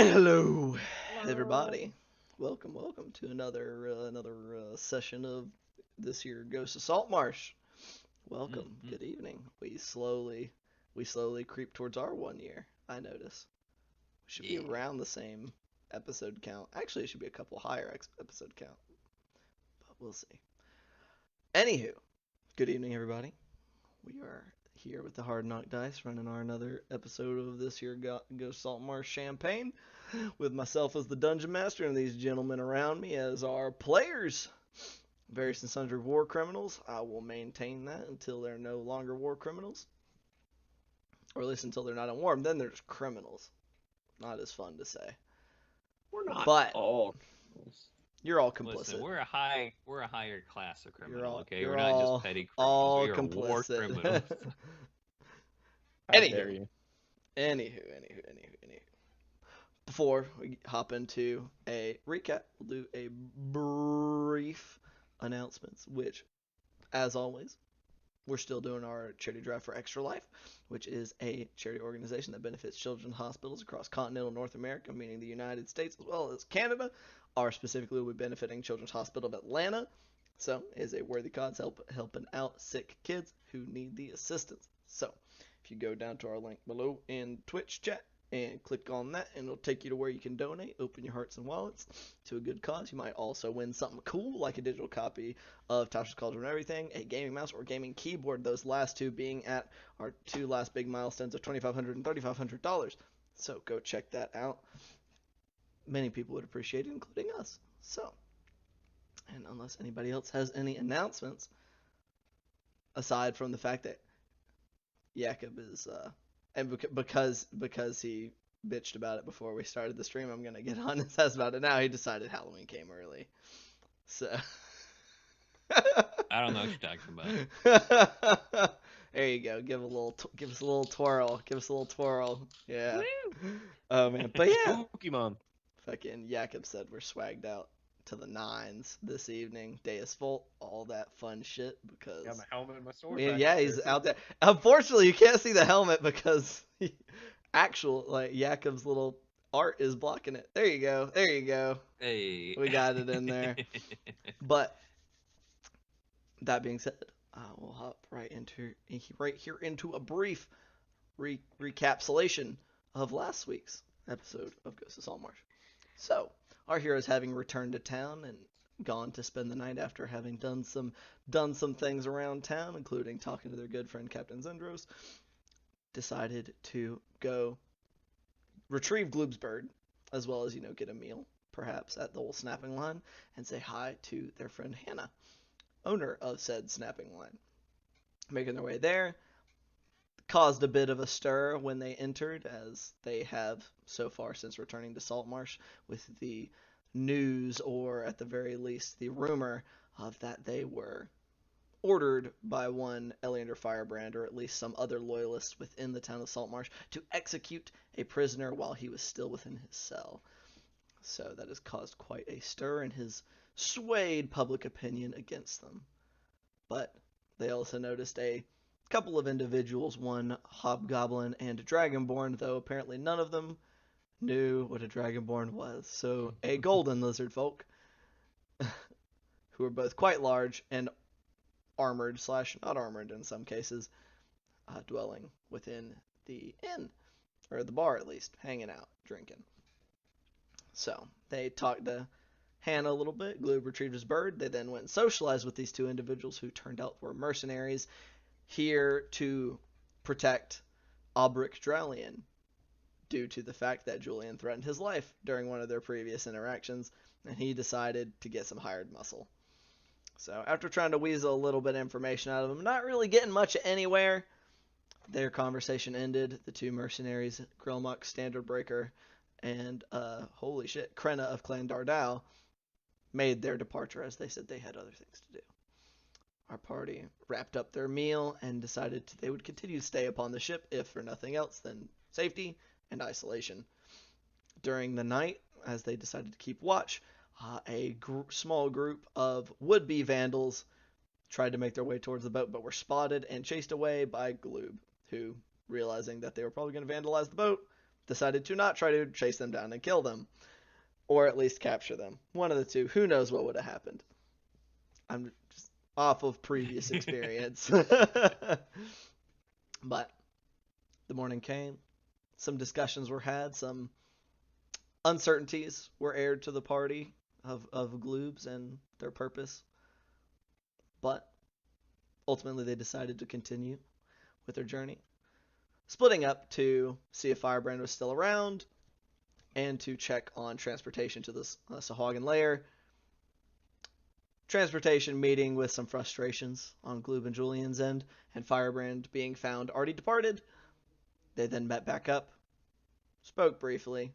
And hello, Hello. everybody. Welcome to another session of this here Ghost of Saltmarsh. Welcome. Mm-hmm. Good evening. We slowly creep towards our 1 year. I notice we should be Yeah. around the same episode count. Actually, it should be a couple higher episode count, but we'll see. Anywho, good evening, everybody. We are here with the Hard Knock Dice, running our another episode of this here Ghost Saltmarsh campaign, with myself as the dungeon master and these gentlemen around me as our players. Various and sundry war criminals. I will maintain that until they're no longer war criminals, or at least until they're not in war. And then they're just criminals. Not as fun to say, We're not but all criminals. you're all Listen, complicit. we're a higher class of You're criminal, all okay? you're We're not just all petty criminals. all We are war complicit. criminals. How Anywho, dare you? anywho. Before we hop into a recap, we'll do a brief announcements, which, as always, we're still doing our charity drive for Extra Life, which is a charity organization that benefits children's hospitals across continental North America, meaning the United States as well as Canada. Our specifically will be benefiting Children's Hospital of Atlanta. So it is a worthy cause helping out sick kids who need the assistance. So if you go down to our link below in Twitch chat and click on that, and it'll take you to where you can donate, open your hearts and wallets to a good cause. You might also win something cool like a digital copy of Tasha's Cauldron and Everything, a gaming mouse or gaming keyboard, those last two being at our two last big milestones of $2,500 and $3,500. So go check that out. Many people would appreciate it, including us. So, and unless anybody else has any announcements, aside from the fact that Jakob is, and because he bitched about it before we started the stream, I'm gonna get on his ass about it now. He decided Halloween came early, so. I don't know what you're talking about. There you go. Give us a little twirl. Give us a little twirl. Yeah. Woo! Oh man, but yeah, Pokemon. fucking Jakob said we're swagged out to the nines this evening. Day is full, all that fun shit because Got my helmet and my sword. yeah, he's out there. Unfortunately, you can't see the helmet because actual like Jakob's little art is blocking it. There you go. There you go. Hey. We got it in there. But that being said, we'll hop right here into a brief recapitulation of last week's episode of Ghost of Saltmarsh. So, our heroes, having returned to town and gone to spend the night after having done some things around town, including talking to their good friend Captain Zendros, decided to go retrieve Gloob's bird, as well as get a meal, perhaps at the old snapping line, and say hi to their friend Hannah, owner of said snapping line. Making their way there, caused a bit of a stir when they entered, as they have so far since returning to Saltmarsh, with the news, or at the very least the rumor, of that they were ordered by one Eleander Firebrand, or at least some other loyalists within the town of Saltmarsh, to execute a prisoner while he was still within his cell. So that has caused quite a stir and has swayed public opinion against them. But they also noticed a couple of individuals, one hobgoblin and a dragonborn, though apparently none of them knew what a dragonborn was. So a golden lizard folk, who were both quite large and armored slash not armored in some cases, dwelling within the inn, or the bar at least, hanging out, drinking. So they talked to Hannah a little bit. Gloob retrieved his bird. They then went and socialized with these two individuals who turned out were mercenaries here to protect Albric Dralian, due to the fact that Julian threatened his life during one of their previous interactions, and he decided to get some hired muscle. So after trying to weasel a little bit of information out of them, not really getting much anywhere, their conversation ended. The two mercenaries, Grillmuck, Standardbreaker, and holy shit, Krenna of Clan Dardau, made their departure, as they said they had other things to do. Our party wrapped up their meal and decided they would continue to stay upon the ship, if for nothing else than safety and isolation. During the night, as they decided to keep watch, a small group of would-be vandals tried to make their way towards the boat, but were spotted and chased away by Gloob, who, realizing that they were probably going to vandalize the boat, decided to not try to chase them down and kill them, or at least capture them. One of the two. Who knows what would have happened? I'm just off of previous experience. But the morning came. Some discussions were had. Some uncertainties were aired to the party of Gloobs and their purpose. But ultimately they decided to continue with their journey, splitting up to see if Firebrand was still around and to check on transportation to the Sahuagin lair. Transportation meeting with some frustrations on Gloob and Julian's end, and Firebrand being found already departed. They then met back up, spoke briefly,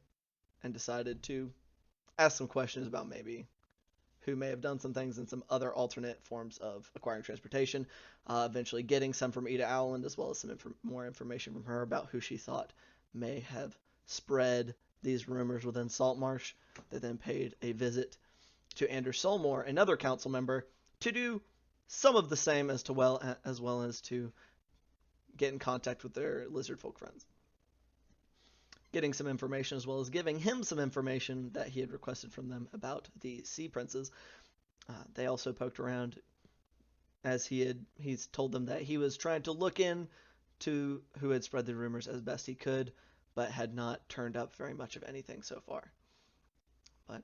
and decided to ask some questions about maybe who may have done some things and some other alternate forms of acquiring transportation, eventually getting some from Eda Owland, as well as some more information from her about who she thought may have spread these rumors within Saltmarsh. They then paid a visit to Anders Solmore, another council member, to do some of the same as well as to get in contact with their lizard folk friends. Getting some information as well as giving him some information that he had requested from them about the Sea Princes. They also poked around as he's told them that he was trying to look in to who had spread the rumors as best he could, but had not turned up very much of anything so far. But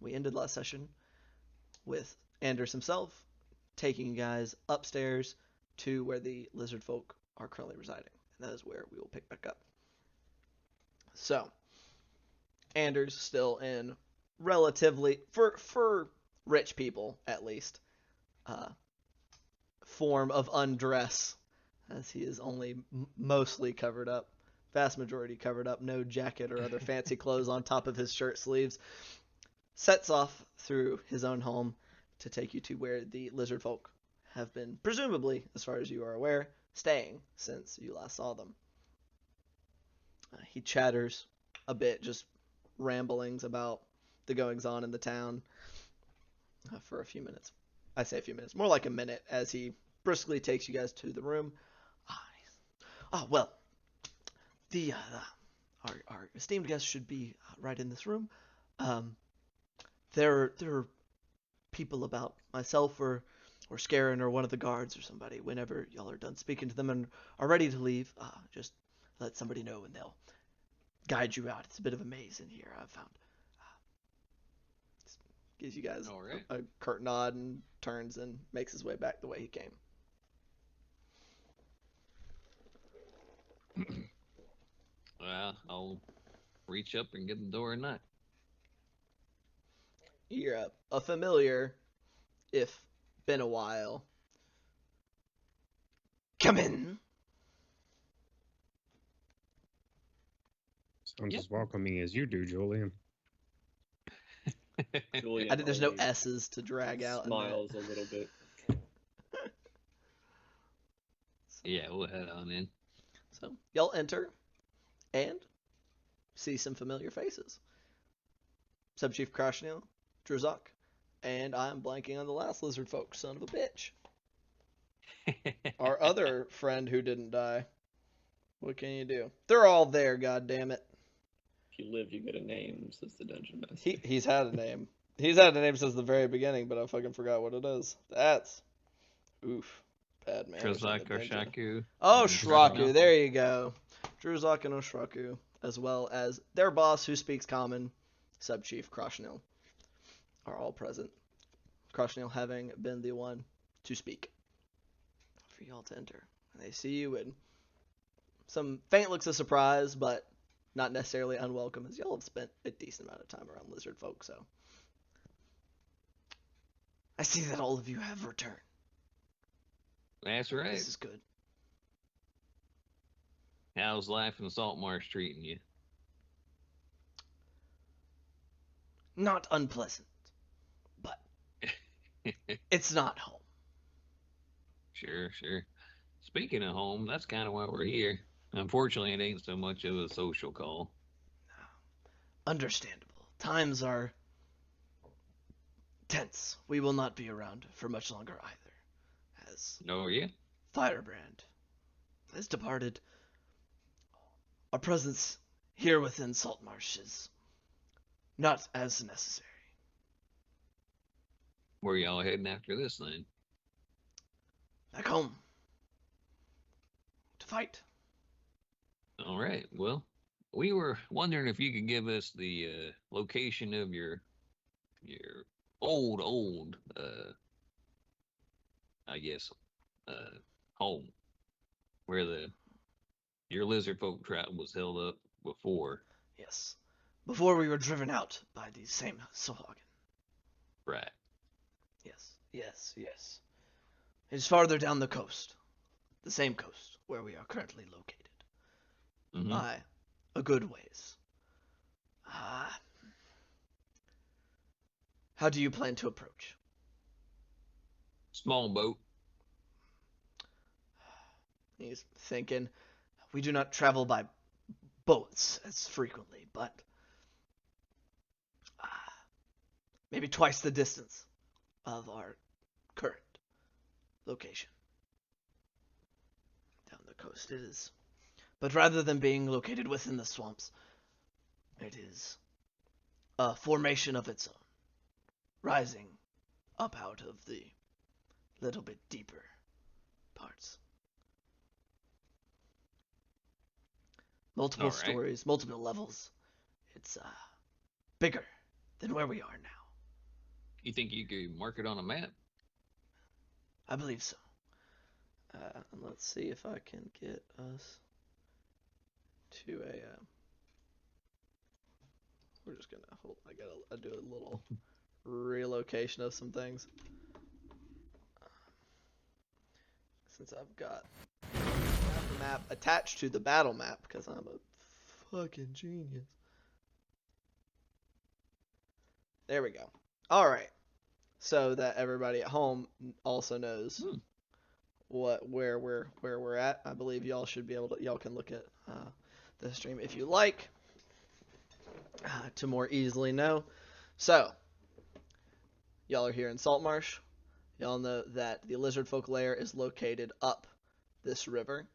we ended last session with Anders himself taking you guys upstairs to where the lizard folk are currently residing. And that is where we will pick back up. So, Anders still in relatively, for rich people at least, form of undress, as he is only mostly covered up. Vast majority covered up, no jacket or other fancy clothes on top of his shirt sleeves, sets off through his own home to take you to where the lizard folk have been, presumably, as far as you are aware, staying since you last saw them. He chatters a bit, just ramblings about the goings-on in the town for a few minutes. I say a few minutes, more like a minute, as he briskly takes you guys to the room. Well, our esteemed guest should be right in this room. There are people about myself or Scarin or one of the guards or somebody. Whenever y'all are done speaking to them and are ready to leave, just let somebody know and they'll guide you out. It's a bit of a maze in here, I've found. Gives you guys a curt nod and turns and makes his way back the way he came. Well, I'll reach up and get the door and knock. You're a familiar, if been a while. Come in. Sounds as welcoming as you do, Julian. Julian There's no only S's to drag out. smiles a little bit. Yeah, we'll head on in. So y'all enter and see some familiar faces. Sub-Chief Krashnil, Druzak, and I'm blanking on the last lizard folk, son of a bitch. Our other friend who didn't die. What can you do? They're all there, goddammit. If you live, you get a name, says the dungeon master. He's had a name. He's had a name since the very beginning, but I fucking forgot what it is. That's oof. Bad man. Druzak or Shaku. Oh, and Shraku. Druzak. There you go. Druzak and Oshraku, as well as their boss who speaks common, Sub-Chief Krashnil, are all present. Krashnil having been the one to speak for y'all to enter. And they see you and some faint looks of surprise, but not necessarily unwelcome, as y'all have spent a decent amount of time around lizard folk, so. I see that all of you have returned. That's right. This is good. How's life in Saltmarsh treating you? Not unpleasant, but it's not home. Sure. Speaking of home, that's kind of why we're here. Unfortunately, it ain't so much of a social call. Understandable. Times are tense. We will not be around for much longer either, as No, yeah? Firebrand has departed. Our presence here within Saltmarsh is not as necessary. Where y'all heading after this then? Back home. To fight. All right. Well, we were wondering if you could give us the location of your old I guess home where your lizard folk tribe was held up before. Yes. Before we were driven out by these same Sahuagin. Right. Yes. It is farther down the coast. The same coast where we are currently located. Mm-hmm. By a good ways. How do you plan to approach? Small boat. He's thinking, we do not travel by boats as frequently, but maybe twice the distance of our current location. Down the coast it is. But rather than being located within the swamps, it is a formation of its own, rising up out of the little bit deeper parts. Multiple stories, multiple levels. It's bigger than where we are now. You think you could mark it on a map? I believe so. Let's see if I can get us to a. We're just gonna hold. I do a little relocation of some things. Since I've got the map attached to the battle map, because I'm a fucking genius. There we go. All right, so that everybody at home also knows where we're at. I believe y'all should be able to. Y'all can look at the stream if you like to more easily know. So y'all are here in Saltmarsh. Y'all know that the lizard folk lair is located up this river.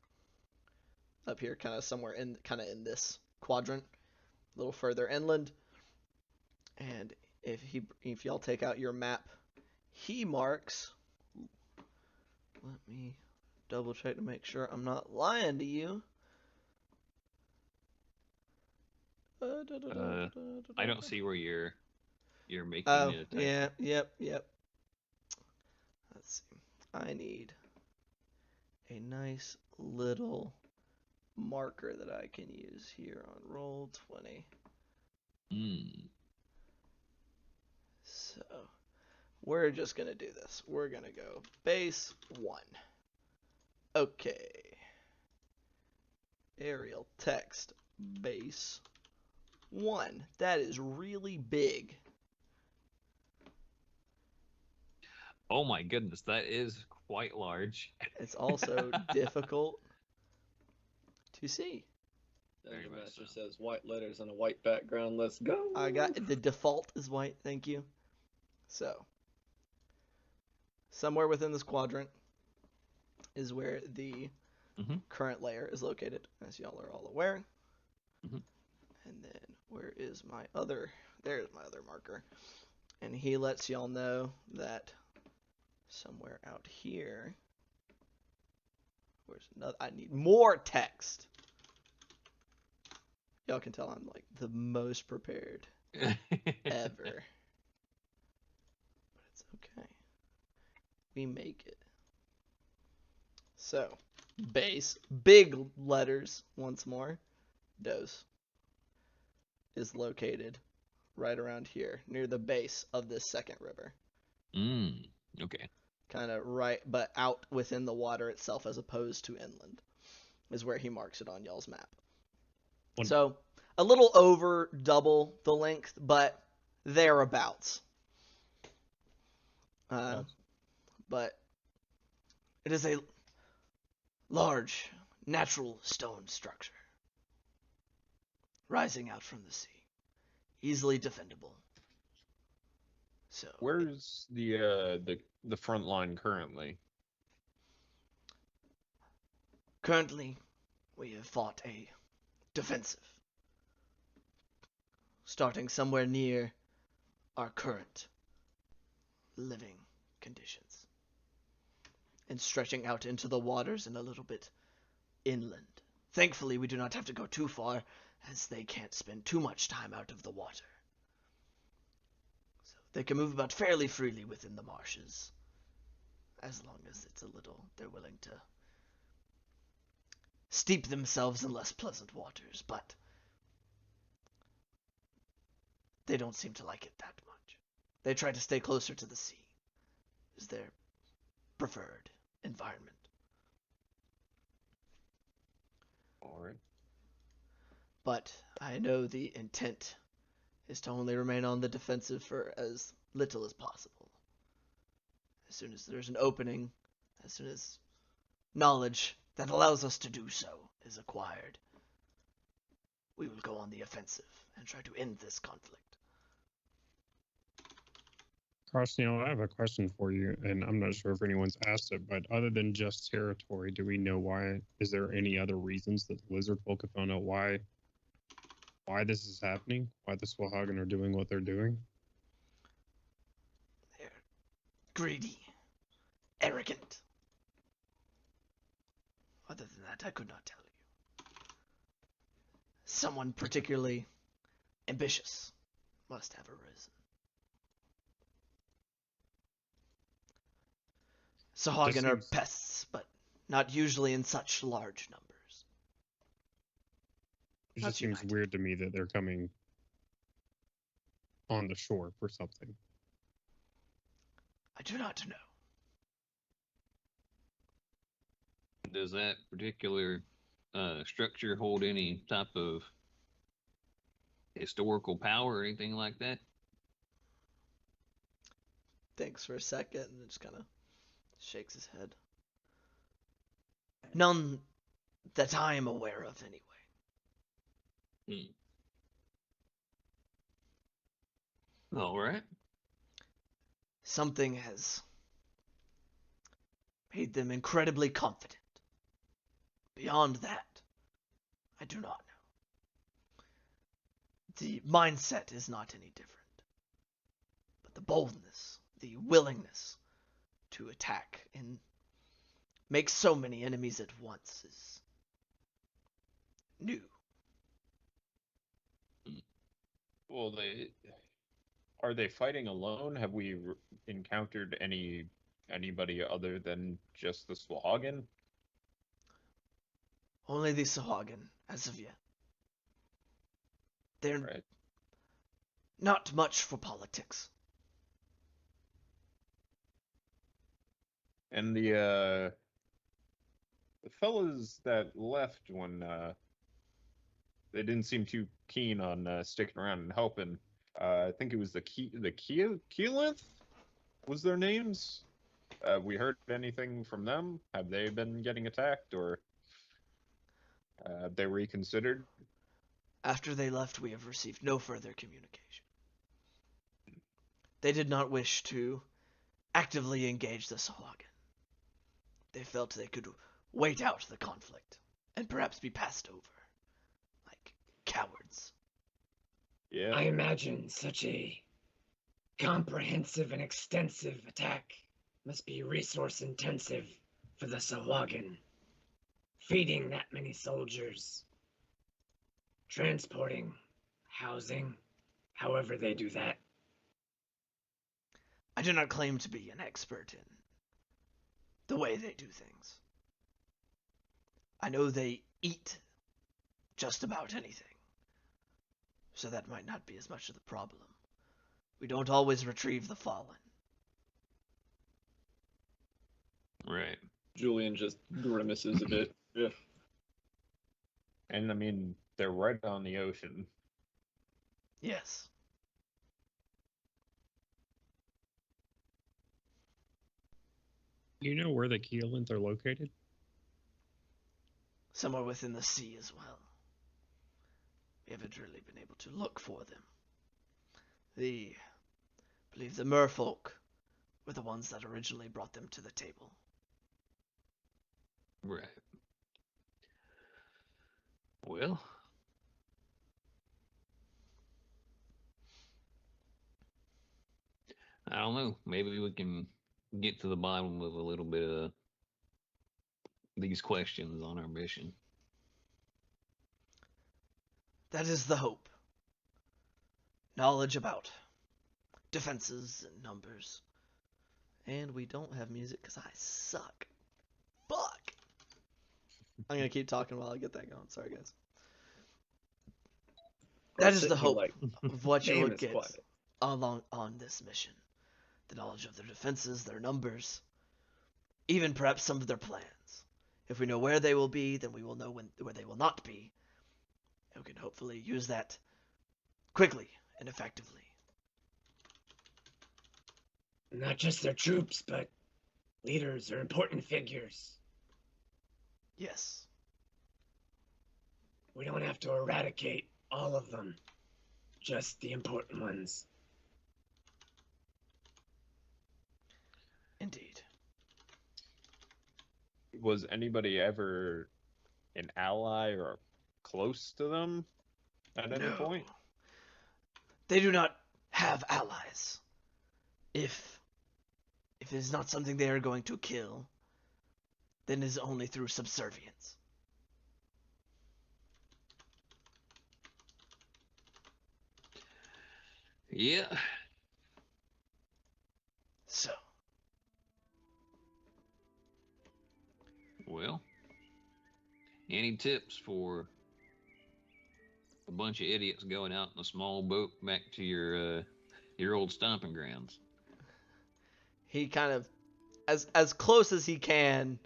Up here, kind of somewhere in this quadrant, a little further inland. And if y'all take out your map, he marks. Let me double check to make sure I'm not lying to you. I don't see where you're making it. Yeah, yep. Let's see. I need a nice little marker that I can use here on Roll20. So we're just gonna do this. We're gonna go base 1. Okay. Arial text base 1. That is really big. Oh my goodness, that is quite large. It's also difficult to see. Dungeon Master says white letters on a white background. Let's go. I got the default is white. Thank you. So somewhere within this quadrant is where the current layer is located, as y'all are all aware. And then where is my other? There's my other marker, and he lets y'all know that somewhere out here. Where's another? I need more text. Y'all can tell I'm like the most prepared ever. But it's okay. We make it. So, base, big letters once more. Dose is located right around here, near the base of this second river. Okay. Kind of right, but out within the water itself as opposed to inland, is where he marks it on y'all's map. So, a little over double the length, but thereabouts. But it is a large, natural stone structure rising out from the sea, easily defendable. So, where's the front line currently? Currently, we have fought a defensive starting somewhere near our current living conditions and stretching out into the waters and a little bit inland. Thankfully, we do not have to go too far, as they can't spend too much time out of the water. So they can move about fairly freely within the marshes, as long as it's a little, they're willing to steep themselves in less pleasant waters, but they don't seem to like it that much. They try to stay closer to the sea, is their preferred environment. Alright. But I know the intent is to only remain on the defensive for as little as possible. As soon as there's an opening, as soon as knowledge that allows us to do so is acquired, we will go on the offensive and try to end this conflict. Crossneil, I have a question for you, and I'm not sure if anyone's asked it, but other than just territory, do we know why? Is there any other reasons that the lizard folk have found out why this is happening? Why the Sahuagin are doing what they're doing? They're greedy, arrogant. Other than that, I could not tell you. Someone particularly ambitious must have arisen. Sahuagin are pests, but not usually in such large numbers. It Not just seems united. weird to me that they're coming on the shore for something. I do not know. Does that particular structure hold any type of historical power or anything like that? Thinks for a second and just kind of shakes his head. None that I am aware of, anyway. All right. Something has made them incredibly confident. Beyond that, I do not know. The mindset is not any different. But the boldness, the willingness to attack and make so many enemies at once is new. Well, are they fighting alone? Have we encountered anybody other than just the Sahuagin? Only the Sahuagin, as of yet. They're Right. not much for politics. And the fellas that left when they didn't seem too keen on sticking around and helping. I think it was the Keyleth was their names. We heard anything from them? Have they been getting attacked, or have they reconsidered? After they left, we have received no further communication. They did not wish to actively engage the Sahuagin. They felt they could wait out the conflict and perhaps be passed over. Like cowards. Yeah. I imagine such a comprehensive and extensive attack must be resource intensive for the Sahuagin. Feeding that many soldiers, transporting, housing, however they do that. I do not claim to be an expert in the way they do things. I know they eat just about anything, so that might not be as much of the problem. We don't always retrieve the fallen. Right. Julian just grimaces a bit. Yeah. And I mean, they're right on the ocean. Yes. Do you know where the Keyleth are located? Somewhere within the sea as well. We haven't really been able to look for them. I believe the merfolk were the ones that originally brought them to the table. Right. Well, I don't know. Maybe we can get to the bottom of a little bit of these questions on our mission. That is the hope. Knowledge about defenses and numbers. And we don't have music because I suck. Fuck! I'm going to keep talking while I get that going. Sorry, guys. That is the hope of what you will Damn, it's get quiet. along on this mission. The knowledge of their defenses, their numbers, even perhaps some of their plans. If we know where they will be, then we will know where they will not be. And we can hopefully use that quickly and effectively. Not just their troops, but leaders or important figures. Yes. We don't have to eradicate all of them, just the important ones. Indeed. Was anybody ever an ally or close to them at any No. point? They do not have allies. If it is not something they are going to kill, then it is only through subservience. Yeah. So, Well, any tips for a bunch of idiots going out in a small boat back to your old stomping grounds? he kind of, as close as he can,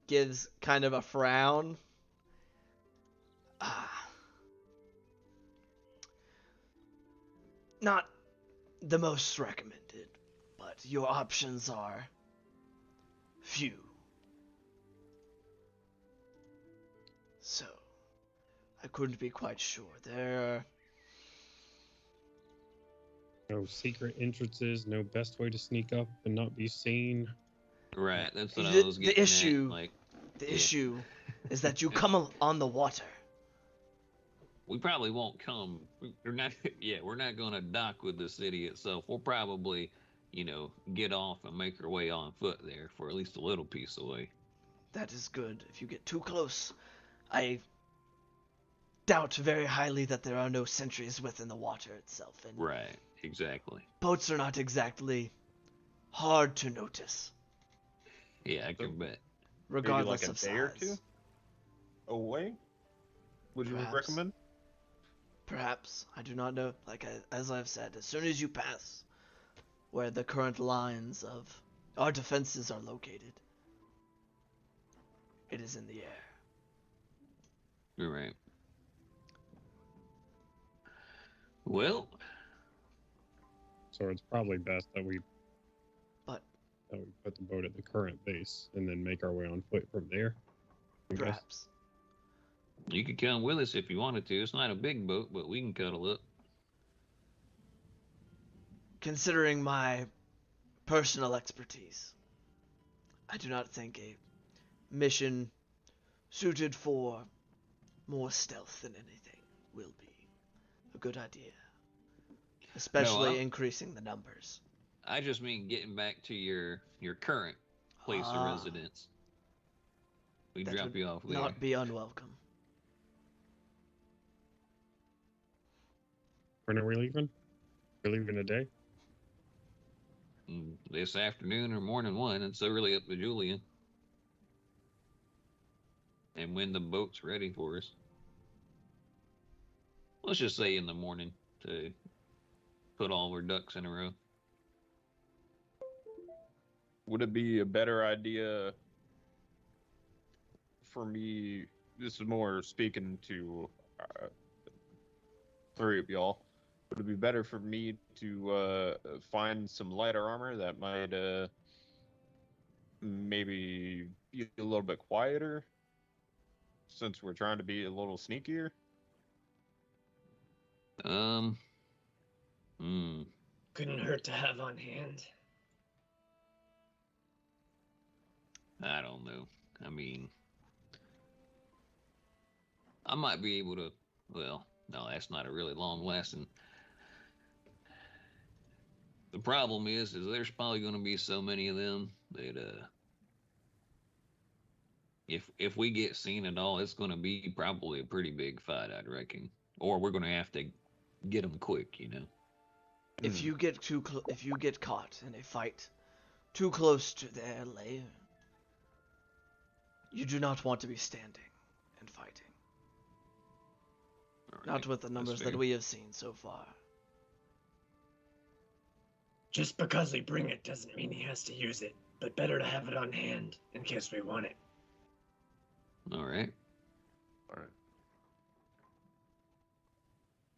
gives kind of a frown. Not the most recommended, but your options are few. So, I couldn't be quite sure. There are No secret entrances, no best way to sneak up and not be seen. Right, that's what I The- was the getting issue- at. Like, the Yeah. issue is that you come on the water. we probably won't come. We're not. Yeah, we're not going to dock with the city itself. We'll probably, get off and make our way on foot there for at least a little piece away. That is good. If you get too close, I doubt very highly that there are no sentries within the water itself, and Right, exactly. boats are not exactly hard to notice, Yeah, I can bet. regardless like a of day or size. two? Away? Would you Perhaps. recommend? Perhaps. I do not know. As I've said, as soon as you pass where the current lines of our defenses are located, it is in the air. You're right. Well, So it's probably best that we But put the boat at the current base and then make our way on foot from there. I guess. perhaps. you could come with us if you wanted to. It's not a big boat, but we can cuddle up. Considering my personal expertise, I do not think a mission suited for more stealth than anything will be a good idea. Especially I'm- increasing the numbers. I just mean getting back to your current place of Ah. residence. We That drop would you off there. not be unwelcome. When are we leaving? We're leaving today? This afternoon or morning one. It's really up to Julian. And when the boat's ready for us. Let's just say in the morning to put all our ducks in a row. Would it be a better idea for me? This is more speaking to three of y'all. Would it be better for me to find some lighter armor that might maybe be a little bit quieter, since we're trying to be a little sneakier? Couldn't hurt to have on hand. I don't know. I mean, I might be able to. Well, no, that's not a really long lesson. The problem is there's probably going to be so many of them that if we get seen at all, it's going to be probably a pretty big fight, I'd reckon. Or we're going to have to get them quick, you know. If you get if you get caught in a fight too close to their lair, you do not want to be standing and fighting. All right, Not with the that's numbers fair. that we have seen so far. Just because we bring it doesn't mean he has to use it, but better to have it on hand in case we want it. All right. All right.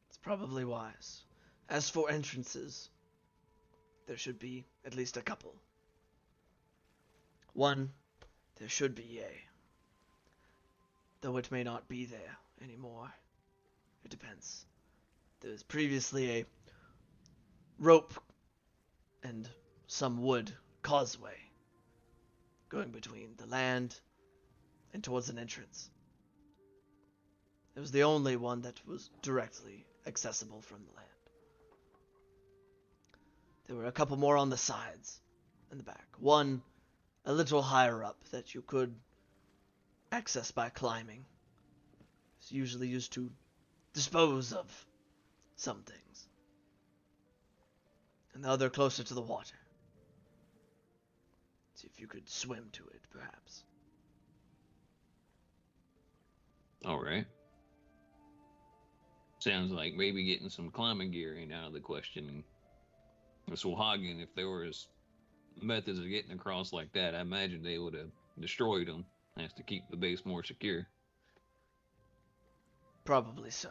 It's probably wise. As for entrances, there should be at least a couple. One, there should be though it may not be there anymore. It depends. There was previously a rope and some wood causeway going between the land and towards an entrance. It was the only one that was directly accessible from the land. There were a couple more on the sides and the back. One a little higher up that you could access by climbing. It's usually used to dispose of some things. And the other closer to the water. See if you could swim to it, perhaps. All right. Sounds like maybe getting some climbing gear ain't out of the question. The Sahuagin, if there was methods of getting across like that, I imagine they would have destroyed them. Has to keep the base more secure. Probably so.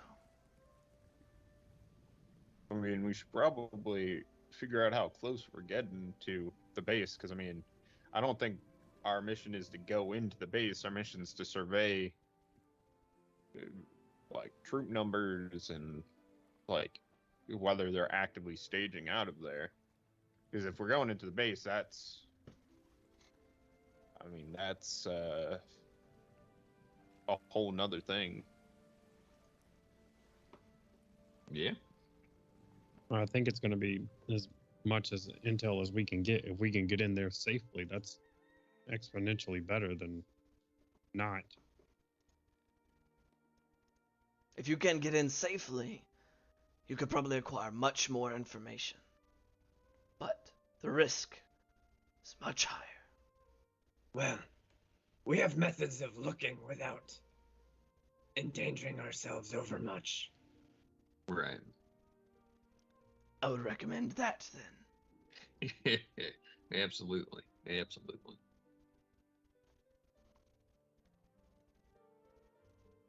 I mean, we should probably figure out how close we're getting to the base, because, I mean, I don't think our mission is to go into the base. Our mission is to survey, like, troop numbers and, like, whether they're actively staging out of there. Because if we're going into the base, that's a whole nother thing. Yeah. I think it's going to be as much as intel as we can get. If we can get in there safely, that's exponentially better than not. If you can get in safely, you could probably acquire much more information. But the risk is much higher. Well, we have methods of looking without endangering ourselves overmuch. Right. I would recommend that then. Absolutely. Absolutely.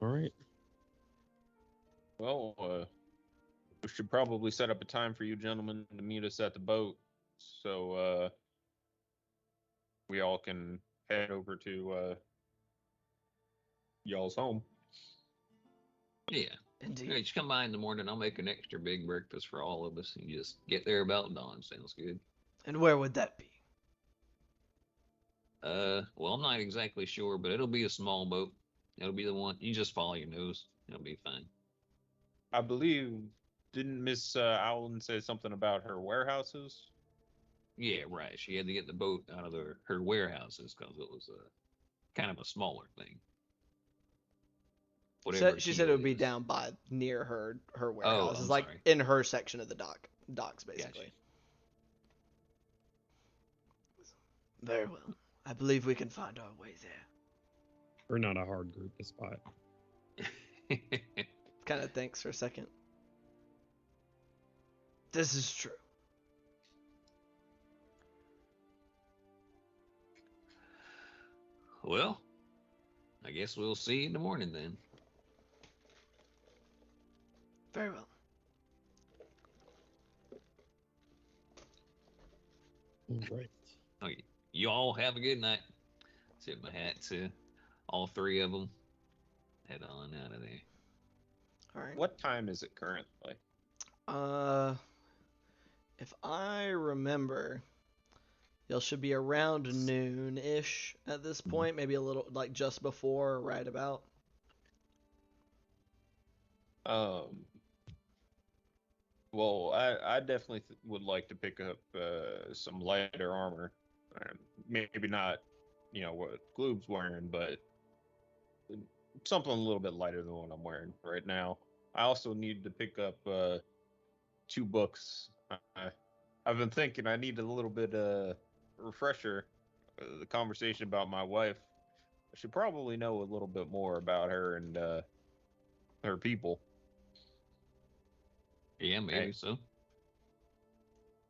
All right. Well, we should probably set up a time for you gentlemen to meet us at the boat, so we all can head over to y'all's home. Yeah. Indeed. Yeah, just come by in the morning. I'll make an extra big breakfast for all of us and just get there about dawn. Sounds good. And where would that be? Well, I'm not exactly sure, but it'll be a small boat. It'll be the one. You just follow your nose. It'll be fine. I believe, didn't Miss Allen say something about her warehouses? Yeah, right. She had to get the boat out of her warehouses because it was kind of a smaller thing. Whatever She said it would be is. down by near her warehouse. I'm It's like sorry. in her section of the docks, basically. Gotcha. Very well. I believe we can find our way there. We're not a hard group to spot. Kind of thinks for a second. This is true. Well, I guess we'll see you in the morning then. Very well. All right. Okay. You all have a good night. Tip my hat to all three of them. Head on out of there. All right. What time is it currently? If I remember, y'all should be around noon-ish at this point. Maybe a little, like just before, or right about. Well, I definitely would like to pick up some lighter armor. Maybe not, what Gloob's wearing, but something a little bit lighter than what I'm wearing right now. I also need to pick up 2 books. I've been thinking I need a little bit refresher. The conversation about my wife. I should probably know a little bit more about her and her people. Yeah, maybe so.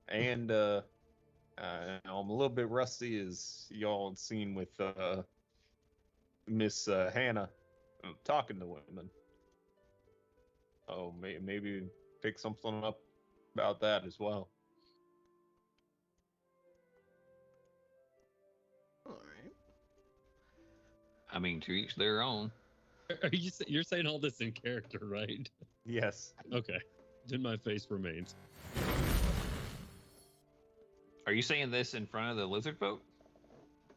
And I'm a little bit rusty, as y'all had seen with Miss Hannah talking to women. Oh, maybe pick something up about that as well. All right. I mean, to each their own. You're saying all this in character, right? Yes. Okay. Then my face remains. Are you saying this in front of the lizard folk?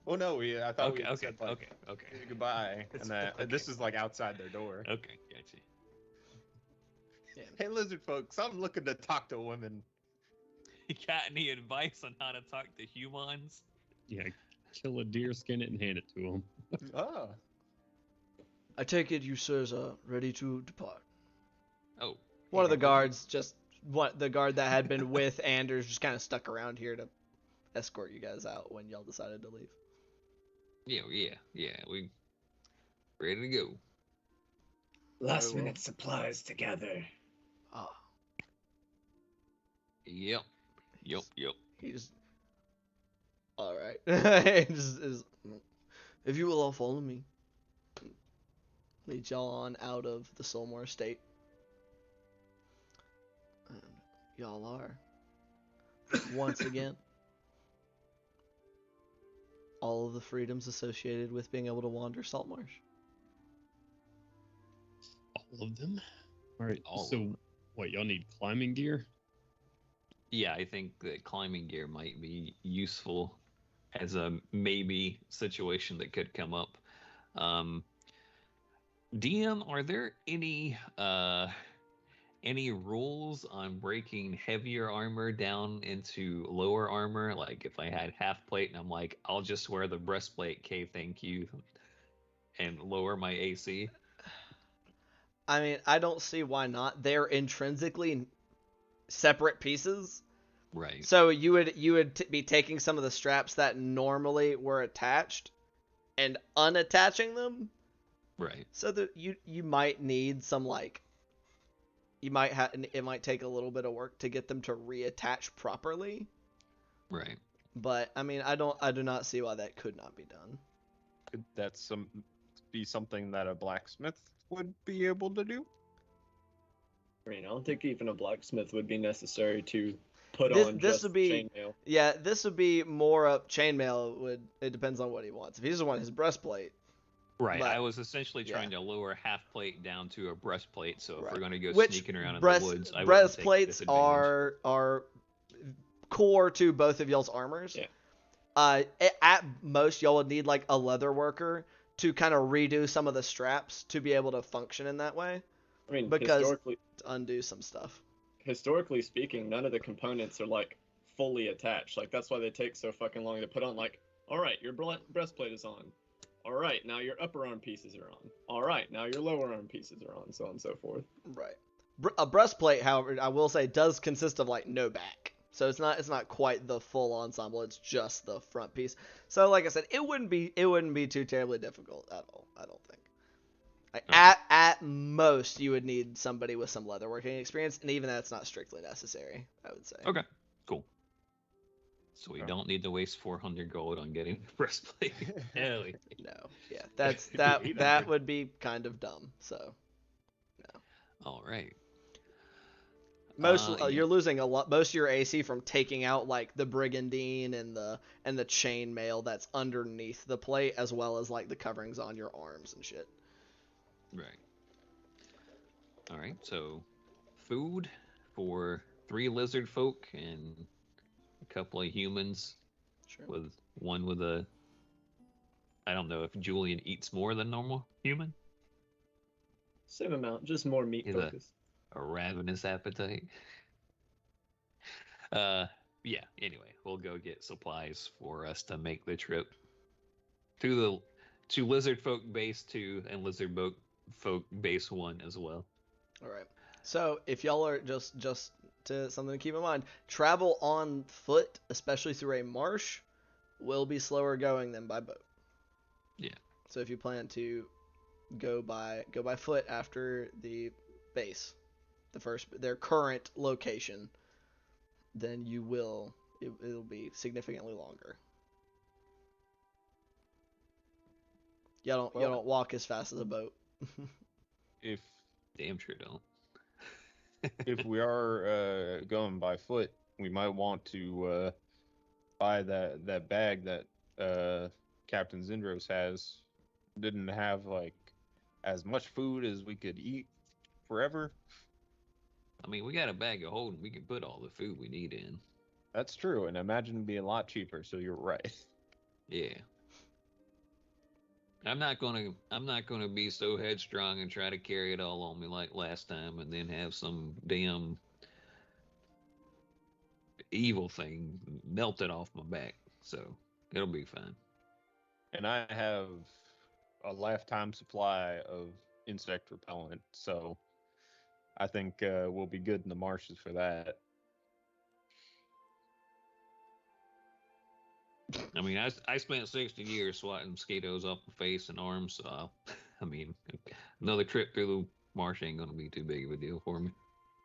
Oh no, I thought Okay, we okay, said, like, okay. goodbye, and Okay. this is like outside their door. Okay, gotcha. Yeah. Hey, lizard folks, I'm looking to talk to women. You got any advice on how to talk to humans? Yeah, kill a deer, skin it, and hand it to him. Ah, I take it you sirs are ready to depart. Oh, One of the guards the guard that had been with Anders just kind of stuck around here to escort you guys out when y'all decided to leave. yeah, we ready to go. Last well. minute supplies to gather. Ah, Yep. he's all right. If you will all follow me, lead y'all on out of the Saltmarsh estate. And y'all are once again all of the freedoms associated with being able to wander Saltmarsh. All of them? All right. All of So, them. what, y'all need climbing gear? Yeah, I think that climbing gear might be useful as a maybe situation that could come up. DM, are there any rules on breaking heavier armor down into lower armor? Like if I had half plate and I'm like, I'll just wear the breastplate, K, thank you, and lower my AC. I mean, I don't see why not. They're intrinsically separate pieces. Right. So you would be taking some of the straps that normally were attached and unattaching them. Right. So that you might need some it might take a little bit of work to get them to reattach properly. Right. But I mean, I do not see why that could not be done. could that be something that a blacksmith would be able to do? I mean, I don't think even a blacksmith would be necessary to put This- on this just would be- chainmail. Yeah, this would be more up chainmail. It depends on what he wants. If he just wants his breastplate, Right. But- I was essentially yeah. trying to lower half plate down to a breastplate. So if Right. we're going to go which sneaking around in breast- the woods, I wouldn't take breastplates disadvantage. are core to both of y'all's armors. Yeah. At most, y'all would need like a leather worker to kind of redo some of the straps to be able to function in that way, I mean, because- to undo some stuff. historically speaking, none of the components are like fully attached. Like that's why they take so fucking long to put on. Like, all right, your breastplate is on. All right, now your upper arm pieces are on. All right, now your lower arm pieces are on, so on and so forth. Right. A breastplate, however, I will say, does consist of like no back. So it's not quite the full ensemble. It's just the front piece. So like I said, it wouldn't be too terribly difficult at all. I don't think. Like, at most, you would need somebody with some leatherworking experience, and even that's not strictly necessary, I would say. Okay. Cool. So we don't need to waste 400 gold on getting the breastplate. Hell yeah. No. Yeah. That 800. would be kind of dumb. So All right. most Yeah. you're losing a lot. Most of your AC from taking out like the brigandine and the chainmail that's underneath the plate, as well as like the coverings on your arms and shit. Right. All right. So, food for 3 lizard folk and a couple of humans. Sure. With one with a. I don't know if Julian eats more than normal human. Same amount, just more meat He's a- focused. A ravenous appetite. Yeah. Anyway, we'll go get supplies for us to make the trip to Lizard Folk Base 2 and Lizard Folk Base 1 as well. All right. So if y'all are just to something to keep in mind, travel on foot, especially through a marsh, will be slower going than by boat. Yeah. So if you plan to go by foot after the base, their current location, then it'll be significantly longer. Y'all don't walk as fast as a boat. If Damn sure don't. if we are going by foot, we might want to buy that bag that Captain Zindros has. Didn't have like as much food as we could eat forever. I mean, we got a bag of holding. We can put all the food we need in. That's true, and I imagine it'd be a lot cheaper. So you're right. Yeah. I'm not gonna be so headstrong and try to carry it all on me like last time, and then have some damn evil thing melted off my back. So it'll be fine. And I have a lifetime supply of insect repellent, so I think we'll be good in the marshes for that. I mean, I spent 60 years swatting mosquitoes off my face and arms, so I mean, another trip through the marsh ain't gonna be too big of a deal for me.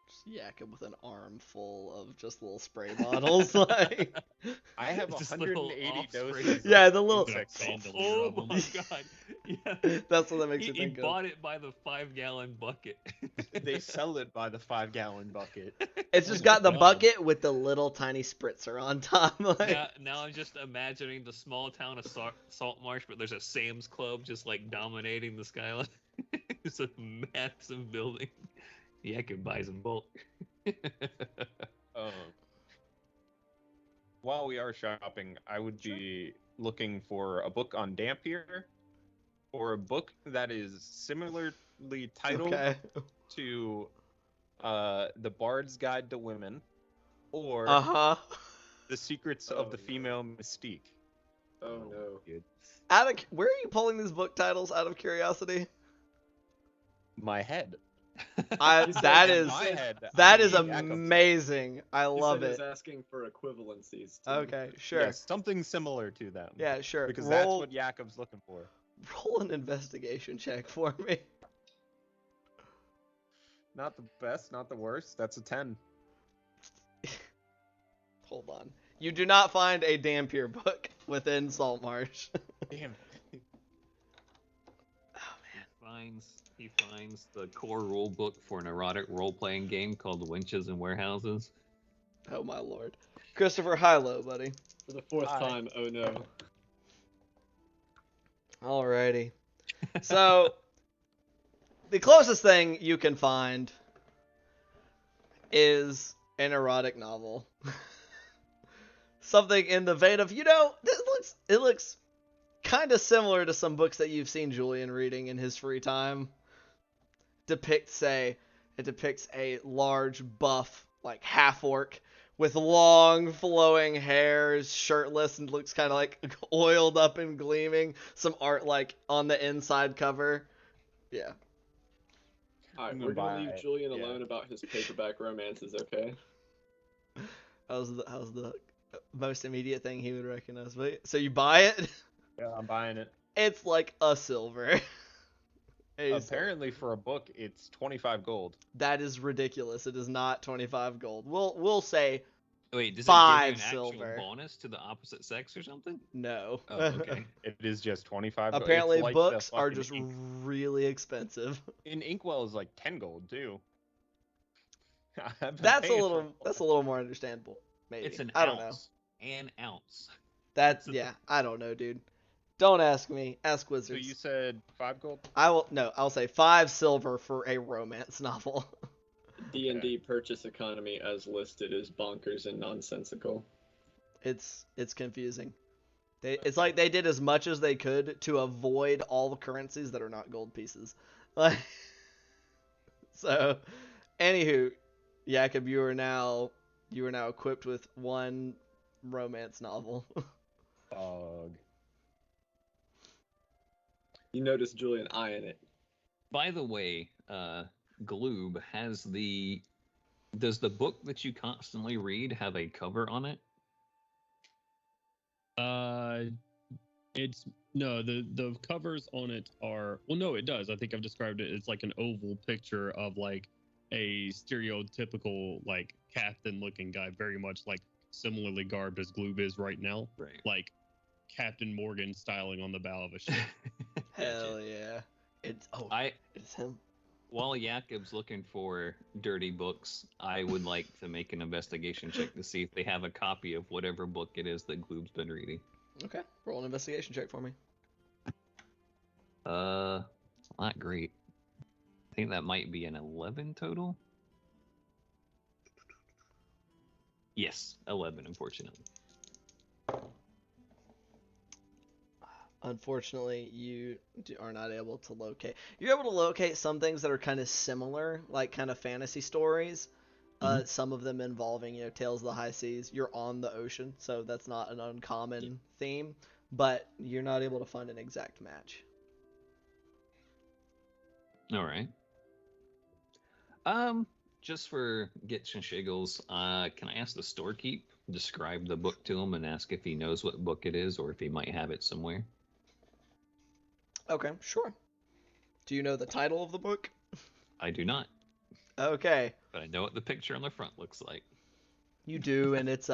Just yak him with an arm full of just little spray bottles, like. I have Just little 180 off-spray. doses. Yeah, the little. insect Oh bandolier. my god! Yeah, That's what that makes he, you he think of. bought it by the 5-gallon bucket. They sell it by the 5-gallon bucket. It's just Oh got the my God. bucket with the little tiny spritzer on top. Like. Now I'm just imagining the small town of Saltmarsh, but there's a Sam's Club just like dominating the skyline. It's a massive building. Yeah, I could buy some bulk. Um, while we are shopping, I would be looking for a book on Dampier, or a book that is similarly titled Okay. to The Bard's Guide to Women, or Uh-huh. The Secrets Oh, of the no. Female Mystique. Oh no. Good. Where are you pulling these book titles out of curiosity? My head. He said That in is my head. that I is mean, Jakob's- amazing. I He love said he was it. asking for equivalencies. To Okay, sure. Yes, something similar to them. Yeah, sure. Because that's roll, what Jakob's looking for. roll an investigation check for me. Not the best, not the worst. That's a 10. Hold on. You do not find a Dampier book within Saltmarsh. Damn. He finds the core rule book for an erotic role-playing game called Winches and Warehouses. Oh my lord. Christopher, high-low, buddy. For the fourth Hi. time, oh no. Alrighty. So, the closest thing you can find is an erotic novel. Something in the vein of, it looks kind of similar to some books that you've seen Julian reading in his free time. It depicts a large, buff, like half-orc with long, flowing hair, shirtless, and looks kind of like oiled up and gleaming. Some art like on the inside cover. Yeah. Alright, I'm we're gonna gonna buy leave it, Julian yeah. alone about his paperback romances, okay? How's the most immediate thing he would recognize? So you buy it? Yeah, I'm buying it. It's like a silver. Apparently, for a book, it's 25 gold. That is ridiculous. It is not 25 gold. We'll say Wait, does 5 it give you an silver. actual bonus to the opposite sex or something? no. Oh, okay. It is just 25 gold. Apparently, It's like the books are fucking just ink- really expensive. in Inkwell is like 10 gold too. I've been That's a paying little more understandable. Maybe. It's an I don't know. ounce. An ounce. Yeah, I don't know, dude. Don't ask me. Ask So wizards. you said 5 gold? I'll say 5 silver for a romance novel. D&D purchase economy as listed is bonkers and nonsensical. It's confusing. It's like they did as much as they could to avoid all the currencies that are not gold pieces. Like, so, anywho, Jakob, you are now You are now equipped with one romance novel. Dog. You notice Julian eyeing it. By the way, Gloob has the. Does the book that you constantly read have a cover on it? It's no, the covers on it are, well, no, it does. I think I've described it. It's like an oval picture of like a stereotypical like captain looking guy, very much like similarly garbed as Gloob is right now, Right. like Captain Morgan styling on the bow of a ship. Hell yeah. It's it's him. While Jakob's looking for dirty books, I would like to make an investigation check to see if they have a copy of whatever book it is that Gloob's been reading. Okay, roll an investigation check for me. Not great. I think that might be an 11 total. Yes, 11, unfortunately. Unfortunately, you are not able to locate. You're able to locate some things that are kind of similar, like kind of fantasy stories. Some of them involving, Tales of the High Seas. You're on the ocean, so that's not an uncommon theme. But you're not able to find an exact match. All right. Just for gets and shiggles, can I ask the storekeep describe the book to him and ask if he knows what book it is or if he might have it somewhere? Okay, sure. Do you know the title of the book? I do not, Okay, but I know what the picture on the front looks like. you do, and this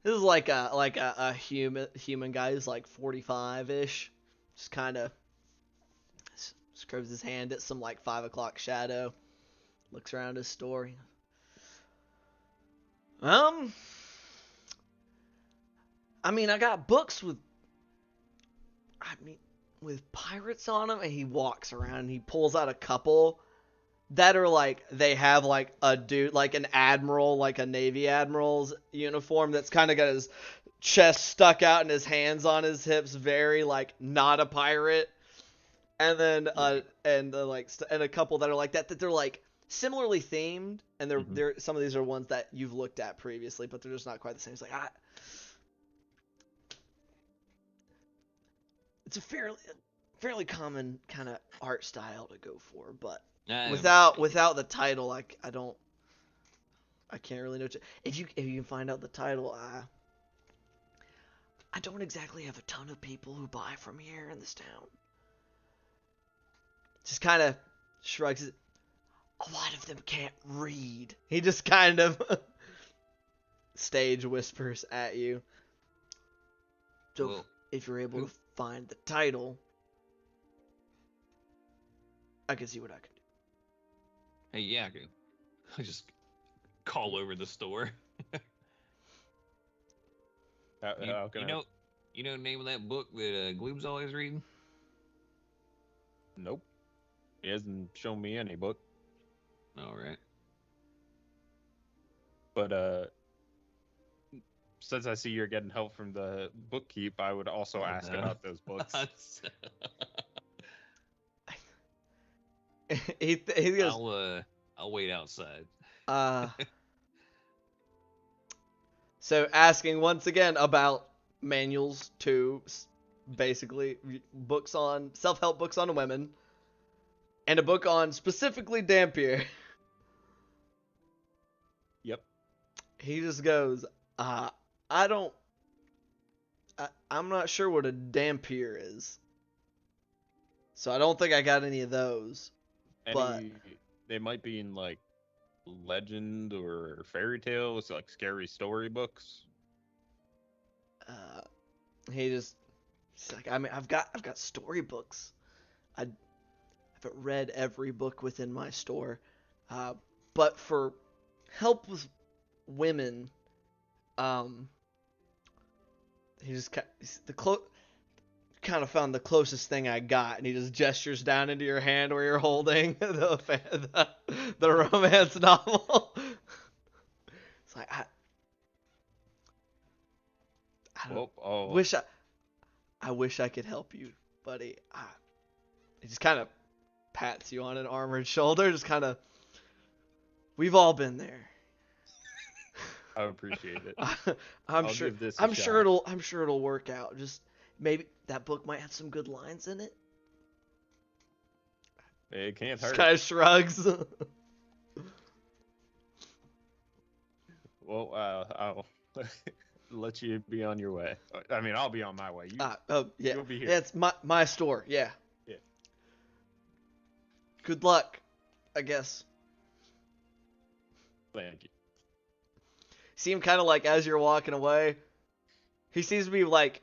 is like a human guy who's like 45-ish, just kind of scrubs his hand at some like 5 o'clock shadow, looks around his store. I mean, I got books with pirates on them, and he walks around and he pulls out a couple that are like, they have like a dude, like an admiral, like a Navy admiral's uniform that's kind of got his chest stuck out and his hands on his hips, very like not a pirate. And then and a couple that are like that they're like similarly themed, and they're some of these are ones that you've looked at previously, but they're just not quite the same. It's like it's a fairly common kind of art style to go for, but without the title, I can't really know. If you can find out the title, I don't exactly have a ton of people who buy from here in this town. Just kind of shrugs it. A lot of them can't read. He just kind of stage whispers at you. So Well, if you're able to find the title, I can see what I can do. Hey, Yaku, I just call over the store. You know the name of that book that Gloob's always reading? Nope. He hasn't shown me any book. All right. But since I see you're getting help from the bookkeep, I would also ask about those books. he goes, I'll wait outside. So asking once again about manuals to basically books on self-help books on women and a book on specifically Dampier. Yep. He just goes, I'm not sure what a Dampier is. So I don't think I got any of those. They might be in like legend or fairy tales, like scary story books. He's like, I mean, I've got storybooks. I haven't read every book within my store, but for help with women, he just kind of found the closest thing I got, and he just gestures down into your hand where you're holding the romance novel. It's like I wish I could help you, buddy. He just kind of pats you on an armored shoulder, just kind of. We've all been there. I appreciate it. I'm I'll sure. give this a I'm sure shot. it'll. I'm sure it'll work out. Just maybe that book might have some good lines in it. It can't Just hurt. kind of shrugs. Well, I'll let you be on your way. I mean, I'll be on my way. Oh yeah. You'll be here. Yeah, it's my store. Yeah. Yeah. Good luck, I guess. Thank you. See him kind of like as you're walking away. He seems to be like.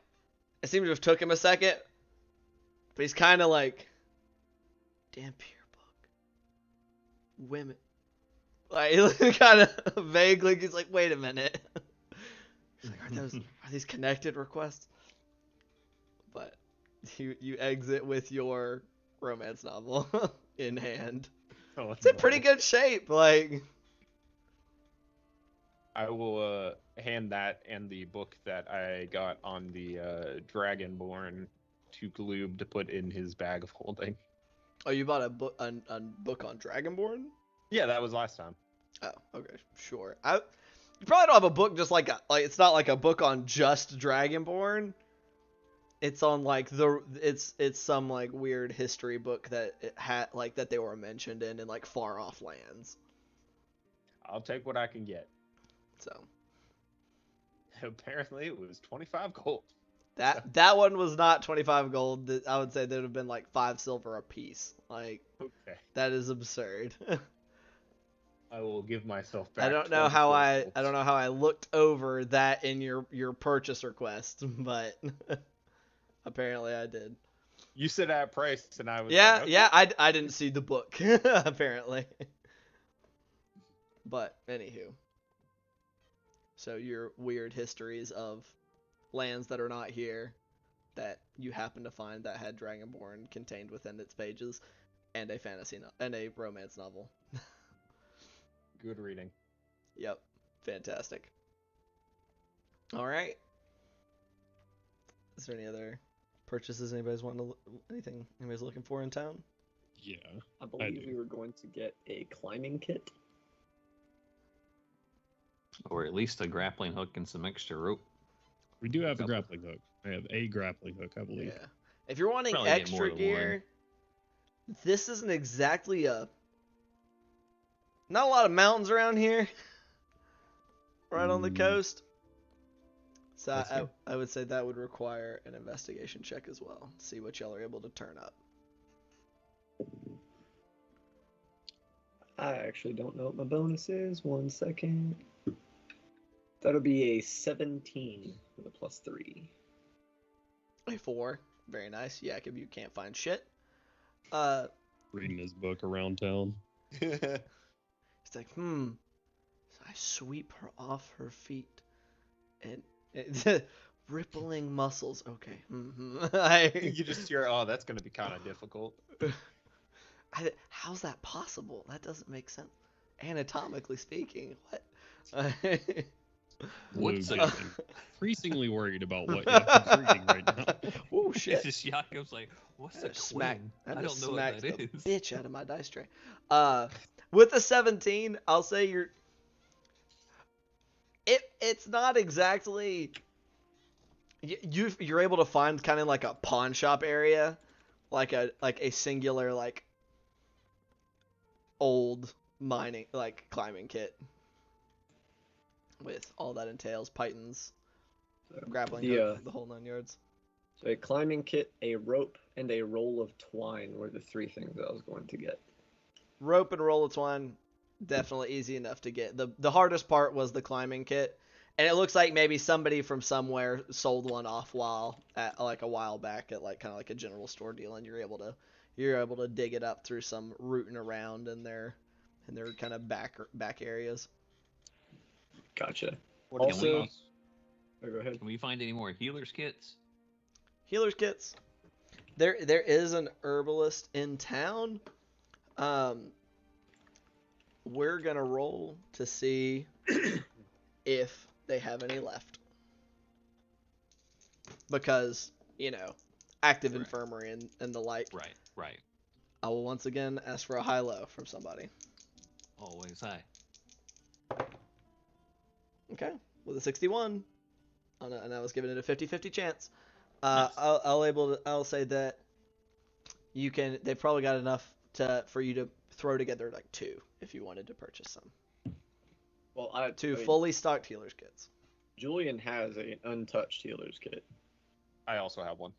It seems to have took him a second, but he's kind of like. Damn pure book. Women. Like kind of vaguely. He's like, wait a minute. He's like, are these connected requests? But you exit with your romance novel in hand. Oh, It's in pretty good shape. Like. I will hand that and the book that I got on the Dragonborn to Gloob to put in his bag of holding. Oh, you bought a book on Dragonborn? Yeah, that was last time. Oh, okay, sure. You probably don't have a book just like it's not like a book on just Dragonborn. It's on like it's some like weird history book that it had like that they were mentioned in like far off lands. I'll take what I can get. So Apparently, it was 25 gold. that one was not 25 gold. I would say that would have been like 5 silver a piece. Like Okay. that is absurd. I will give myself back. I don't know how 24 I don't know how I looked over that in your purchase request, but apparently I did. You said that price, and I was Yeah, like, okay. yeah, I didn't see the book apparently. But anywho, so your weird histories of lands that are not here that you happen to find that had Dragonborn contained within its pages, and a and a romance novel. Good reading. Yep, fantastic. All right. Is there any other purchases anybody's looking for in town? Yeah. I believe do. we were going to get a climbing kit. Or at least a grappling hook and some extra rope. We do have a grappling hook. I have a grappling hook, I believe. Yeah. If you're wanting Probably get more extra than gear, this isn't exactly not a lot of mountains around here. Right on the coast. So I would say that would require an investigation check as well. See what y'all are able to turn up. I actually don't know what my bonus is. 1 second. That'll be a 17 with a +3. A 4. Very nice. Yeah, you can't find shit. Reading his book around town. It's like, So I sweep her off her feet. And rippling muscles. Okay. You just hear, oh, that's going to be kind of difficult. How's that possible? That doesn't make sense. Anatomically speaking. What? What's Luke a- is increasingly worried about what Jakob's reading right now. Oh It's shit. just Jakob's like, what's a Smack. queen? I I just don't know what smacked that the is. bitch out of my dice tray. With a 17, I'll say it's not exactly you're able to find kind of like a pawn shop area, like a singular like old mining like climbing kit with all that entails, pythons, grappling hook, the whole 9 yards. So a climbing kit, a rope, and a roll of twine were the 3 things that I was going to get. Rope and roll of twine, definitely easy enough to get. The hardest part was the climbing kit, and it looks like maybe somebody from somewhere sold one off a while back at like kind of like a general store deal, and you're able to dig it up through some rooting around in their kind of back areas. Gotcha. What Also- do you want? Oh, go ahead. Can we find any more healer's kits? Healer's kits. There is an herbalist in town. We're gonna roll to see if they have any left. Because, active Right. infirmary and the like. Right. I will once again ask for a high-low from somebody. Always high. Okay, with a 61, and I was giving it a 50-50 chance. Nice. I'll say that you can. They've probably got enough for you to throw together like 2 if you wanted to purchase some. Well, 2 I mean, fully stocked healer's kits. Julian has an untouched healer's kit. I also have one.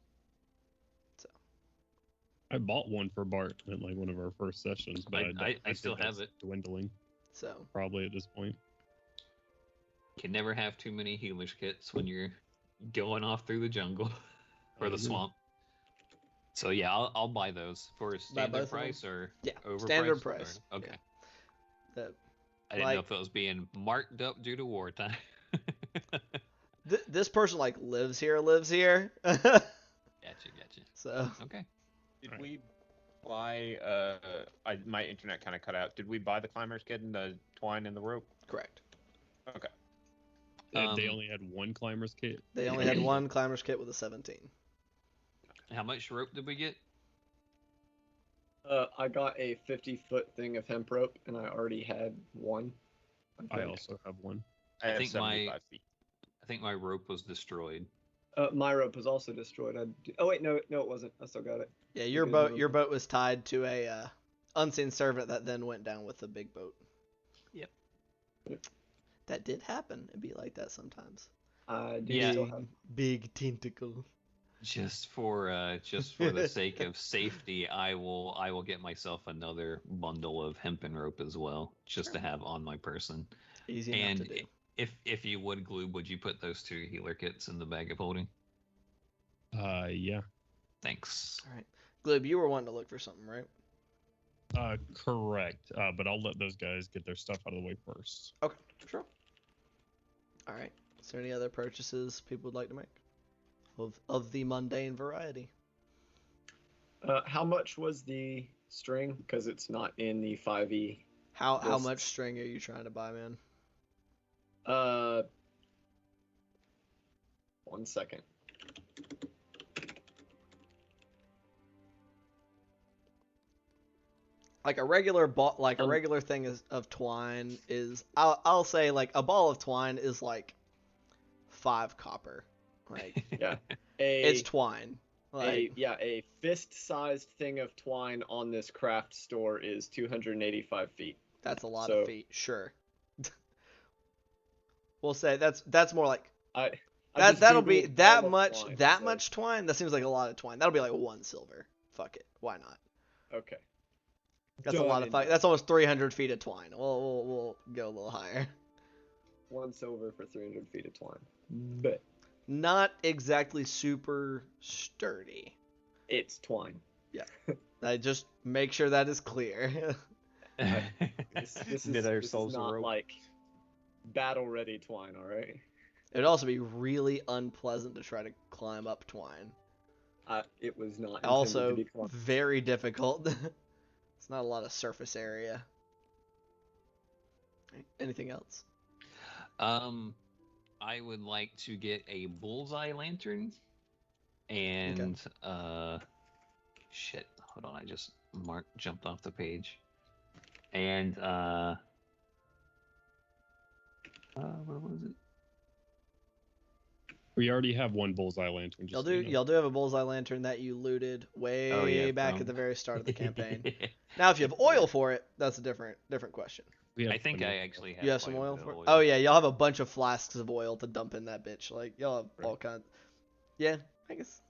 I bought one for Bart at like one of our first sessions, but I think still have that's it. dwindling So probably at this point. Can never have too many healer's kits when you're going off through the jungle I or the agree. swamp. So yeah, I'll buy those for a Buy both standard of them? price or Yeah, overpriced? standard price. Or- okay. That I didn't know like- if it was being marked up due to wartime. this person like lives here. Gotcha. So Okay. Did Right. we buy? My internet kind of cut out. Did we buy the climber's kit and the twine and the rope? correct. Okay. They Um, only had one climber's kit. They only had one climber's kit with a 17. How much rope did we get? I got a 50-foot thing of hemp rope, and I already had one. I think. also have one. I have think my- 75 feet. I think my rope was destroyed. My rope was also destroyed. Oh wait, no, it wasn't. I still got it. Yeah, your Because boat was tied to a unseen servant that then went down with the big boat. Yep. That did happen. It'd be like that sometimes. I do Yeah. still have. Big tentacle. Just for the sake of safety, I will get myself another bundle of hempen rope as well, just to have on my person. Easy enough And to do. if you would glue, would you put those 2 healer kits in the bag of holding? Yeah. Thanks. All right. Glib, you were wanting to look for something, right? Correct. But I'll let those guys get their stuff out of the way first. Okay, sure. All right. Is there any other purchases people would like to make of the mundane variety? How much was the string? Because it's not in the 5e. How Yes. much string are you trying to buy, man? 1 second. Like a regular a regular thing of twine is I'll say like a ball of twine is like 5 copper. Like Yeah. it's twine. Like A fist-sized thing of twine on this craft store is 285 feet. that's a lot so- of feet, sure. We'll say that's more like I that'll be Googled that ball of much twine, that so- much twine. That seems like a lot of twine. That'll be like 1 silver. Fuck it, why not? Okay. That's a Done lot of and fuck. done. That's almost 300 feet of twine. We'll go a little higher. 1 silver for 300 feet of twine. But Not exactly super sturdy. it's twine. I just make sure that is clear. This is, Did this ourselves is a not rope. like battle-ready twine, all right? It'd also be really unpleasant to try to climb up twine. It was not intended to Also, be climbed. very difficult. It's not a lot of surface area. Anything else? I would like to get a Bullseye Lantern, and shit. Hold on, I just jumped off the page, and where was it? We already have one bullseye lantern. Just so you know. Y'all do have a bullseye lantern that you looted way Oh, yeah, back from- at the very start of the campaign. Now, if you have oil for it, that's a different question. We have I think plenty. I actually have. You have quite some a oil bit for of it? Oh yeah, y'all have a bunch of flasks of oil to dump in that bitch. Like y'all have all kinds. Yeah, I guess.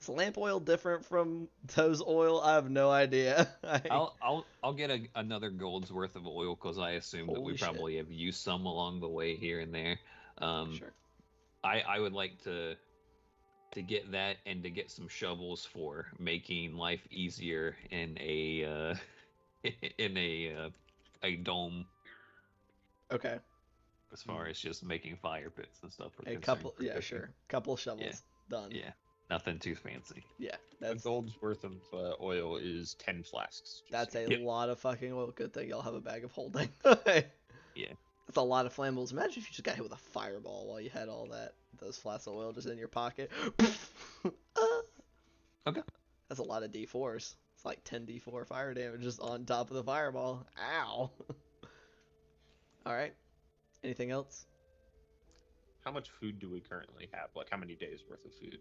Is lamp oil different from those oil? I have no idea. I'll get another gold's worth of oil because I assume that we Holy shit. probably have used some along the way here and there. Sure. I would like to get that and to get some shovels for making life easier in a a dome Okay. as far as just making fire pits and stuff. are A concerned couple. for Yeah, cooking. sure. Couple of shovels. Done. Yeah, nothing too fancy. Yeah. A gold's worth of oil is 10 flasks. just That's so a you Yep. lot of fucking oil. Good thing y'all have a bag of holding. Yeah. That's a lot of flammables. Imagine if you just got hit with a fireball while you had all those flasks of oil just in your pocket. Okay. That's a lot of D4s. It's like 10 D4 fire damage just on top of the fireball. Ow. All right. Anything else? how much food do we currently have? Like, how many days worth of food?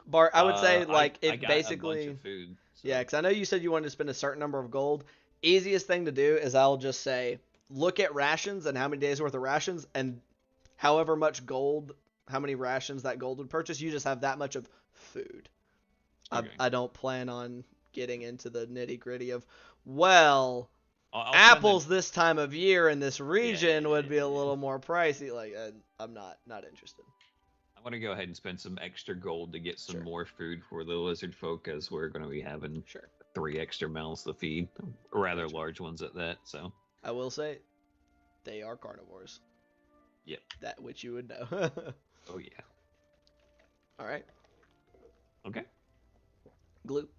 Bart, I would say like I if got basically, a bunch of food. So. yeah, because I know you said you wanted to spend a certain number of gold. Easiest thing to do is I'll just say look at rations and how many days worth of rations, and however much gold, how many rations that gold would purchase, you just have that much of food. Okay. I don't plan on getting into the nitty gritty of, well, I'll apples spend this time of year in this region would be a yeah. little more pricey. Like, I'm not interested. I'm gonna go ahead and spend some extra gold to get some Sure. more food for the lizard folk, as we're gonna be having Sure. 3 extra mouths to feed, rather Gotcha. large ones at that. So I will say, they are carnivores. Yep. That which you would know. oh yeah. All right. Okay. Glue.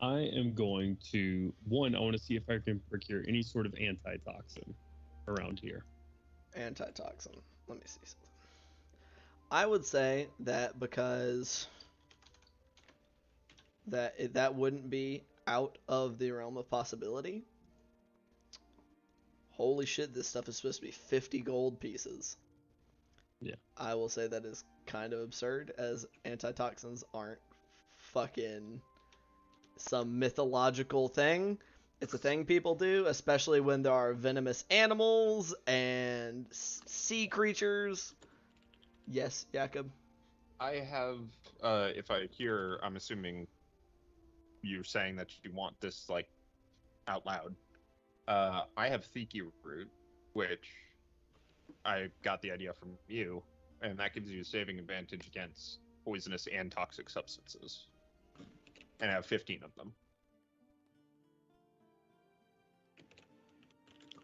I am going to I want to see if I can procure any sort of antitoxin around here. Antitoxin. Let me see something. I would say that because that wouldn't be out of the realm of possibility. Holy shit, this stuff is supposed to be 50 gold pieces. Yeah. I will say that is kind of absurd, as antitoxins aren't fucking some mythological thing. It's a thing people do, especially when there are venomous animals and sea creatures. Yes, Jakob? I have, if I hear, I'm assuming you're saying that you want this, like, out loud. I have Thiki root, which I got the idea from you, and that gives you a saving advantage against poisonous and toxic substances. And I have 15 of them.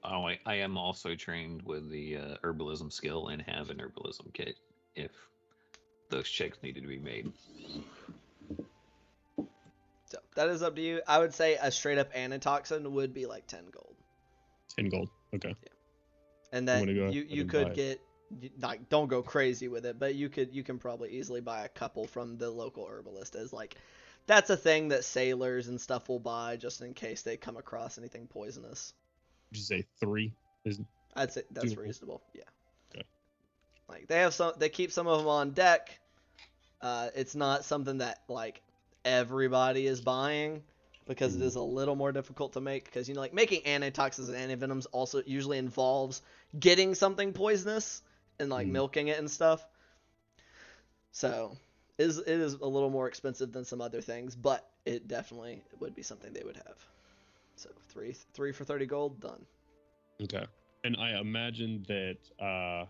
Oh, I am also trained with the herbalism skill and have an herbalism kit if those checks needed to be made. So that is up to you. I would say a straight up antitoxin would be like 10 gold. 10 gold. Okay. And I'm then gonna go ahead you and could buy it. get, like, don't go crazy with it, but you can probably easily buy a couple from the local herbalist, as like that's a thing that sailors and stuff will buy just in case they come across anything poisonous. Did you say 3? I'd say that's Doable. reasonable. Yeah. Okay. Like they keep some of them on deck. It's not something that like everybody is buying because it is a little more difficult to make, because like making antitoxins and antivenoms also usually involves getting something poisonous and like milking it and stuff. So it is a little more expensive than some other things, but it definitely would be something they would have. So three for 30 gold, done. Okay. And I imagine that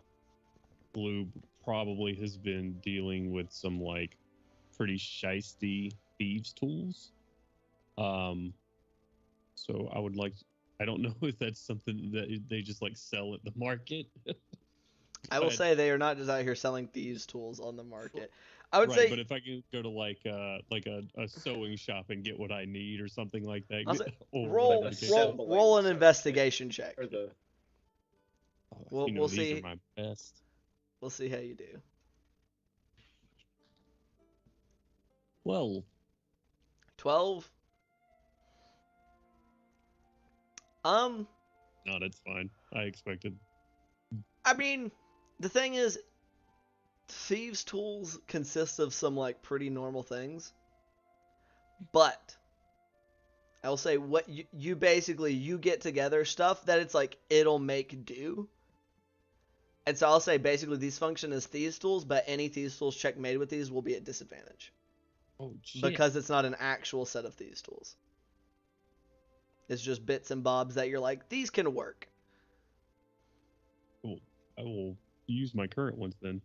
Blue probably has been dealing with some like pretty shisty thieves tools. So I would like, I don't know if that's something that they just like sell at the market. I will say they are not just out here selling thieves tools on the market. I would right, say, but if I can go to like a sewing shop and get what I need or something like that, I'll say, or roll whatever the case- roll an So, investigation check. Or the We'll these see. are my best. We'll see how you do. Well, 12. no, that's fine. I expected. I mean, the thing is, thieves' tools consist of some like pretty normal things, but I will say what you basically you get together stuff that it's like it'll make do. And so I'll say basically these function as thieves' tools, but any thieves' tools check made with these will be at disadvantage Oh shit! because it's not an actual set of thieves' tools. It's just bits and bobs that you're like, these can work. Cool. I will use my current ones then.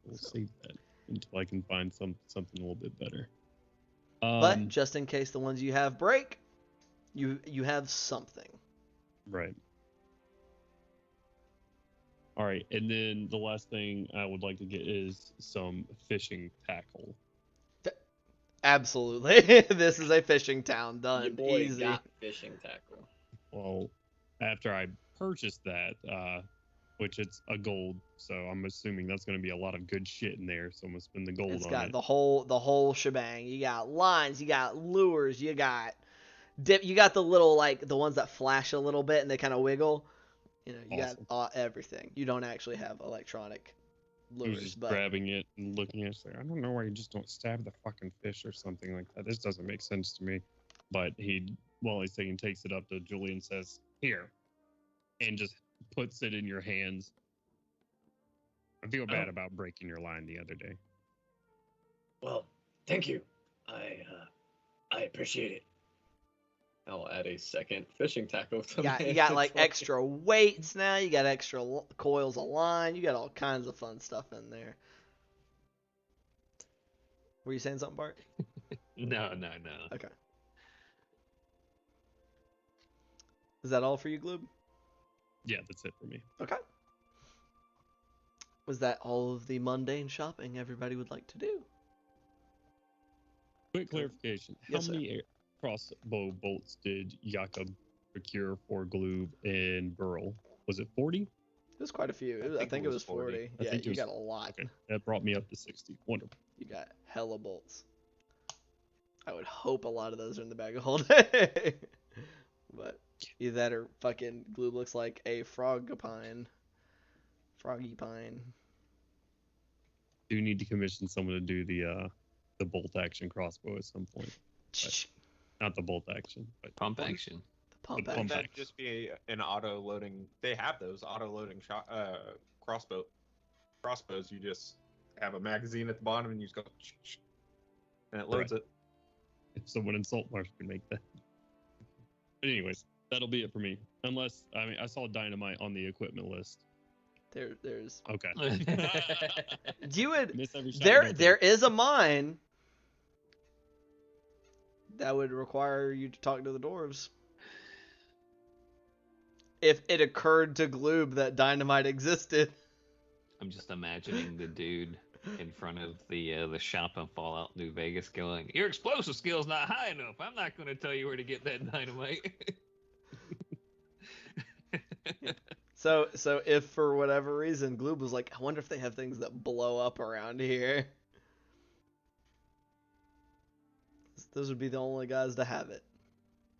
We'll save that until I can find something a little bit better. But just in case the ones you have break, you have something. Right. All right, and then the last thing I would like to get is some fishing tackle. Absolutely. This is a fishing town. Done. your boy Easy. got fishing tackle. Well, after I purchased that, which it's a gold, so I'm assuming that's going to be a lot of good shit in there. So I'm gonna spend the gold It's on got it. the whole shebang. You got lines, you got lures, you got dip. You got the little like the ones that flash a little bit and they kind of wiggle. You know, you Awesome. got everything. You don't actually have electronic He was lures, just but grabbing it and looking at it. Like, I don't know why you just don't stab the fucking fish or something like that. This doesn't make sense to me. But while he's saying, takes it up to Julian, says, "Here," and just puts it in your hands. I feel bad about breaking your line the other day. Well, thank you. I appreciate it. I'll add a second fishing tackle to you got like extra weights now. You got extra coils of line. You got all kinds of fun stuff in there. Were you saying something, Bart? No. Okay. Is that all for you, Gloob? Yeah, that's it for me. Okay. Was that all of the mundane shopping everybody would like to do? Quick clarification. Yes, How sir. many crossbow bolts did Jakob procure for Gloob and Burl? Was it 40? It was quite a few. I think it was 40. I Yeah, think it you was- got a lot. Okay, that brought me up to 60. Wonderful. You got hella bolts. I would hope a lot of those are in the bag of holding. But either that or fucking Gloob looks like a froggy pine. Do need to commission someone to do the bolt action crossbow at some point. Not the bolt action, but Pump action. The pump The action. pump That'd just be an auto loading. They have those auto loading crossbows. You just have a magazine at the bottom and you just go, and it loads it. if someone in Saltmarsh could make that. But anyways, that'll be it for me. Unless, I mean, I saw dynamite on the equipment list. There's Okay. you would Miss every shot you don't there take. is a mine that would require you to talk to the dwarves. If it occurred to Gloob that dynamite existed. I'm just imagining the dude in front of the shop in Fallout New Vegas going, "Your explosive skill's not high enough. I'm not going to tell you where to get that dynamite." So if for whatever reason Gloob was like, I wonder if they have things that blow up around here. Those would be the only guys to have it.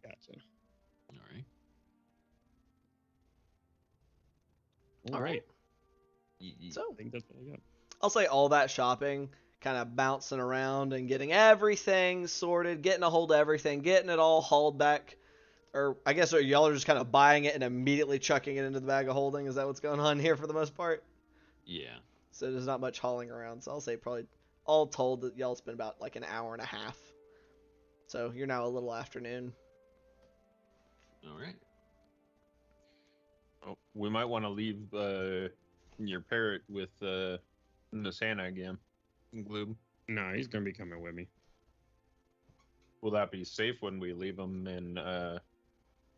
Gotcha. All right. All right. So, So I think that's what I got. I'll say all that shopping, kind of bouncing around and getting everything sorted, getting a hold of everything, getting it all hauled back. Or I guess y'all are just kind of buying it and immediately chucking it into the bag of holding. Is that what's going on here for the most part? yeah. So there's not much hauling around. So I'll say probably all told that y'all spend about like an hour and a half. So you're now a little afternoon. All right. Oh, we might want to leave your parrot with Miss Hannah again. Gloob. No, he's gonna be coming with me. Will that be safe when we leave him in?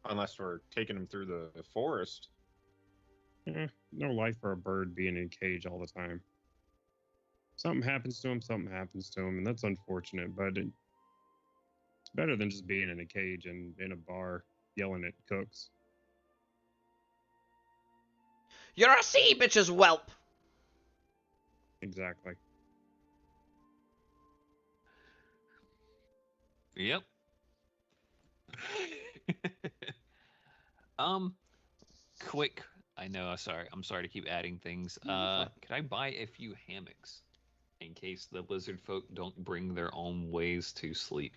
Unless we're taking him through the forest. No life for a bird being in a cage all the time. Something happens to him, and that's unfortunate, but it's better than just being in a cage and in a bar yelling at cooks. You're a sea bitch's whelp. Exactly. Yep. Quick. I know. I'm sorry to keep adding things. fine. Could I buy a few hammocks in case the lizard folk don't bring their own ways to sleep?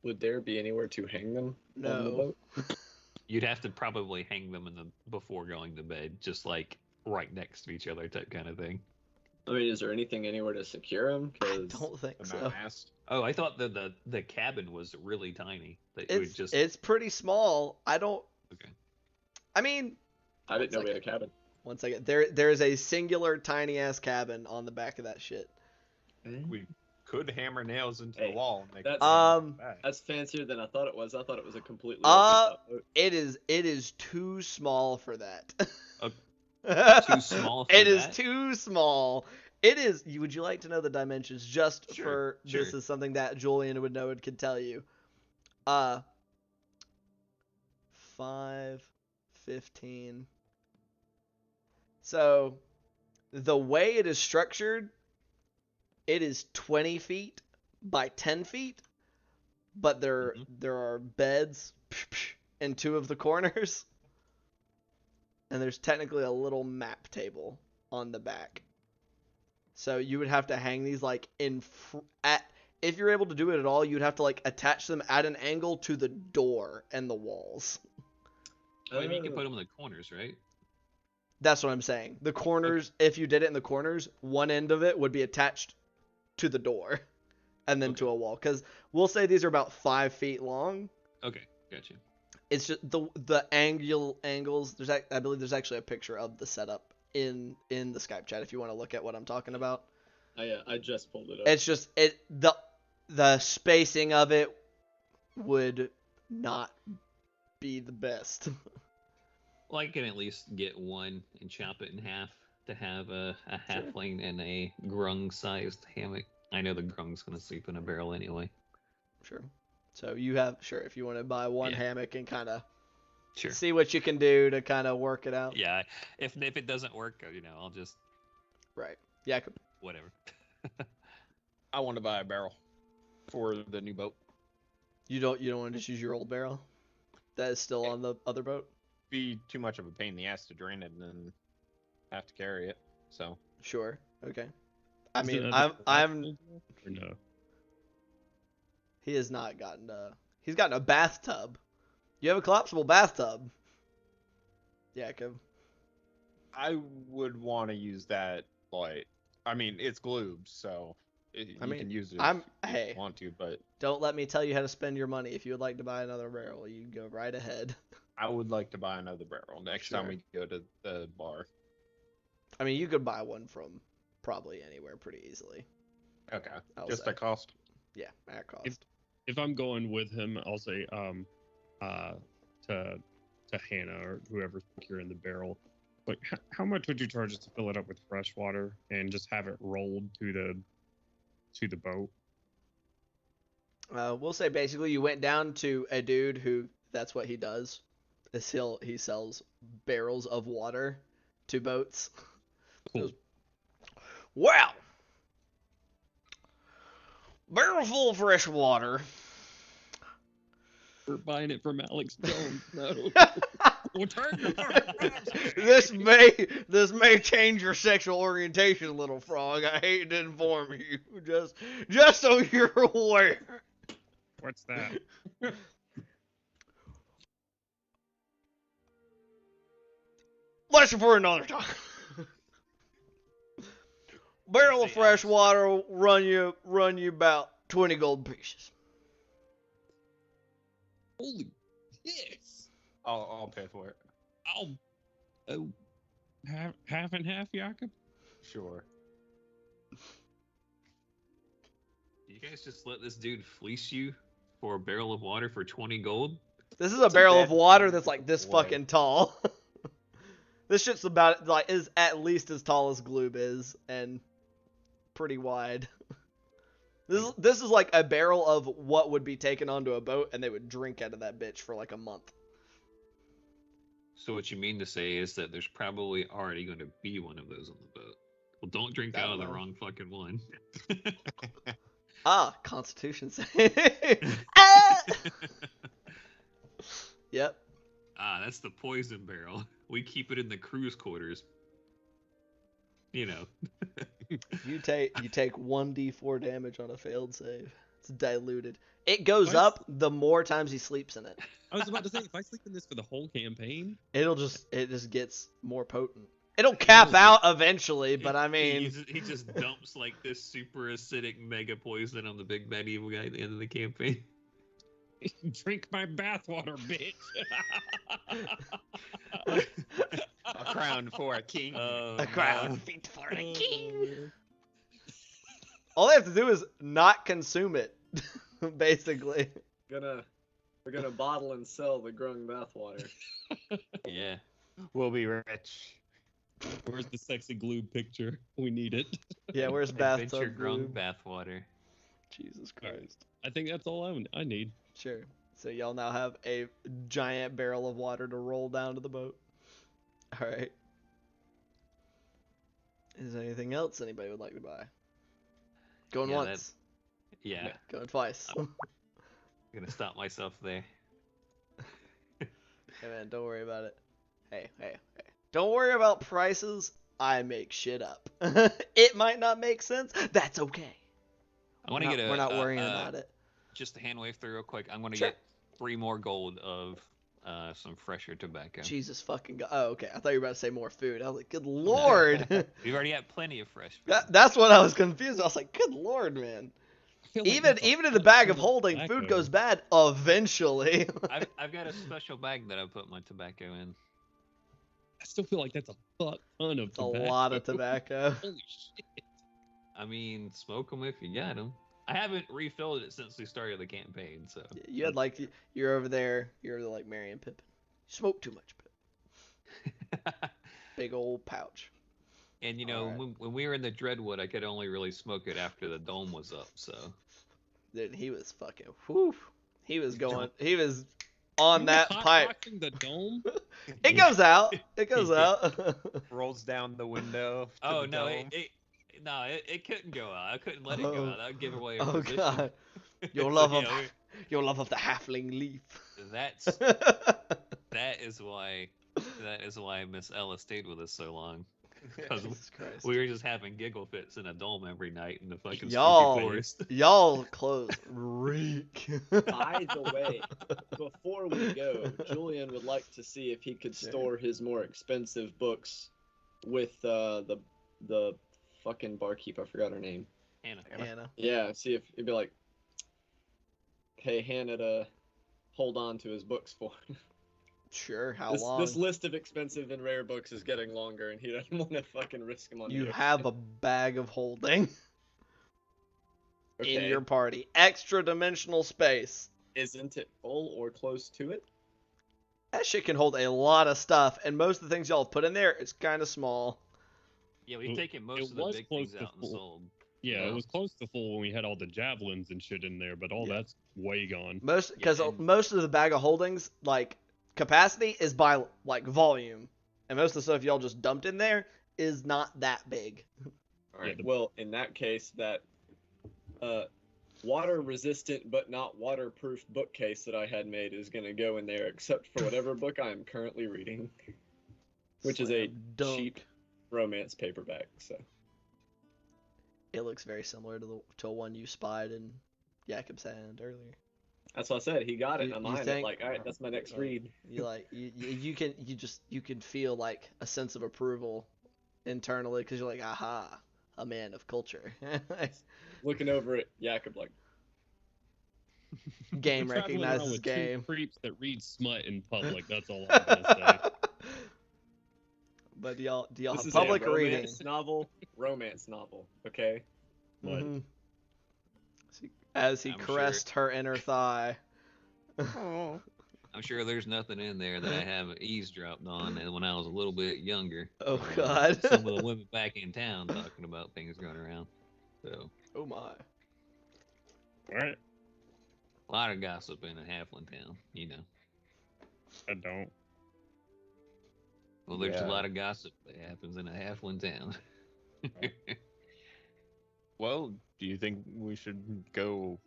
Would there be anywhere to hang them on the No. boat? You'd have to probably hang them before going to bed, just like right next to each other, type kind of thing. I mean, is there anything anywhere to secure them? I Because don't think The so. mast. Oh, I thought the cabin was really tiny. That you would just It's pretty small. I don't. okay. I mean, I didn't know we had a cabin. one second. There is a singular tiny ass cabin on the back of that shit. We could hammer nails into Hey, the wall and make that's- it back. That's fancier than I thought it was. I thought it was a completely Uh, open top boat. It is too small for that. Too small for It is that? too small. It is. Would you like to know the dimensions? Just Sure, for this sure. is something that Julian would know and could tell you. 5, 15. So, the way it is structured, it is 20 feet by 10 feet, but there are beds in 2 of the corners, and there's technically a little map table on the back. So you would have to hang these like if you're able to do it at all, you'd have to like attach them at an angle to the door and the walls. Well, you can put them in the corners, right? That's what I'm saying. The corners, if you did it in the corners, one end of it would be attached to the door and then to a wall. Because we'll say these are about 5 feet long. Okay, gotcha. It's just the angles. I believe there's actually a picture of the setup in the Skype chat if you want to look at what I'm talking about. I just pulled it up. It's just the spacing of it would not be the best. Well, I can at least get one and chop it in half to have a halfling and a grung-sized hammock. I know the grung's gonna sleep in a barrel anyway. Sure. So you have if you want to buy one hammock and kind of see what you can do to kind of work it out. Yeah, if it doesn't work, I'll just whatever. I want to buy a barrel for the new boat. You don't want to just use your old barrel that is still on the other boat? Be too much of a pain in the ass to drain it and then have to carry it. So sure, okay. I Is mean, it I'm or no. He has not gotten he's gotten a bathtub. You have a collapsible bathtub. Yeah, Kev. I would want to use that. Like, I mean, it's glubed, so you can use it if you want to. But don't let me tell you how to spend your money. If you would like to buy another barrel, you can go right ahead. I would like to buy another barrel next time we go to the bar. I mean, you could buy one from probably anywhere pretty easily. Okay. Just at cost? Yeah, at cost. If I'm going with him, I'll say to Hannah or whoever's procuring the barrel, like how much would you charge us to fill it up with fresh water and just have it rolled to the boat? We'll say basically you went down to a dude who that's what he does. He sells barrels of water to boats. Cool. Well, barrel full of fresh water. We're buying it from Alex Jones. No. We'll turn This may change your sexual orientation, little frog. I hate to inform you, just so you're aware. What's that? Lesson for another time. Barrel of fresh water will run you about 20 gold pieces. Holy yes! I'll pay for it. Half and half, Jakob? Sure. You guys just let this dude fleece you for a barrel of water for 20 gold? This is a barrel of water that's like this fucking tall. This shit's about is at least as tall as Gloob is and pretty wide. This is like a barrel of what would be taken onto a boat, and they would drink out of that bitch for like a month. So what you mean to say is that there's probably already going to be one of those on the boat. Well, don't drink out of the wrong fucking one. Constitution save. Ah! Yep. That's the poison barrel. We keep it in the crew's quarters. You know. You take 1d4 damage on a failed save. It's diluted. It goes up the more times he sleeps in it. I was about to say, if I sleep in this for the whole campaign, it just gets more potent. It'll cap out eventually, but I mean, he just dumps like this super acidic mega poison on the big bad evil guy at the end of the campaign. Drink my bathwater, bitch. A crown for a king. A crown fit for a king. All they have to do is not consume it, basically. We're gonna bottle and sell the grung bathwater. Yeah. We'll be rich. Where's the sexy glue picture? We need it. Yeah, where's Adventure bathtub glue? grung bathwater. Jesus Christ. I think that's all I need. Sure. So y'all now have a giant barrel of water to roll down to the boat. All right. Is there anything else anybody would like to buy? Going once. Yeah, Yeah. Going twice. I'm gonna stop myself there. Hey man, don't worry about it. Hey. Don't worry about prices. I make shit up. It might not make sense. That's okay. I want to get We're not worrying about it. just a hand wave through real quick. I'm gonna Sure. get 3 more gold of some fresher tobacco. Jesus fucking god. Oh, okay. I thought you were about to say more food. I was like, good lord. We've already got plenty of fresh food. That's what I was confused. I was like, good lord, man. I feel like Even that's a in the fuck bag ton of holding, tobacco. food goes bad eventually. I've got a special bag that I put my tobacco in. I still feel like that's a fuck ton of It's a tobacco. lot of tobacco. Holy shit. I mean, smoke them if you got them. I haven't refilled it since we started the campaign, so. You had like you're over there. You're like Mary and Pippin. You smoke too much, Pippin. Big old pouch. And you know, Alright. when we were in the Dreadwood, I could only really smoke it after the dome was up. So. Dude, he was fucking. Whew. He was going. He was on You that was pipe. hotboxing the dome? It goes out. It goes out. Rolls down the window. To Oh the no, dome. it couldn't go out. I couldn't let it go out. That would give away our Oh position. god. Your So, love you of know, your love of the halfling leaf. that is why Miss Ella stayed with us so long. Because Jesus Christ. we were just having giggle fits in a dome every night in the fucking Y'all, spooky forest. y'all clothes reek. By the way, before we go, Julian would like to see if he could Sure. store his more expensive books with the fucking barkeep. I forgot her name. Hannah. Yeah, see if he'd be like, pay Hannah to hold on to his books for him. Sure, how This, long? this list of expensive and rare books is getting longer, and he doesn't want to fucking risk them on You the have a bag of holding okay. in your party. Extra dimensional space. Isn't it full or close to it? That shit can hold a lot of stuff, and most of the things y'all put in there, it's kind of small. Yeah, we've It- taken most it of the was big close things to out and full. sold. Yeah, Yeah. it was close to full when we had all the javelins and shit in there, but all Yeah. that's way gone. Because and- most of the bag of holdings, like capacity, is by like volume, and most of the stuff y'all just dumped in there is not that big. All right. the- Well, in that case, that water-resistant but not waterproof bookcase that I had made is gonna go in there, except for whatever book I am currently reading, which is a Slam dunk. cheap romance paperback. So It looks very similar to one you spied in Jakob's hand earlier. that's what I said. He got it. You- I'm you eyeing it. think- Like, all right, that's my next like, read. You can feel like a sense of approval internally because you're like, aha, a man of culture. Looking over at Jakob, like, Game We're traveling around recognizes with two game. creeps that read smut in public. That's all I'm gonna say. But do y'all this have is public a reading? romance novel. Okay. But Mhm. As he I'm caressed her inner thigh. I'm sure there's nothing in there that I haven't eavesdropped on when I was a little bit younger. Oh, from, God. some of the women back in town talking about things going around. So Oh my. alright, a lot of gossip in a halfling town, you know. I don't. Well, there's Yeah. a lot of gossip that happens in a halfling town. Well, do you think we should go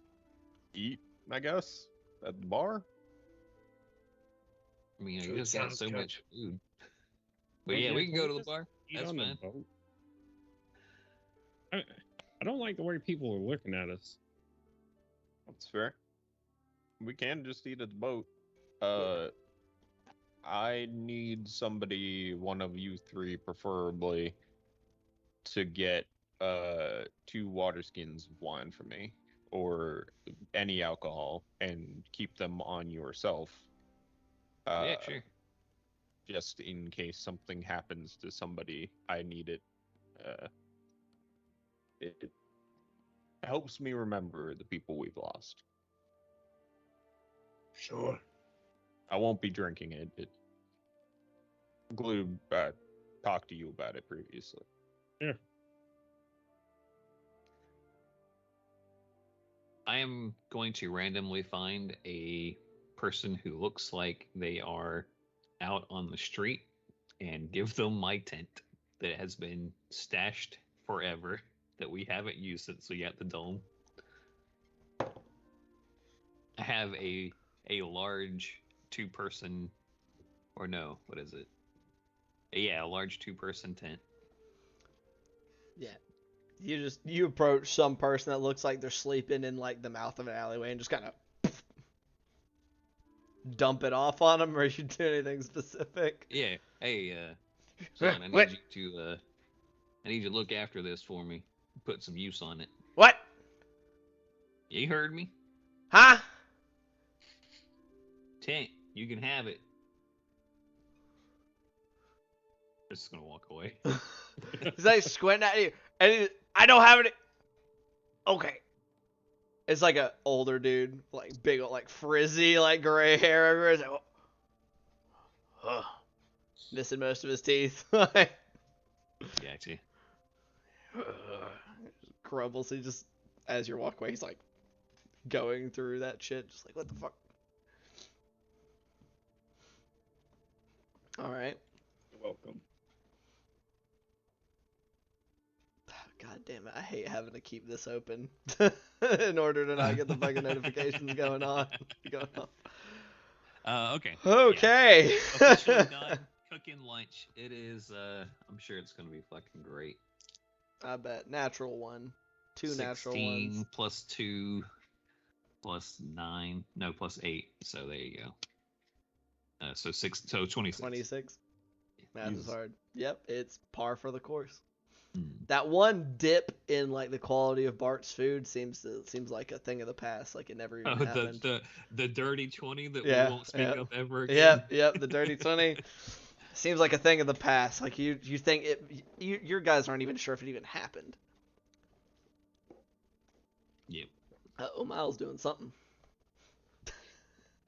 eat, I guess, at the bar? I mean, I Food just got sounds so good. much food. But Well, yeah, yeah, we can can go we to the just bar. Eat That's on fine. the boat. I don't like the way people are looking at us. That's fair. We can just eat at the boat. I need somebody, one of you three preferably, to get 2 water skins of wine for me, or any alcohol, and keep them on yourself. Yeah, sure. Just in case something happens to somebody, I need it. It helps me remember the people we've lost. Sure. I won't be drinking it. Glue talked to you about it previously. I am going to randomly find a person who looks like they are out on the street and give them my tent that has been stashed forever that we haven't used since we got the dome. have a large 2-person, or no, what is it? Yeah, a large 2-person tent. Yeah. You approach some person that looks like they're sleeping in like the mouth of an alleyway and just kind of dump it off on them, or you do anything specific? Yeah. Hey, son, I What? need you to look after this for me. Put some use on it. What? You heard me? Huh? Tent, you can have it. I'm just gonna walk away. He's like squinting at you, and I don't have it. Okay. It's like a older dude, like big, like frizzy, like gray hair everywhere. He's like, missing most of his teeth. Gotcha. Grumbles. He just, as you walk away, he's like going through that shit, just like, what the fuck? All right. You're welcome. God damn it! I hate having to keep this open in order to not get the fucking notifications going on. Okay. Okay. Yeah. Officially done cooking lunch. It is. I'm sure it's gonna be fucking great. I bet. Natural one. 2 natural 16 ones. plus 2 plus 9. No, plus 8. So there you go. So 26. 26. Math is Jesus. hard. Yep, it's par for the course. Mm. That one dip in like the quality of Bart's food seems like a thing of the past. Like it never even happened. The dirty 20 that Yeah, we won't speak yeah. of ever again. Yep. The dirty 20 seems like a thing of the past. Like you think it. Your guys aren't even sure if it even happened. Yep. Oh, Miles doing something.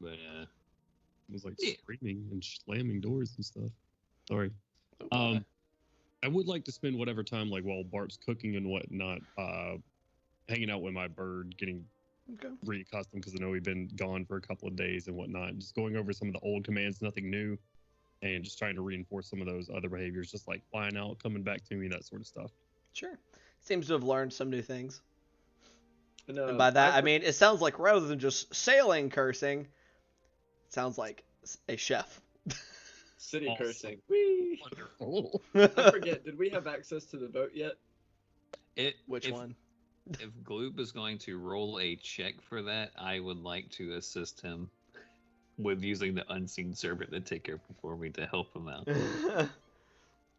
But It was like Yeah. screaming and slamming doors and stuff. Sorry. Oh, I would like to spend whatever time, like while Bart's cooking and whatnot, hanging out with my bird, getting okay. reaccustomed because I know we've been gone for a couple of days and whatnot. And just going over some of the old commands, nothing new, and just trying to reinforce some of those other behaviors, just like flying out, coming back to me, that sort of stuff. Sure. Seems to have learned some new things. And, And by that, I mean, it sounds like rather than just sailing cursing, it sounds like a chef. city Awesome. cursing. Whee! Wonderful. I forget. Did we have access to the boat yet? Which one? If Gloop is going to roll a check for that, I would like to assist him with using the unseen servant to take care for me to help him out.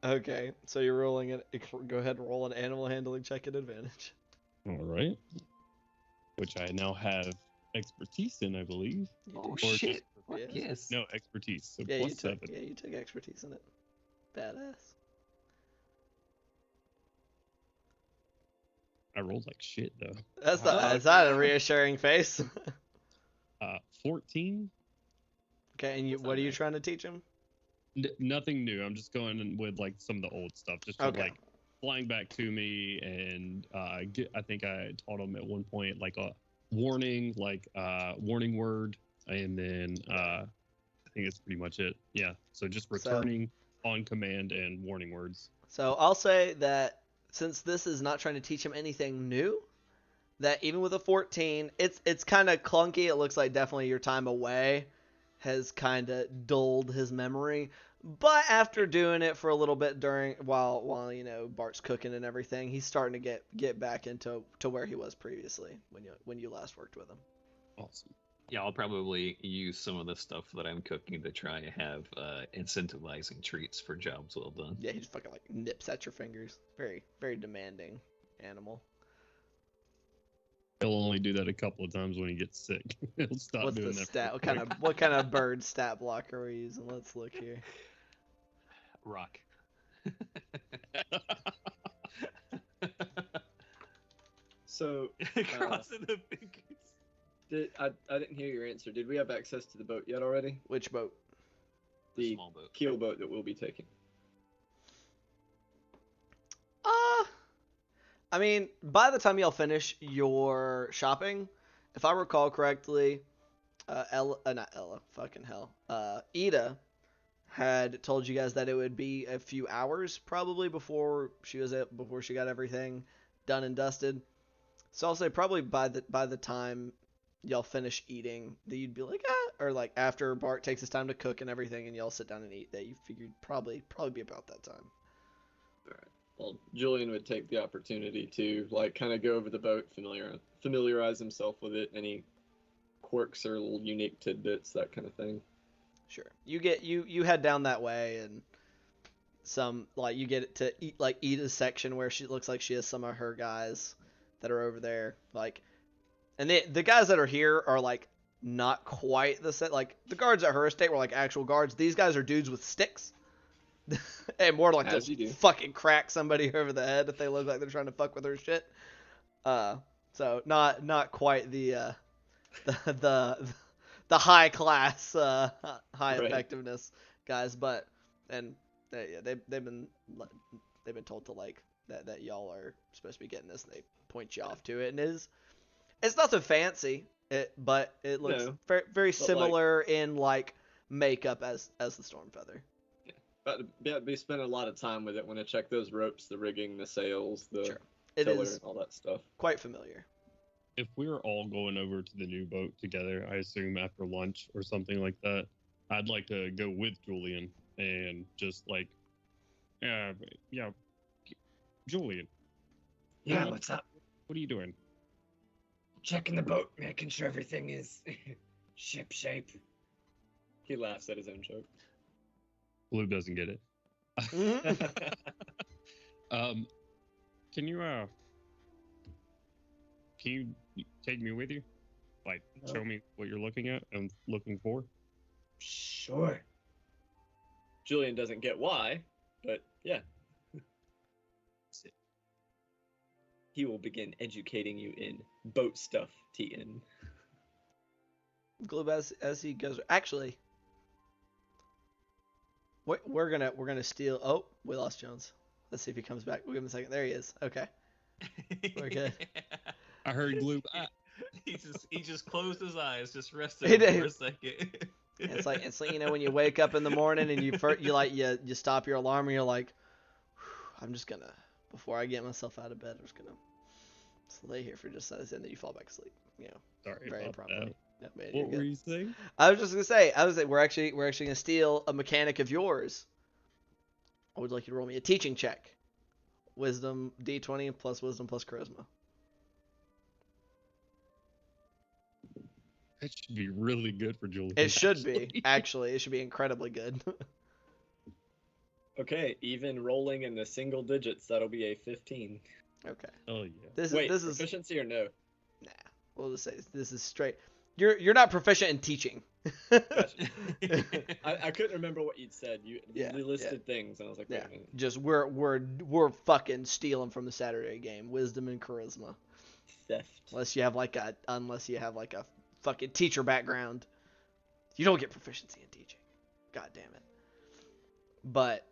Okay, so you're rolling it. Go ahead and roll an animal handling check at advantage. All right. Which I now have expertise in, I believe. You Oh do. shit! Yes. Yes. No, expertise. So Yeah, plus 7. you took expertise in it. Badass. I rolled like shit, though. That's Oh, not a yeah. reassuring face. 14. Okay, and That's what are not you bad. trying to teach him? Nothing new. I'm just going in with like some of the old stuff, just to, Okay. like flying back to me, and I think I taught him at one point like a warning, like warning word, and then I think that's pretty much it. Yeah. So just returning on command and warning words. So I'll say that since this is not trying to teach him anything new, that even with a 14, it's kind of clunky. It looks like definitely your time away has kind of dulled his memory. But after doing it for a little bit while you know Bart's cooking and everything, he's starting to get back into where he was previously when you last worked with him. Awesome. Yeah, I'll probably use some of the stuff that I'm cooking to try and have incentivizing treats for jobs well done. Yeah, he just fucking like nips at your fingers. Very, very demanding animal. He'll only do that a couple of times when he gets sick. He'll stop What's doing the that. stat? What kind of bird stat blocker are we using? Let's look here. Rock. So Crossing the fingers. I didn't hear your answer. Did we have access to the boat yet already? Which boat? The The small boat. keel boat that we'll be taking. I mean, by the time y'all finish your shopping, if I recall correctly, Ida had told you guys that it would be a few hours probably before she got everything done and dusted. So I'll say probably by the time y'all finish eating, that you'd be like, ah, or like after Bart takes his time to cook and everything, and y'all sit down and eat, that you figured probably be about that time. Well, Julian would take the opportunity to like kind of go over the boat, familiarize himself with it, any quirks or little unique tidbits, that kind of thing. Sure. You head down that way, and some like you get to eat a section where she looks like she has some of her guys that are over there, like, and the guys that are here are like not quite the set. Like the guards at her estate were like actual guards. These guys are dudes with sticks. And more like As you do. to fucking crack somebody over the head if they look like they're trying to fuck with her shit. So not quite the high class high effectiveness guys, but and they've been told to like that y'all are supposed to be getting this, and they point you off to it, and it's nothing fancy, but it looks very similar in like makeup as the Stormfeather. But be spending a lot of time with it when I check those ropes, the rigging, the sails, the Sure. It tiller, is all that stuff. quite familiar. If we're all going over to the new boat together, I assume after lunch or something like that, I'd like to go with Julian and just like, yeah, Julian, Yeah, what's up? what are you doing? Checking the boat, making sure everything is ship shape. He laughs at his own joke. Blue doesn't get it. Can you take me with you? Like, show me what you're looking at and looking for? Sure. Julian doesn't get why, but yeah. He will begin educating you in boat stuff, TN. Gloob as he goes. Actually, we're gonna steal. Oh, we lost Jones. Let's see if he comes back. We'll give him a second. There he is. Okay. We're good. I heard Gloob. He just closed his eyes, just rested He for did. a second. It's like when you wake up in the morning and you stop your alarm and you're like, I'm just gonna, before I get myself out of bed, I'm just gonna lay here for just a second, and then you fall back asleep. You know, Sorry very about promptly. that. Yeah, man, What were you saying? I was just gonna say, we're actually gonna steal a mechanic of yours. I would like you to roll me a teaching check. Wisdom D20 plus wisdom plus charisma. That should be really good for Julian. It should be, actually. It should be incredibly good. Okay, even rolling in the single digits, that'll be a 15. Okay. Oh yeah. This is proficiency or no? Nah. We'll just say this is straight. You're not proficient in teaching. Gotcha. I couldn't remember what you'd said. You listed things, and I was like, wait a minute. Just we're fucking stealing from the Saturday game. Wisdom and charisma. Theft. Unless you have like a fucking teacher background, you don't get proficiency in teaching. God damn it. But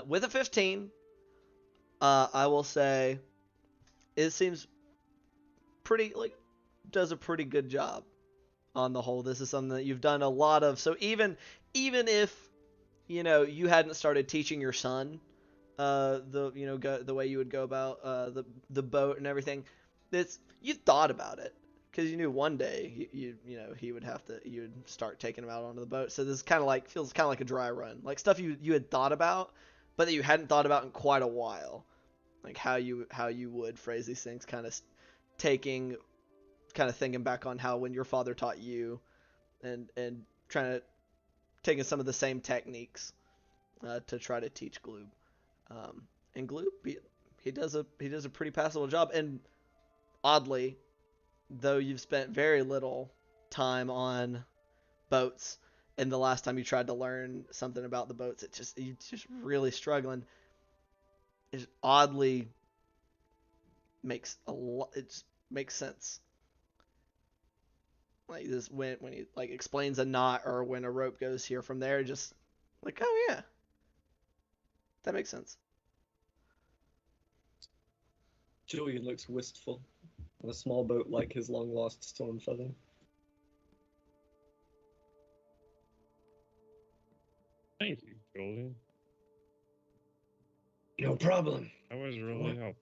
with a 15, I will say it seems pretty does a pretty good job on the whole. This is something that you've done a lot of. So even if you hadn't started teaching your son the way you would go about the boat and everything, you thought about it. Because you knew one day he would start taking him out onto the boat. So this feels kind of like a dry run, like stuff you had thought about, but that you hadn't thought about in quite a while, like how you would phrase these things, kind of thinking back on how when your father taught you, and taking some of the same techniques to try to teach Gloob, and Gloob he does a pretty passable job, and oddly, though you've spent very little time on boats, and the last time you tried to learn something about the boats, you're just really struggling. It oddly makes sense. Like this when he like explains a knot or when a rope goes here from there, just like, oh yeah, that makes sense. Julian looks wistful on a small boat like his long-lost Stormfeather. Thank you, Julian. No problem. That was really helpful.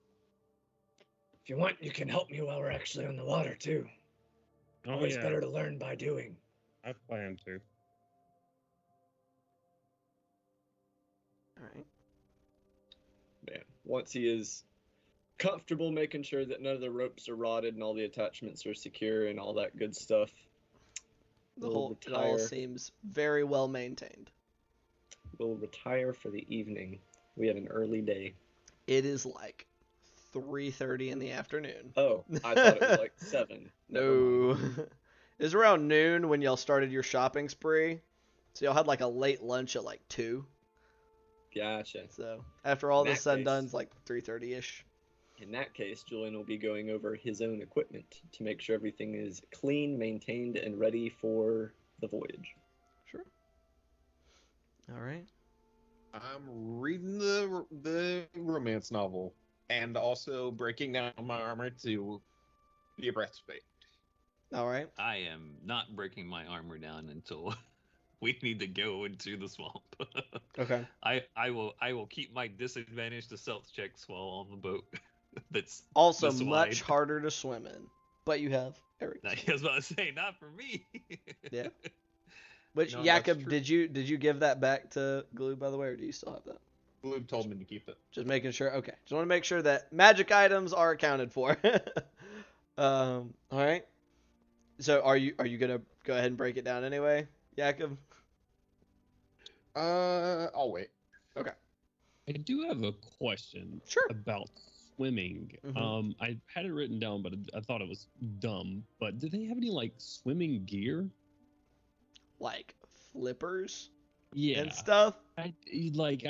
If you want, you can help me while we're actually on the water, too. Oh Always yeah, better to learn by doing. I plan to. All right. Man, once he is comfortable making sure that none of the ropes are rotted and all the attachments are secure and all that good stuff, It all seems very well maintained. we'll retire for the evening. We have an early day. It is like 3:30 in the afternoon. Oh, I thought it was like 7. Never mind. No. It was around noon when y'all started your shopping spree. So y'all had like a late lunch at like 2. Gotcha. So after all In this that said and done, case- it's like 3:30-ish. In that case, Julian will be going over his own equipment to make sure everything is clean, maintained, and ready for the voyage. Sure. All right. I'm reading the romance novel and also breaking down my armor to be a breastplate. All right. I am not breaking my armor down until we need to go into the swamp. Okay. I will keep my disadvantage to stealth checks while on the boat. That's Also this much wide. harder to swim in, but you have Eric. I was about to say, not for me. Yeah. Which No, that's Jakob, true. did you give that back to Glue, by the way, or do you still have that? Blue told me to keep it. Just making sure. Okay. Just want to make sure that magic items are accounted for. All right. So are you gonna go ahead and break it down anyway, Jakob? I'll wait. I do have a question Sure. about swimming. Mhm. I had it written down, but I thought it was dumb. But do they have any like swimming gear? Like flippers Yeah. and stuff. I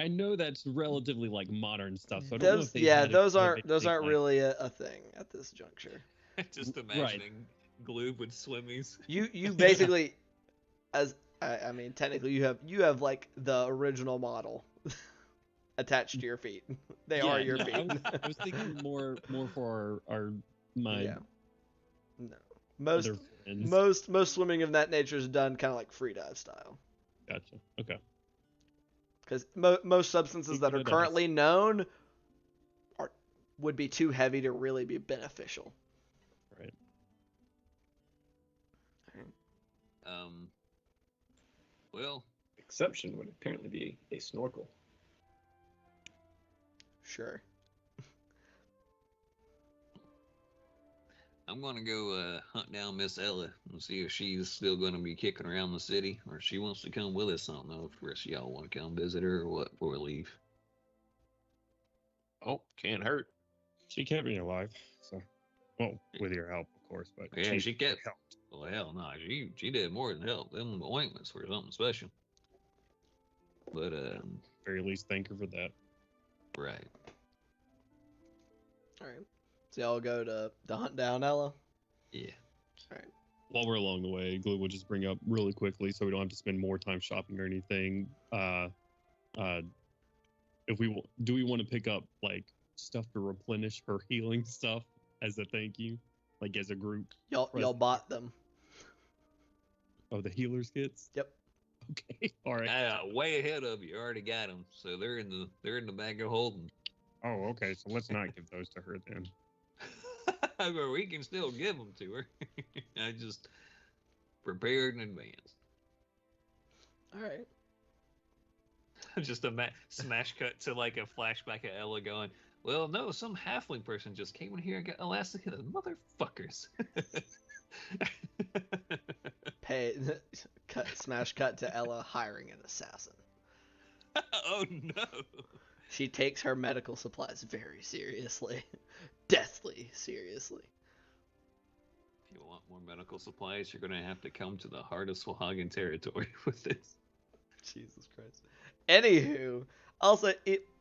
know that's relatively like modern stuff. So I don't know Those if they yeah, had those have aren't anything, like- really a thing at this juncture. Just Right. imagining Gloob with swimmies. You basically I mean technically you have like the original model attached to your feet. They are your no, feet. I was thinking more for my Yeah. No. Most other friends. most swimming of that nature is done kind of like free dive style. Gotcha. Okay. Because most substances that are Good currently known would be too heavy to really be beneficial. Right. Well, Exception would apparently be a snorkel. Sure. I'm gonna go hunt down Miss Ella and see if she's still gonna be kicking around the city, or if she wants to come with us. I don't know if the rest of y'all want to come visit her or what before we leave. Oh, can't hurt. She kept me alive. So, well, with your help, of course. But Yeah, she kept. helped. Well, hell no, she did more than help. Them ointments were something special. But Very least, thank her for that. right. All right. So y'all go to hunt down Ella. Yeah. While we're along the way, Glue will just bring up really quickly, so we don't have to spend more time shopping or anything. If do we want to pick up like stuff to replenish her healing stuff as a thank you, like as a group? Y'all bought them. Oh, the healers kits. Yep. Okay. All right. Way ahead of you. Already got them, so they're in the bag of holding. Oh, okay. So let's not give those to her then. But we can still give them to her. I just prepared in advance. All right. Just a smash cut to like a flashback of Ella going, well, no, some halfling person just came in here and got elastic motherfuckers. Smash cut to Ella hiring an assassin. Oh no. She takes her medical supplies very seriously. Deathly seriously. If you want more medical supplies, you're gonna have to come to the heart of Sahuagin territory with this. Jesus Christ. Anywho, also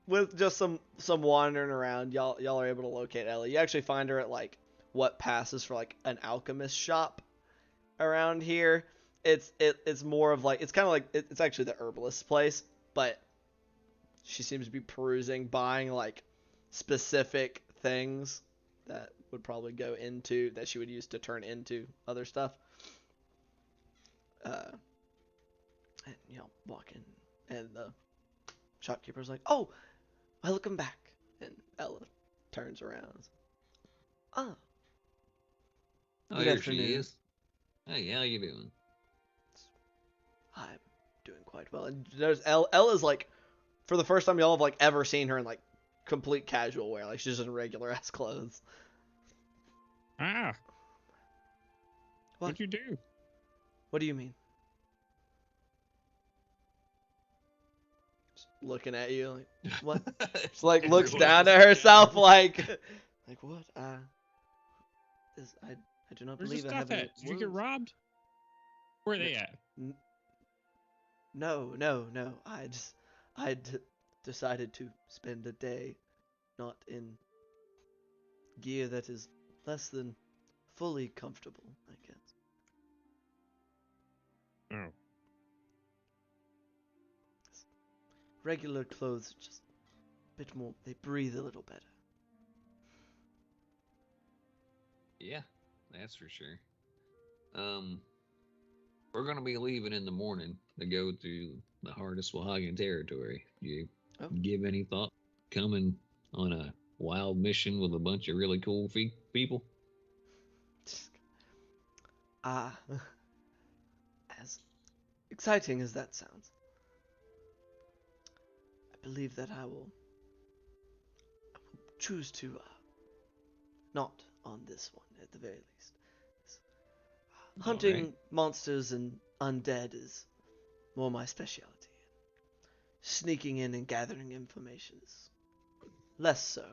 with just some wandering around, y'all are able to locate Ellie. You actually find her at like what passes for like an alchemist shop around here. It's more of like it's kind of like it's actually the herbalist's place, but she seems to be perusing, buying like specific things that would probably go into that she would use to turn into other stuff. And walk in, and the shopkeeper's like, "Oh, welcome back." And Ella turns around. Oh, Oh, Good here afternoon. she is. Hey, how you doing? I'm doing quite well. And there's Ella's like, for the first time y'all have like ever seen her in like complete casual wear, like she's just in regular ass clothes. Ah, What? what'd you do? What do you mean? Just looking at you like what? She like looks Everyone down just at herself like what? I do not Where's your believe I stuff have any at? Did you get wounds. robbed? Where are they at? No. I decided to spend a day not in gear that is less than fully comfortable, I guess. Oh, Regular clothes are just a bit more, they breathe a little better. Yeah, that's for sure. We're gonna be leaving in the morning to go to the heart of Sahuagin territory. You Oh. give any thought coming on a wild mission with a bunch of really cool people? Ah, as exciting as that sounds, I believe that I will choose to not on this one at the very least. Hunting Alright. monsters and undead is more my specialty. Sneaking in and gathering information is less so.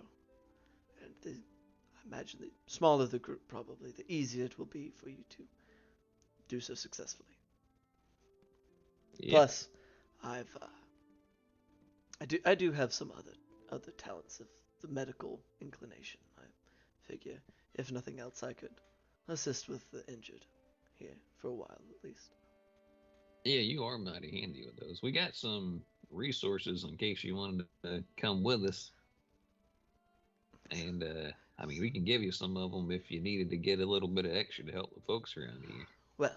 And I imagine the smaller the group, probably, the easier it will be for you to do so successfully. Yeah. Plus, I do have some other talents of the medical inclination. I figure, if nothing else, I could assist with the injured here for a while at least. Yeah, you are mighty handy with those. We got some resources in case you wanted to come with us. And, I mean, we can give you some of them if you needed to get a little bit of extra to help the folks around here. Well,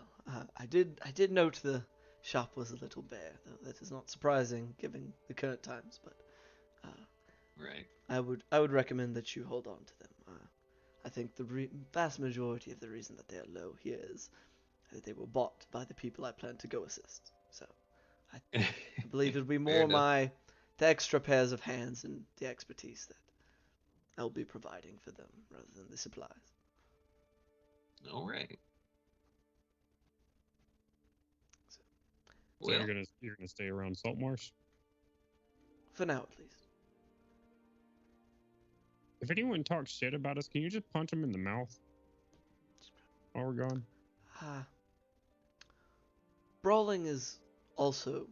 I did note the shop was a little bare, though that is not surprising given the current times. But Right. I would recommend that you hold on to them. I think the vast majority of the reason that they are low here is that they were bought by the people I plan to go assist. So I believe it would be Fair more enough. the extra pairs of hands and the expertise that I'll be providing for them rather than the supplies. All right. So, so Well, you're gonna stay around Saltmarsh? for now, at least. If anyone talks shit about us, can you just punch them in the mouth while we're gone? Brawling is also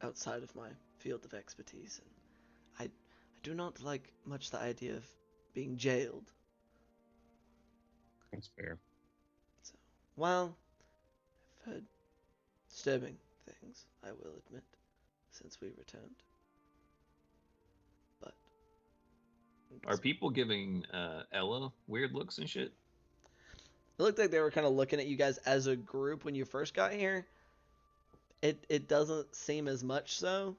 outside of my field of expertise, and I do not like much the idea of being jailed. That's fair. So, while I've heard disturbing things, I will admit, since we returned. But are people giving Ella weird looks and shit? it looked like they were kind of looking at you guys as a group when you first got here. It doesn't seem as much so,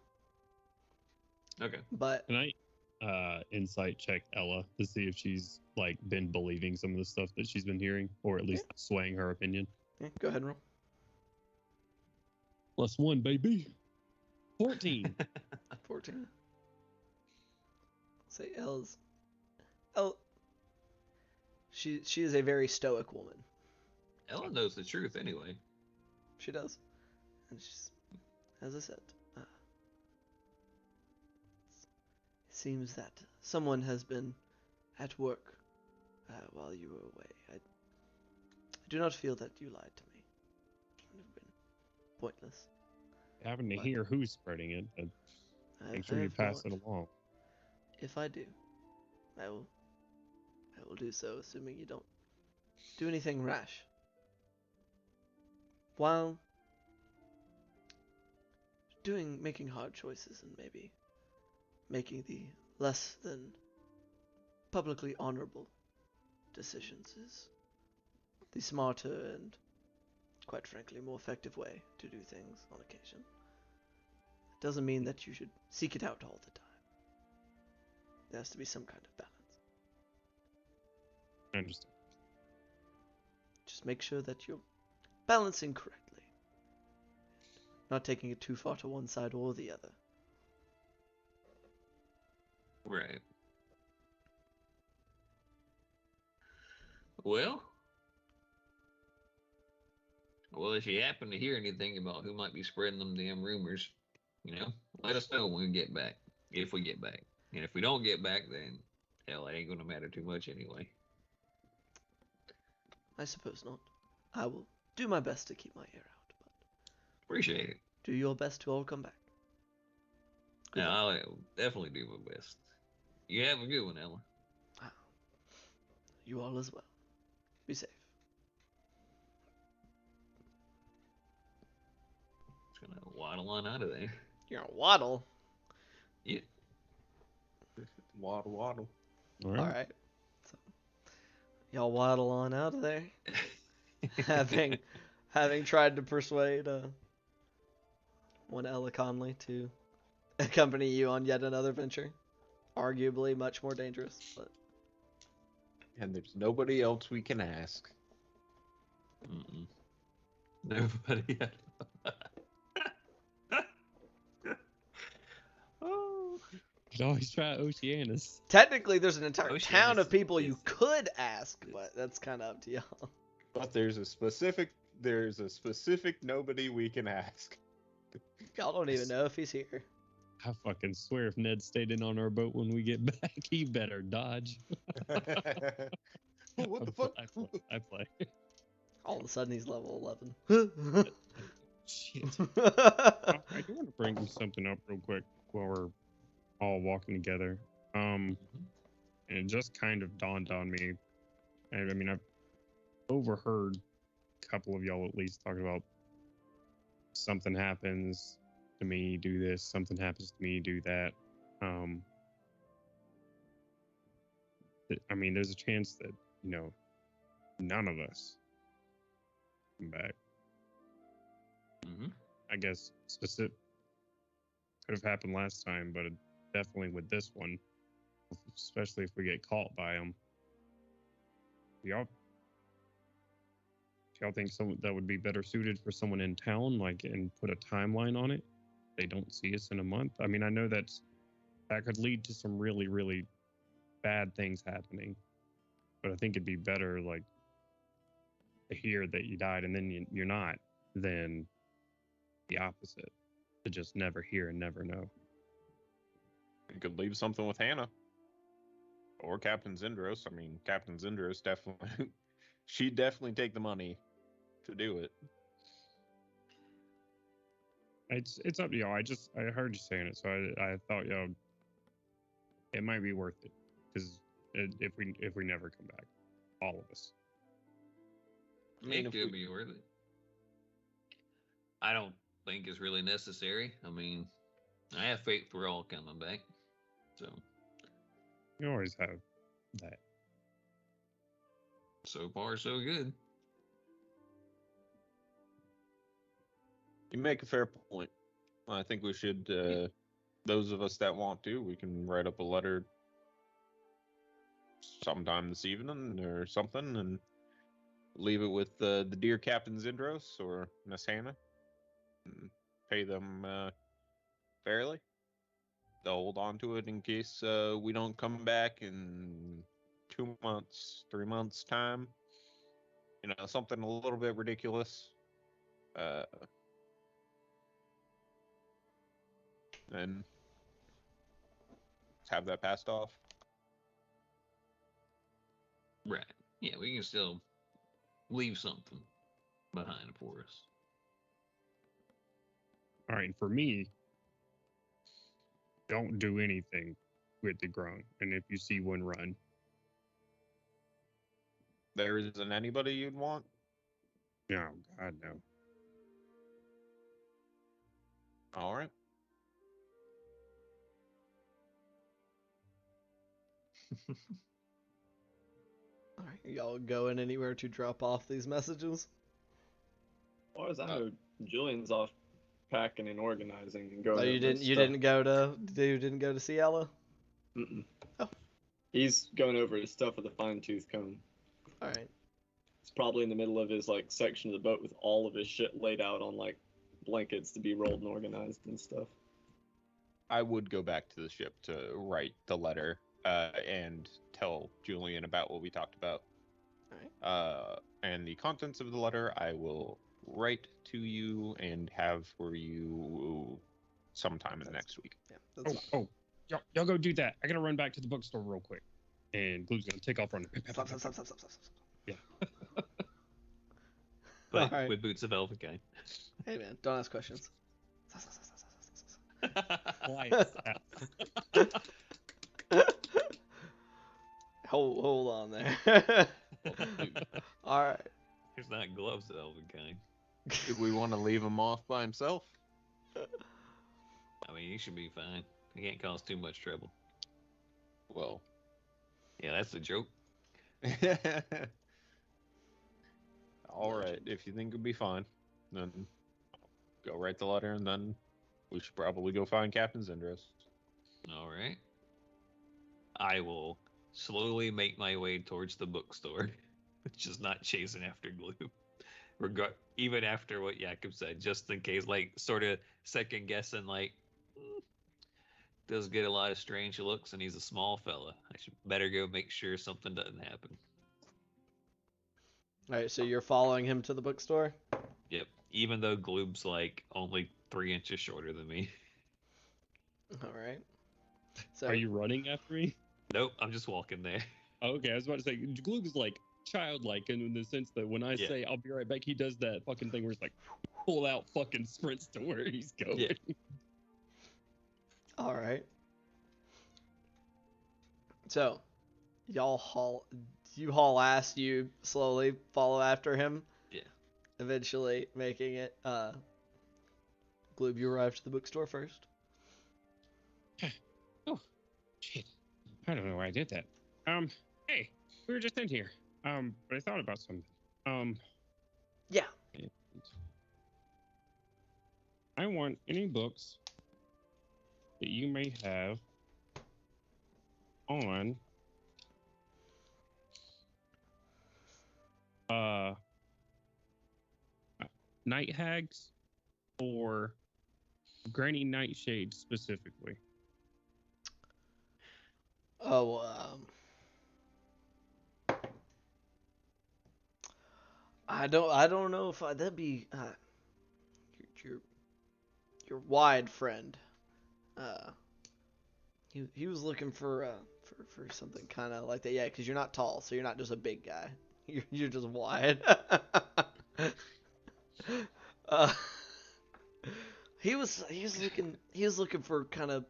Okay. but Can I insight check Ella to see if she's like been believing some of the stuff that she's been hearing, or at least swaying her opinion? yeah, go ahead and roll. +1, baby. 14. 14. Say Elle. She is a very stoic woman. Ella knows the truth anyway. She does, and she's, as I said, it seems that someone has been at work while you were away. I do not feel that you lied to me. It would have been pointless. Having to What? hear who's spreading it, but make sure you have pass not. it along. If I do, I will do so, assuming you don't do anything rash. While making hard choices and maybe making the less than publicly honorable decisions is the smarter and, quite frankly, more effective way to do things on occasion. It doesn't mean that you should seek it out all the time. There has to be some kind of balance. I understand. Just make sure that you're balancing correctly. Not taking it too far to one side or the other. Right. Well, if you happen to hear anything about who might be spreading them damn rumors, let us know when we get back. If we get back. And if we don't get back, then hell, it ain't gonna matter too much anyway. I suppose not. I will do my best to keep my ear out, but Appreciate it. do your best to all come back. Good Yeah, luck. I'll definitely do my best. You have a good one, Ella. You all as well. Be safe. Just gonna waddle on out of there. You're a waddle. Yeah. Waddle, waddle. All right. Alright. So, y'all waddle on out of there. having tried to persuade one Ella Conley to accompany you on yet another venture. Arguably much more dangerous, but And there's nobody else we can ask. Mm-mm. Nobody. Oh. You should always try Oceanus. technically there's an entire Oceanus town of people you is- could ask, but that's kind of up to y'all. But there's a specific nobody we can ask. Y'all don't even know if he's here. I fucking swear if Ned stayed in on our boat when we get back, he better dodge. What the fuck? I play. All of a sudden he's level 11. Shit. I do want to bring something up real quick while we're all walking together. And it just kind of dawned on me. And I mean, I've overheard a couple of y'all at least talking about something happens to me, do this, something happens to me, do that. I mean, there's a chance that, none of us come back. Mm-hmm. I guess specific could have happened last time, but definitely with this one, especially if we get caught by them. Y'all think that would be better suited for someone in town, like, and put a timeline on it? They don't see us in a month. I mean, I know that could lead to some really, really bad things happening, but I think it'd be better, like, to hear that you died and then you're not, than the opposite, to just never hear and never know. You could leave something with Hannah. Or Captain Zindros. I mean, Captain Zindros definitely... she'd definitely take the money to do it. It's up to y'all. I heard you saying it, so I thought, it might be worth it, because if we never come back, all of us. I mean, It if could we- be worth it. I don't think it's really necessary. I mean, I have faith we're all coming back. So You always have that. far, so good. You make a fair point. I think we should, those of us that want to, we can write up a letter sometime this evening or something and leave it with the dear Captain Zindros or Miss Hannah and pay them fairly. They'll hold on to it in case we don't come back in 2 months, 3 months' time. Something a little bit ridiculous. And have that passed off. Right. Yeah, we can still leave something behind for us. All right, for me, don't do anything with the grown, and if you see one, run. There isn't anybody you'd want? No, God, no. All right. Alright, y'all going anywhere to drop off these messages? As far as I know, Julian's off packing and organizing and going. Oh, you over didn't. his You stuff. didn't go to see Ella. Mm-mm. Oh. He's going over his stuff with a fine tooth comb. All right. It's probably in the middle of his like section of the boat with all of his shit laid out on like blankets to be rolled and organized and stuff. I would go back to the ship to write the letter and tell Julian about what we talked about. And the contents of the letter I will write to you and have for you sometime in the next week. Yeah, that's fine. Y'all go do that. I gotta run back to the bookstore real quick. And Glue's gonna take off running. Stop. Yeah. But Alright. with boots of Elvicane. Hey man, don't ask questions. Quiet. Hold on there. All right. There's not gloves of Elvicane. Do we want to leave him off by himself? I mean, he should be fine. He can't cause too much trouble. Well. Yeah, that's the joke. All right. If you think it'll be fine, then go write the letter, and then we should probably go find Captain Zendros. All right. I will slowly make my way towards the bookstore, just not chasing after Glue. Even after what Jakob said, just in case, like, sort of second guessing, like, does get a lot of strange looks, and he's a small fella. I should better go make sure something doesn't happen. All right, so you're following him to the bookstore? Yep. Even though Gloob's like only 3 inches shorter than me. All right. So Are you running after me? Nope, I'm just walking there. Oh, okay, I was about to say, Gloob is like childlike in the sense that when I say I'll be right back, he does that fucking thing where he's like pull out fucking sprints to where he's going. Yeah. All right. So, you haul ass, you slowly follow after him. Yeah. Eventually making it, Gloob, you arrive to the bookstore first. Oh, shit. I don't know why I did that. Hey, we were just in here. But I thought about something. Yeah. I want any books that you may have on night hags or granny nightshade specifically. Oh, I don't know if that'd be your wide friend. He was looking for something kind of like that. Yeah, because you're not tall, so you're not just a big guy. You're just wide. He was looking for kind of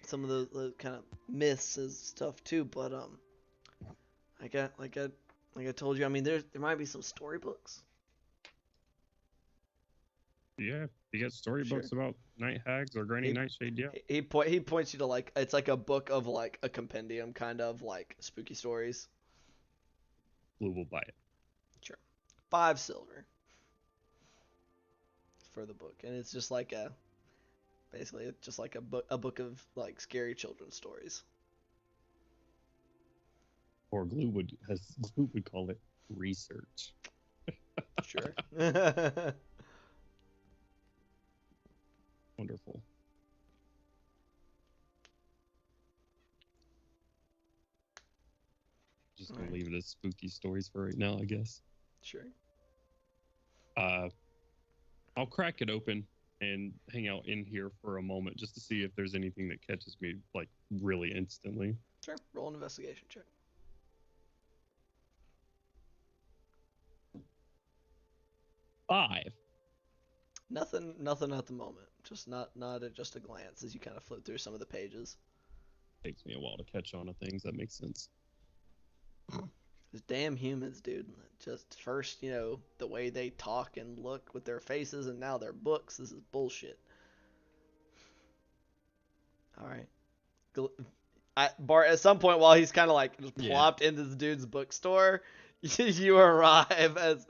some of the kind of myths and stuff too, but like I told you, I mean there might be some storybooks. Yeah, you got storybooks about night hags or granny nightshade. Yeah, he points you to like it's like a book of like a compendium kind of like spooky stories. Blue will buy it. Sure, 5 silver for the book, and it's just like basically it's just like a book of like scary children's stories. Or Glue would call it research. Sure. Wonderful. Just gonna leave it as spooky stories for right now, I guess. Sure. I'll crack it open and hang out in here for a moment just to see if there's anything that catches me like really instantly. Sure. Roll an investigation check. 5. Nothing at the moment. Just not at just a glance as you kind of flip through some of the pages. Takes me a while to catch on to things. That makes sense. Those damn humans, dude. Just first, the way they talk and look with their faces, and now their books. This is bullshit. All right. Bart, at some point while he's kind of like just plopped into this dude's bookstore, you arrive as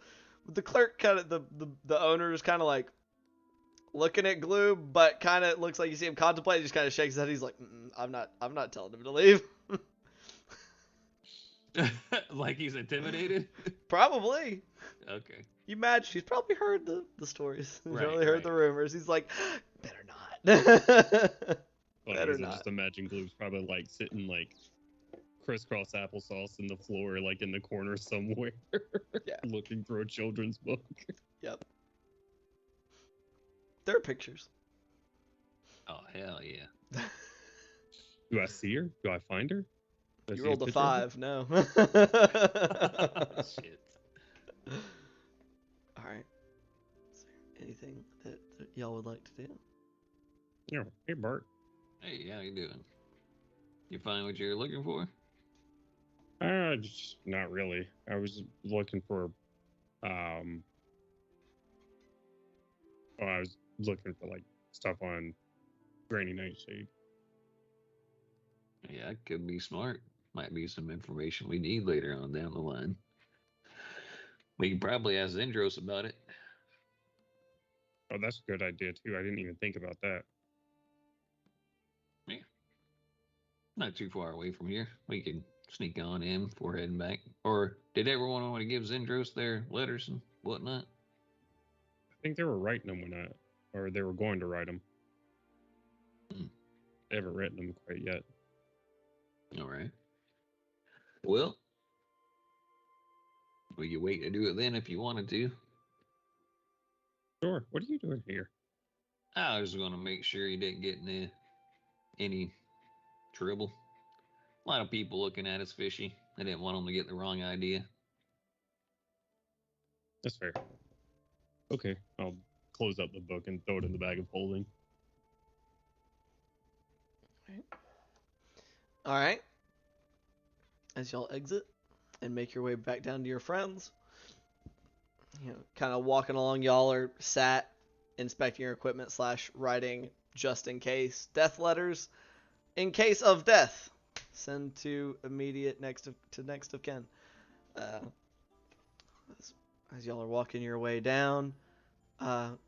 the clerk kind of the owner is kind of like looking at Glue, but kind of looks like you see him contemplate. Just kind of shakes his head. He's like, I'm not telling him to leave. Like he's intimidated? Probably. Okay. You imagine she's probably heard the stories. She's Right, probably heard right. the rumors. He's like, better not. Well, Better I not. just imagine Gloop's probably like sitting like crisscross applesauce in the floor, like in the corner somewhere, Yeah. looking through a children's book. Yep. There are pictures. Oh, hell yeah. Do I see her? Do I find her? Do I You see rolled a picture of her? 5. No. Shit. All right. Is there anything that y'all would like to do? Yeah. Hey, Bart. Hey, how you doing? You find what you're looking for? Just not really. I was looking for, well, I was looking for like stuff on Granny Nightshade. Yeah, it could be smart. Might be some information we need later on down the line. We can probably ask Zendros about it. Oh, that's a good idea too. I didn't even think about that. Not too far away from here. We can sneak on in before heading back. Or did everyone want to give Zendros their letters and whatnot? I think they were writing them or they were going to write them. They haven't written them quite yet. All right. Well, we could wait to do it then if you wanted to. Sure. What are you doing here? I was going to make sure you didn't get into any trouble. A lot of people looking at us fishy. I didn't want them to get the wrong idea. That's fair. Okay, I'll close up the book and throw it in the bag of holding. All right. As y'all exit and make your way back down to your friends, kind of walking along, y'all are sat inspecting your equipment / writing just in case death letters. In case of death, send to immediate next of kin. As y'all are walking your way down, Bart,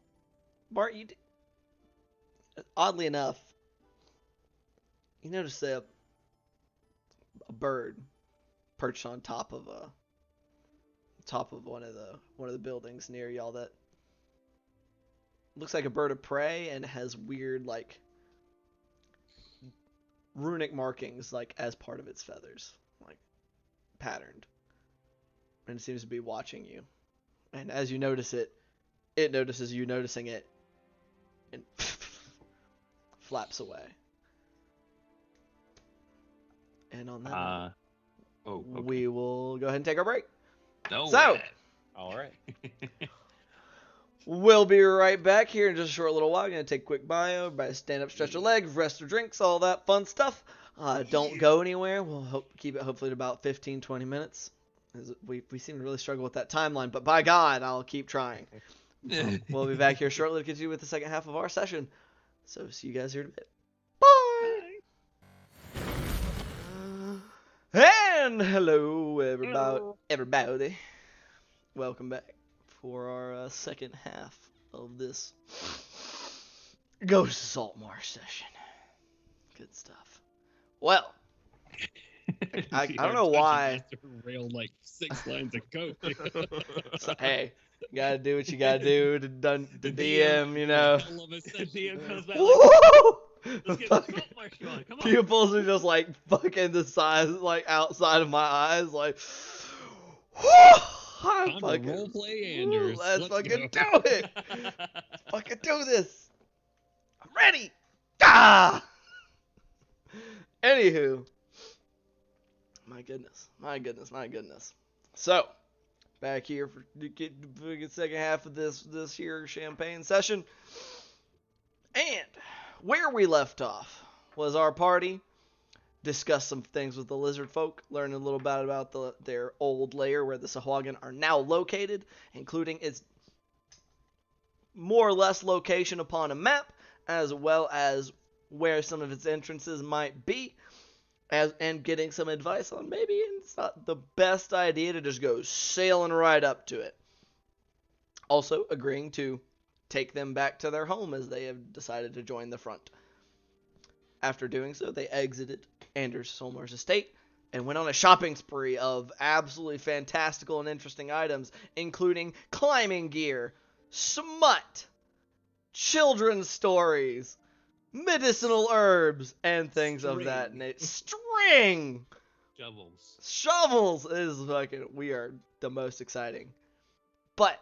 oddly enough, you notice a bird perched on top of one of the buildings near y'all that looks like a bird of prey and has weird like runic markings like as part of its feathers, like patterned, and it seems to be watching you. And as you notice it, it notices you noticing it and flaps away. And on that note, Okay. we will go ahead and take our break. No. So- All right. We'll be right back here in just a short little while. Gonna take a quick bio, everybody stand up, stretch your legs, rest your drinks, all that fun stuff. Don't go anywhere. We'll keep it hopefully at about 15-20 minutes. We seem to really struggle with that timeline, but by God, I'll keep trying. We'll be back here shortly to continue with the second half of our session. So see you guys here in a bit. Bye! And hello, everybody. Welcome back for our second half of this Ghost of Saltmarsh session. Good stuff. Well, I don't know why. Rail like 6 lines of coke. So, hey, you gotta do what you gotta do to DM, you know. All of a sudden, DM comes back Woo! let's get the Saltmarsh going. Come on. Pupils are just like fucking the size, like outside of my eyes, like. Time to roleplay Anders. Let's fucking go. do it. Fucking do this. I'm ready. Ah! Anywho. My goodness. So, back here for the second half of this here champagne session. And where we left off was our party discussed some things with the lizard folk, learned a little bit about their old lair where the Sahuagin are now located, including its more or less location upon a map, as well as where some of its entrances might be, and getting some advice on maybe it's not the best idea to just go sailing right up to it. Also agreeing to take them back to their home as they have decided to join the front. After doing so, they exited Anders Solmar's estate, and went on a shopping spree of absolutely fantastical and interesting items, including climbing gear, smut, children's stories, medicinal herbs, and things of that nature. String! Shovels. Shovels is fucking weird. The most exciting. But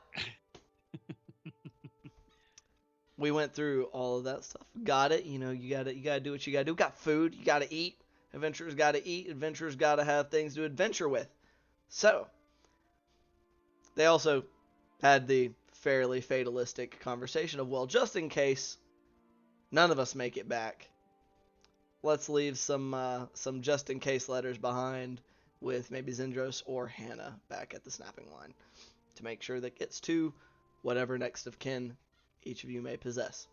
we went through all of that stuff. Got it. You know, you gotta do what you gotta do. Got food. You gotta eat. Adventurers gotta eat. Adventurers gotta have things to adventure with. So they also had the fairly fatalistic conversation of, well, just in case none of us make it back, let's leave some just in case letters behind with maybe Zendros or Hannah back at the snapping line to make sure that gets to whatever next of kin each of you may possess,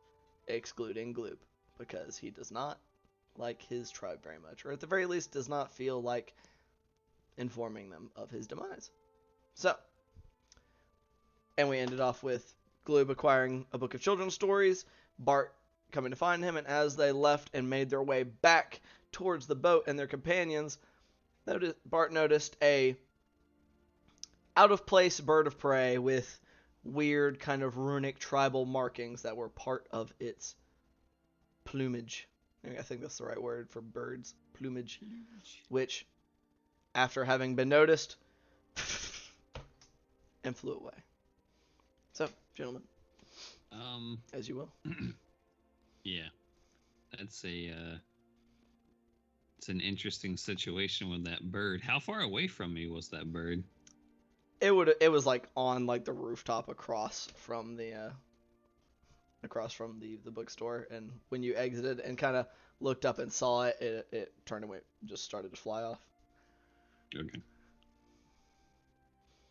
excluding Gloob, because he does not like his tribe very much, or at the very least does not feel like informing them of his demise. So, and we ended off with Gloob acquiring a book of children's stories, Bart coming to find him, and as they left and made their way back towards the boat and their companions, Bart noticed a out-of-place bird of prey with weird kind of runic tribal markings that were part of its plumage. I think that's the right word for birds. Plumage. Which, after having been noticed, and flew away. So, gentlemen, as you will. Yeah, that's it's an interesting situation with that bird. How far away from me was that bird? It was like on like the rooftop across from the bookstore, and when you exited and kind of looked up and saw it, it turned away, just started to fly off. Okay.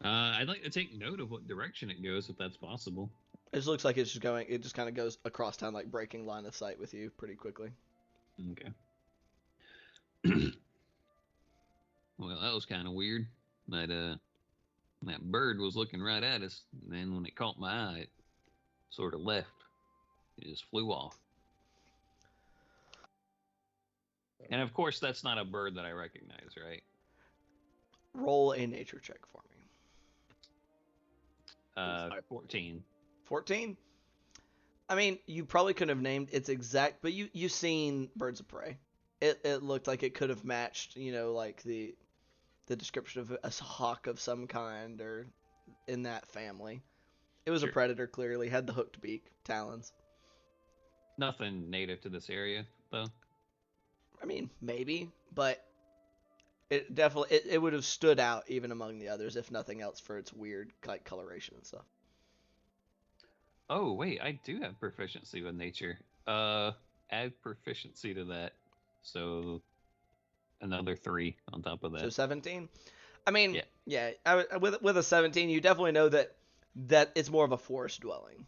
I'd like to take note of what direction it goes, if that's possible. It just looks like it's just going. It just kind of goes across town, like breaking line of sight with you pretty quickly. Okay. Well, that was kind of weird. That bird was looking right at us, and then when it caught my eye, it sort of left. It just flew off. And of course, that's not a bird that I recognize, right? Roll a nature check for me. 14. 14? I mean, you probably couldn't have named its exact, but you've seen birds of prey. It looked like it could have matched, you know, like the description of a hawk of some kind or in that family. It was Sure. a predator, clearly. Had the hooked beak, talons. Nothing native to this area, though. I mean, maybe, but it definitely it would have stood out even among the others, if nothing else, for its weird like coloration and stuff. Oh, wait, I do have proficiency with nature. Add proficiency to that. So another 3 on top of that. So 17. I mean, Yeah. With a 17, you definitely know that it's more of a forest dwelling.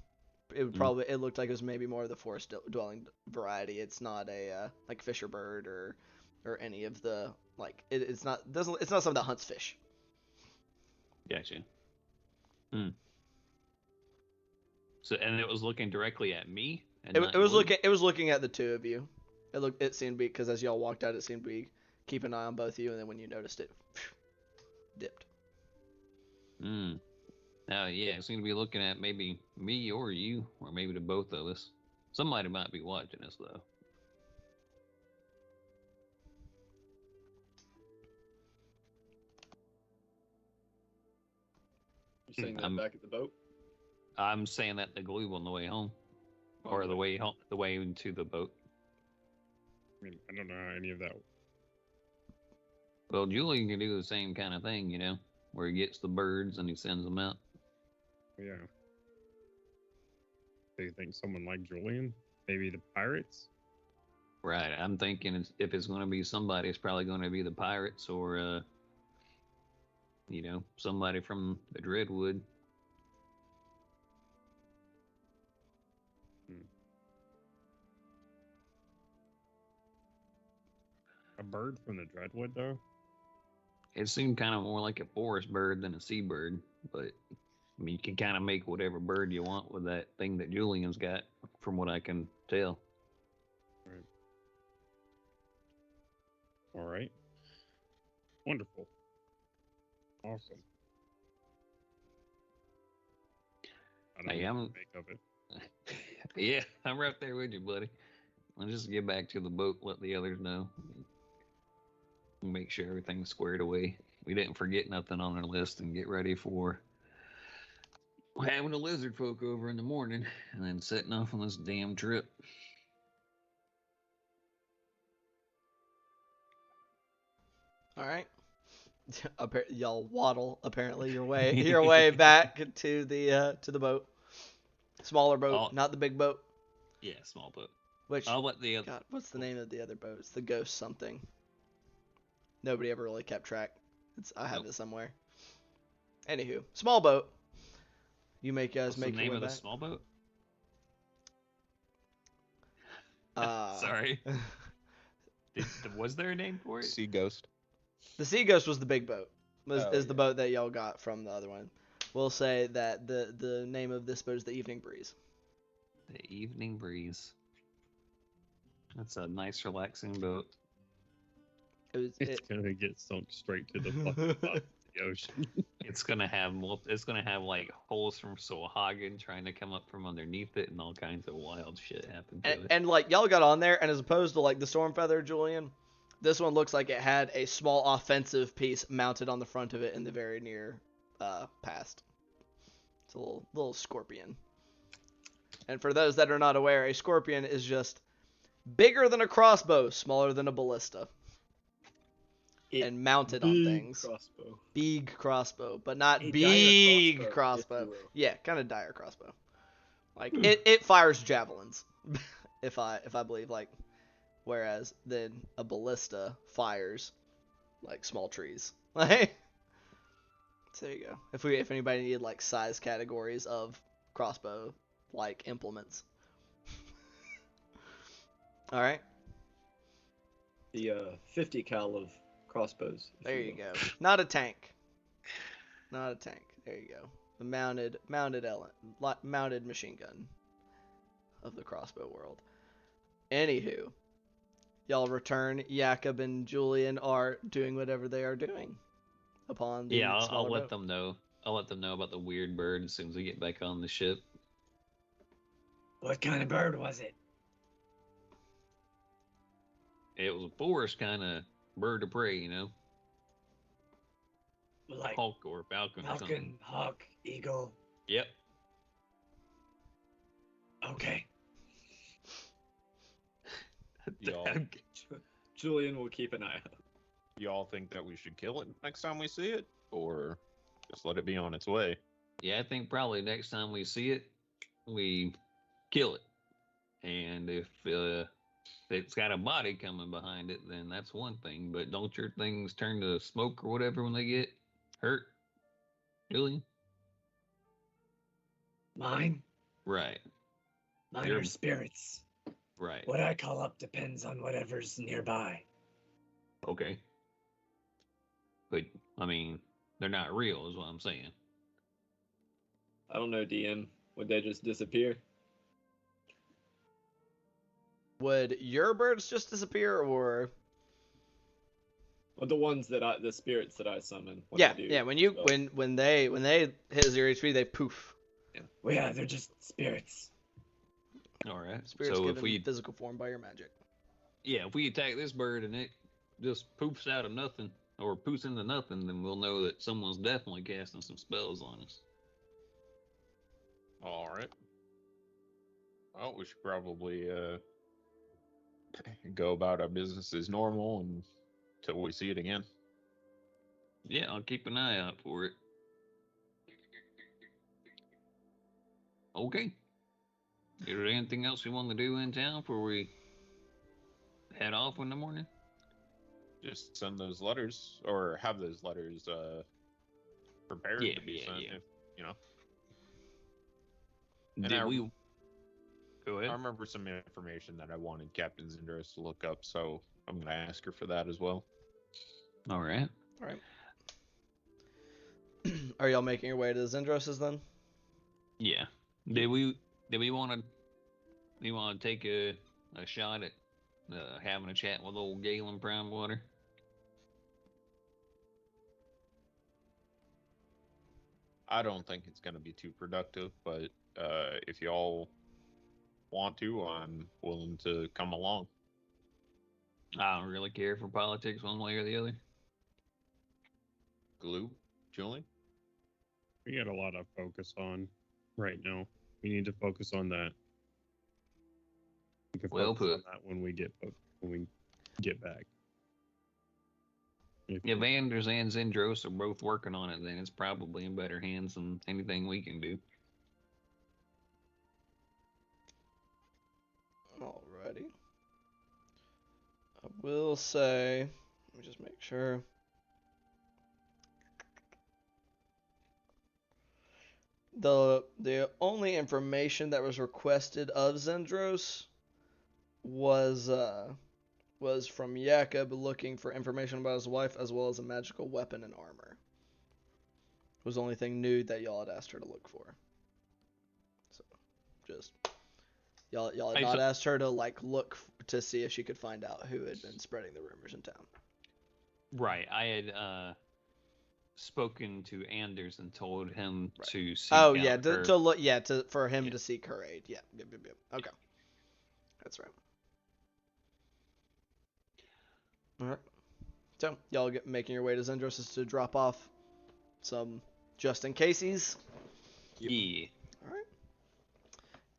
It would probably it looked like it was maybe more of the forest dwelling variety. It's not a like fisher bird or any of the like it's not something that hunts fish. Gotcha. So, and it was looking directly at me. And It was looking at the two of you. It seemed to be, because as y'all walked out, it seemed to be keep an eye on both of you, and then when you noticed it, dipped. Oh yeah, it seemed to be looking at maybe me or you, or maybe the both of us. Somebody might be watching us though. You saying that back at the boat? I'm saying that the Gloob on the way home, or the way into the boat. I mean, I don't know how any of that. Well, Julian can do the same kind of thing, you know, where he gets the birds and he sends them out. Yeah. Do you think someone like Julian? Maybe the pirates? Right. I'm thinking if it's going to be somebody, it's probably going to be the pirates or, you know, somebody from the Dreadwood. A bird from the Dreadwood, though? It seemed kind of more like a forest bird than a seabird, but I mean, you can kind of make whatever bird you want with that thing that Julian's got, from what I can tell. Right. All right. Wonderful. Awesome. I don't Hey, know what I'm to make of it. yeah, I'm right there with you, buddy. I'll just get back to the boat, let the others know. Make sure everything's squared away. We didn't forget nothing on our list and get ready for having the lizard folk over in the morning and then setting off on this damn trip. All right. Y'all waddle apparently your way back to the boat. Smaller boat, Oh. not the big boat. Yeah, small boat. Which I'll let the other. God, what's the name of the other boat? It's the Ghost something. Nobody ever really kept track. I have it somewhere. Anywho, small boat. You make guys What's make the your name way of the back. small boat? Sorry. Was there a name for it? Sea Ghost. The Sea Ghost was the big boat. Is the Yeah. boat that y'all got from the other one. We'll say that the name of this boat is the Evening Breeze. The Evening Breeze. That's a nice, relaxing boat. It's gonna get sunk straight to the fucking bottom of the ocean. It's gonna have like holes from Sahuagin trying to come up from underneath it, and all kinds of wild shit happen to it. And like y'all got on there, and as opposed to like the Stormfeather, Julian, this one looks like it had a small offensive piece mounted on the front of it in the very near past. It's a little scorpion. And for those that are not aware, a scorpion is just bigger than a crossbow, smaller than a ballista, and mounted on things. Crossbow. Big crossbow, but not A dire big crossbow, if crossbow. you will. Yeah, kind of dire crossbow. Like it fires javelins, if I believe. Like, whereas then a ballista fires like small trees. Like, so there you go. If anybody needed like size categories of crossbow like implements. All right. The 50 cal of crossbows. if There you will. go. Not a tank. Not a tank. There you go. The mounted machine gun of the crossbow world. Anywho, y'all return. Jakob and Julian are doing whatever they are doing upon the Yeah, I'll smaller let boat. them know. I'll let them know about the weird bird as soon as we get back on the ship. What kind of bird was it? It was a forest kind of bird of prey, you know, Like hawk or falcon or something. falcon, hawk, eagle. Yep. Okay. Y'all, Julian will keep an eye out. y'all think that we should kill it next time we see it, or just let it be on its way? Yeah, I think probably next time we see it, we kill it. And if it's got a body coming behind it, then that's one thing. But don't your things turn to smoke or whatever when they get hurt? Julian? Mine? Right. Mine Your- are spirits. Right. What I call up depends on whatever's nearby. Okay. But, I mean, they're not real, is what I'm saying. I don't know, DM. Would they just disappear? Would your birds just disappear, or Well, the spirits that I summon. When yeah, I do, yeah? When you so- when they hit 0 HP, they poof. Well, yeah, they're just spirits. All right. Spirits So given if we, physical form by your magic. yeah, if we attack this bird and it just poofs out of nothing or poofs into nothing, then we'll know that someone's definitely casting some spells on us. All right. Well, we should probably go about our business as normal until we see it again. Yeah, I'll keep an eye out for it. Okay. Is there anything else we want to do in town before we head off in the morning? Just send those letters, or have those letters prepared Yeah, to be yeah, sent. yeah. If, you know, Did I- we? Go I ahead. remember some information that I wanted Captain Zindros to look up, so I'm gonna ask her for that as well. All right. All right. Are y'all making your way to the Zendroses then? Yeah. Did we want to take a shot at having a chat with old Galen Primewater? I don't think it's going to be too productive, but if y'all want to, I'm willing to come along. I don't really care for politics one way or the other. Glue, Julian? We got a lot of focus on right now. We need to focus on that. We can Well focus on put. that when we get back. If Anders and Zendros are both working on it, then it's probably in better hands than anything we can do. Alrighty. I will say, let me just make sure. The only information that was requested of Zendros was from Jakob looking for information about his wife as well as a magical weapon and armor. Was the only thing new that y'all had asked her to look for. So, just y'all had Hey, not so- asked her to look to see if she could find out who had been spreading the rumors in town. Right. I had spoken to Anders and told him Right. to seek Oh out yeah, her. to look, yeah, for him Yeah. to seek her aid. Yeah, yep. Okay, that's right. All right. So y'all making your way to Zendros to drop off some just in cases. Yeah. All right.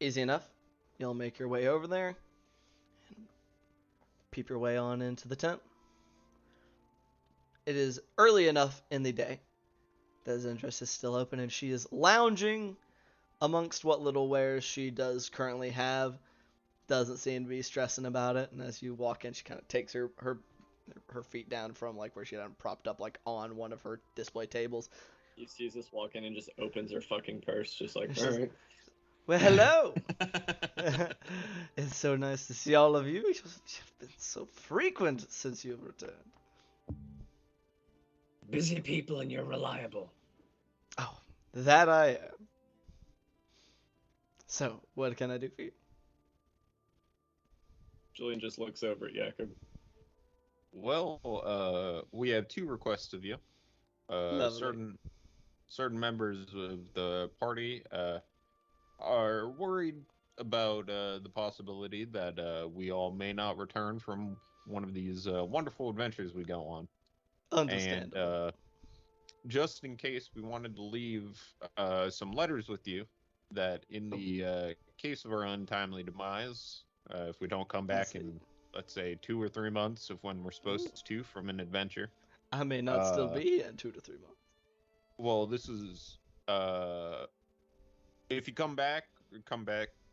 Easy enough. Y'all make your way over there. Peep your way on into the tent. It is early enough in the day that Zendros is still open, and she is lounging amongst what little wares she does currently have. Doesn't seem to be stressing about it, and as you walk in, she kind of takes her feet down from where she had them propped up on one of her display tables. He sees us walk in and just opens her fucking purse, just like, She's- alright. Well, hello. It's so nice to see all of you. You've been so frequent since you've returned. Busy people and you're reliable. Oh, that I am. So, what can I do for you? Julian just looks over at Jakob. Well, we have two requests of you. Lovely. Certain members of the party are worried about the possibility that we all may not return from one of these wonderful adventures we go on. Understandable. And just in case, we wanted to leave some letters with you that in the case of our untimely demise, if we don't come back in, let's say, 2 or 3 months of when we're supposed to from an adventure. I may not still be here in 2 to 3 months. Well, this is if you come back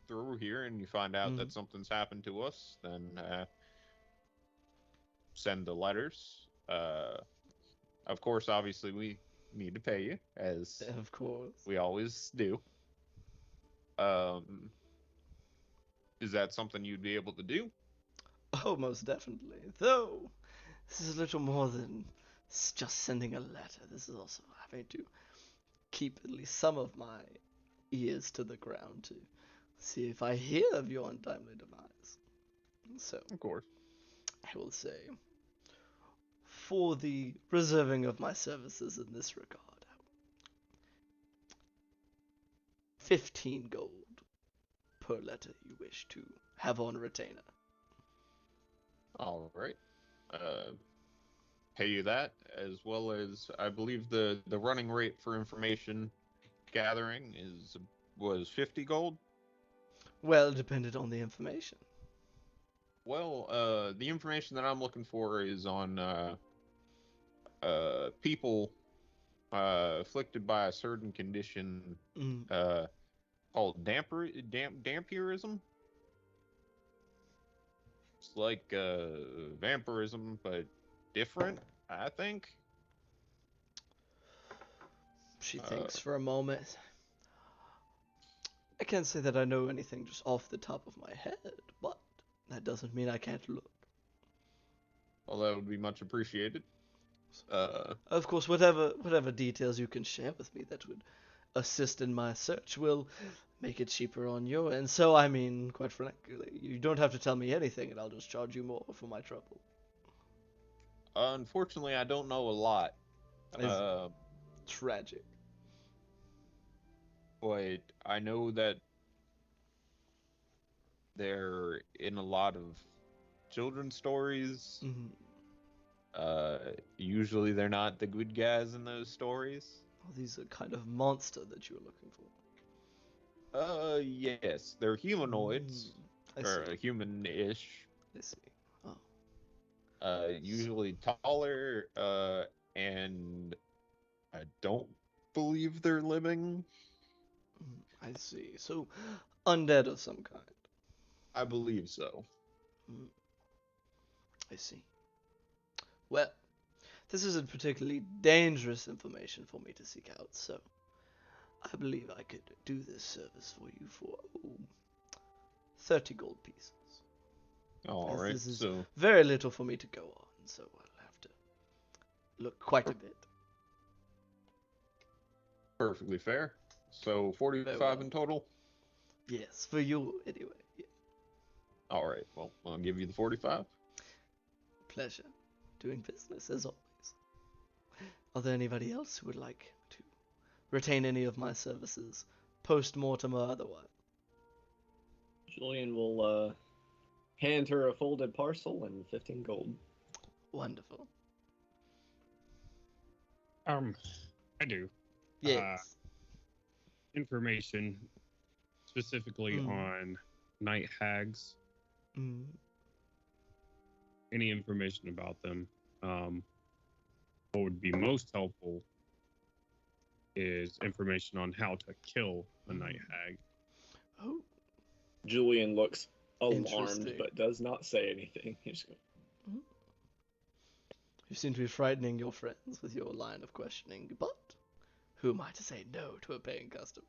through here and you find out that something's happened to us, then send the letters. Of course, obviously, we need to pay you, as Of course. we always do. Is that something you'd be able to do? Oh, most definitely. Though, this is a little more than just sending a letter. This is also having to keep at least some of my ears to the ground to see if I hear of your untimely demise. So, Of course. I will say, for the reserving of my services in this regard, 15 gold per letter you wish to have on retainer. All right. Pay you that, as well as I believe the running rate for information gathering was 50 gold. Well, depended on the information. Well, the information that I'm looking for is on people afflicted by a certain condition called dampirism. It's like vampirism, but different, I think. She thinks for a moment. I can't say that I know anything just off the top of my head, but that doesn't mean I can't look. Well, that would be much appreciated. Of course, whatever details you can share with me that would assist in my search will make it cheaper on your end. So, I mean, quite frankly, you don't have to tell me anything, and I'll just charge you more for my trouble. Unfortunately, I don't know a lot. It's tragic. but I know that they're in a lot of children's stories. Mhm. Usually they're not the good guys in those stories. Oh, these are kind of monster that you were looking for. Yes, they're humanoids, I or see. human-ish. I see. Oh. Usually taller, and I don't believe they're living. I see. So, undead of some kind. I believe so. Mm, I see. Well, this isn't particularly dangerous information for me to seek out, so I believe I could do this service for you for 30 gold pieces. All As right, this is so very little for me to go on, so I'll have to look quite a bit. perfectly fair. So Very 45 well. in total. Yes, for you anyway. Yeah. All right, well, I'll give you the 45. Pleasure doing business as always. Are there anybody else who would like to retain any of my services, post-mortem or otherwise? Julian will hand her a folded parcel and 15 gold. Wonderful. I do. Yes. Information specifically on night hags. Mm. Any information about them. What would be most helpful is information on how to kill a night hag. Oh, Julian looks alarmed Interesting. but does not say anything. He's just going, you seem to be frightening your friends with your line of questioning, but who am I to say no to a paying customer?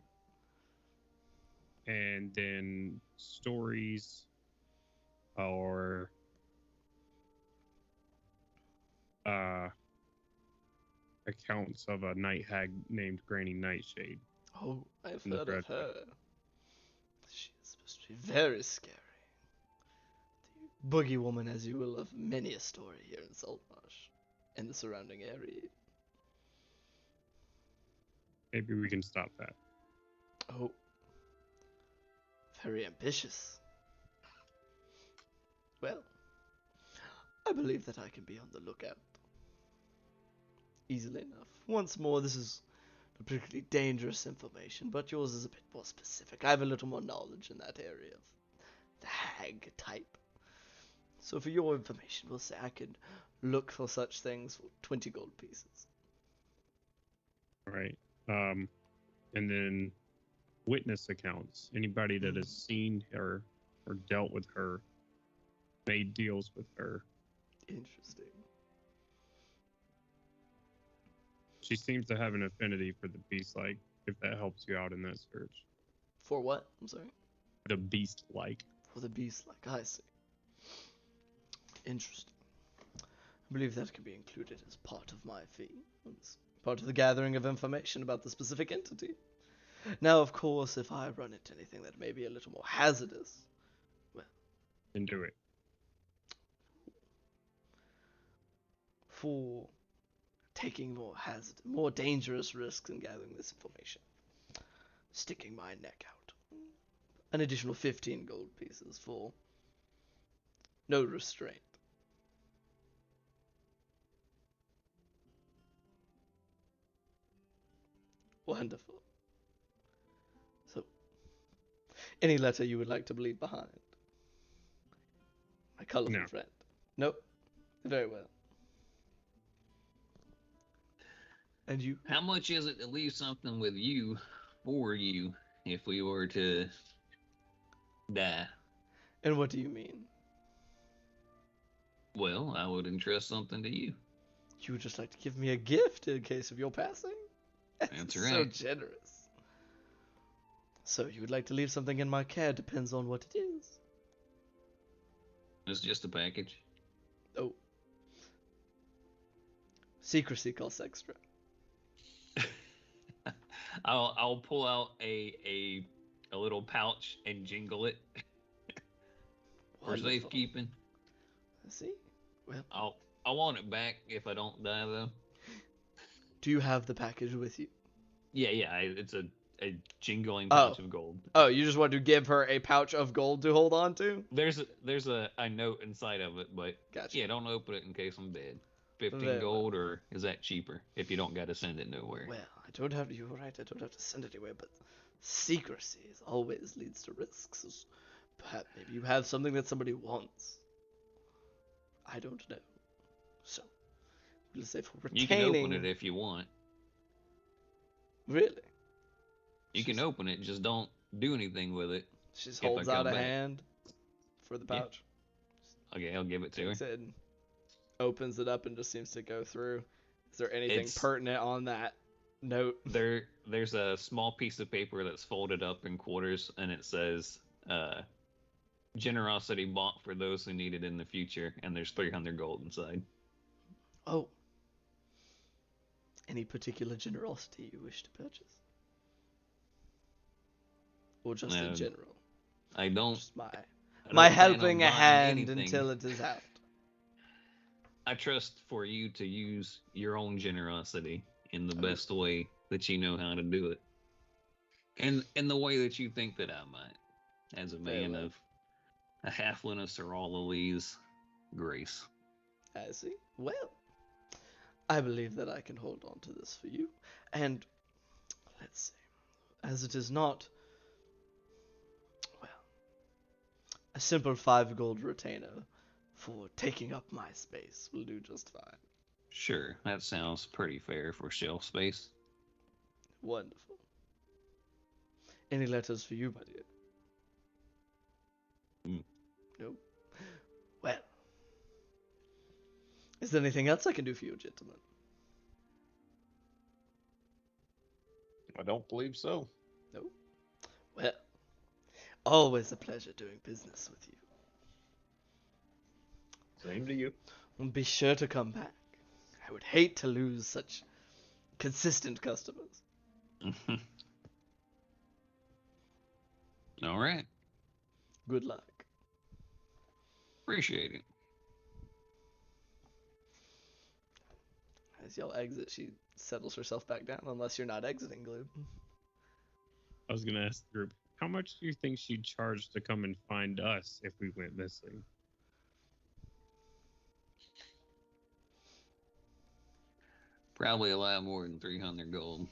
And then stories or accounts of a night hag named Granny Nightshade. Oh, I've In the heard of Dreadwood. her. She is supposed to be very scary. The boogie woman, as you will, of many a story here in Saltmarsh and the surrounding area. Maybe we can stop that. Oh, very ambitious. Well, I believe that I can be on the lookout. Easily enough. Once more, this is not particularly dangerous information, but yours is a bit more specific. I have a little more knowledge in that area of the hag type. So for your information, we'll say I can look for such things for 20 gold pieces. All right. And then witness accounts. Anybody that has seen her or dealt with her, made deals with her. Interesting. She seems to have an affinity for the beast-like, if that helps you out in that search. For what? I'm sorry? The beast-like. For the beast, like I see. Interesting. I believe that can be included as part of my fee. It's part of the gathering of information about the specific entity. Now, of course, if I run into anything that may be a little more hazardous, well... Then do it. For taking more dangerous risks in gathering this information, sticking my neck out. An additional 15 gold pieces for no restraint. Wonderful. So, any letter you would like to leave behind? My colorful No. friend. Nope. Very well. And you? How much is it to leave something with you, for you, if we were to die? And what do you mean? Well, I would entrust something to you. You would just like to give me a gift in case of your passing? That's So right. generous. So you would like to leave something in my care, depends on what it is. It's just a package. Oh. Secrecy costs extra. I'll pull out a little pouch and jingle it for Wonderful. safekeeping. See? Well, I want it back if I don't die though. do you have the package with you? Yeah, it's a jingling Oh. pouch of gold. Oh, you just want to give her a pouch of gold to hold on to? There's a note inside of it, but Gotcha. yeah, don't open it in case I'm dead. 15 Very well. gold, or is that cheaper if you don't got to send it nowhere? Well, I don't have. You're right. I don't have to send it anywhere, but secrecy always leads to risks. So perhaps maybe you have something that somebody wants. I don't know. So we'll say for You retaining. can open it if you want. Really? You can open it, just don't do anything with it. She just If I holds out come a back. hand for the Yeah. pouch. Okay, I'll give it to her. Takes it and opens it up and just seems to go through. Is there anything It's- pertinent on that note? There's a small piece of paper that's folded up in quarters, and it says, "Generosity bought for those who need it in the future," and there's 300 gold inside. Oh. Any particular generosity you wish to purchase? Or just in Um, general? I don't. Just my I don't my plan on helping a buying hand anything. until it is out. I trust for you to use your own generosity in the Oh. best way that you know how to do it, and in the way that you think that I might, as a Very man well. of a halfling of Sir Allalee's grace. I see. Well, I believe that I can hold on to this for you. And let's see. As it is not, well, a simple 5 gold retainer for taking up my space will do just fine. Sure, that sounds pretty fair for shelf space. Wonderful. Any letters for you, my dear? Mm. No. Well, is there anything else I can do for you, gentlemen? I don't believe so. No. Well, always a pleasure doing business with you. Same to you. And be sure to come back. I would hate to lose such consistent customers. All right, Good luck. appreciate it. As y'all exit, she settles herself back down, unless you're not exiting, Gloob. I was gonna ask the group, how much do you think she'd charge to come and find us if we went missing? Probably a lot more than 300 gold.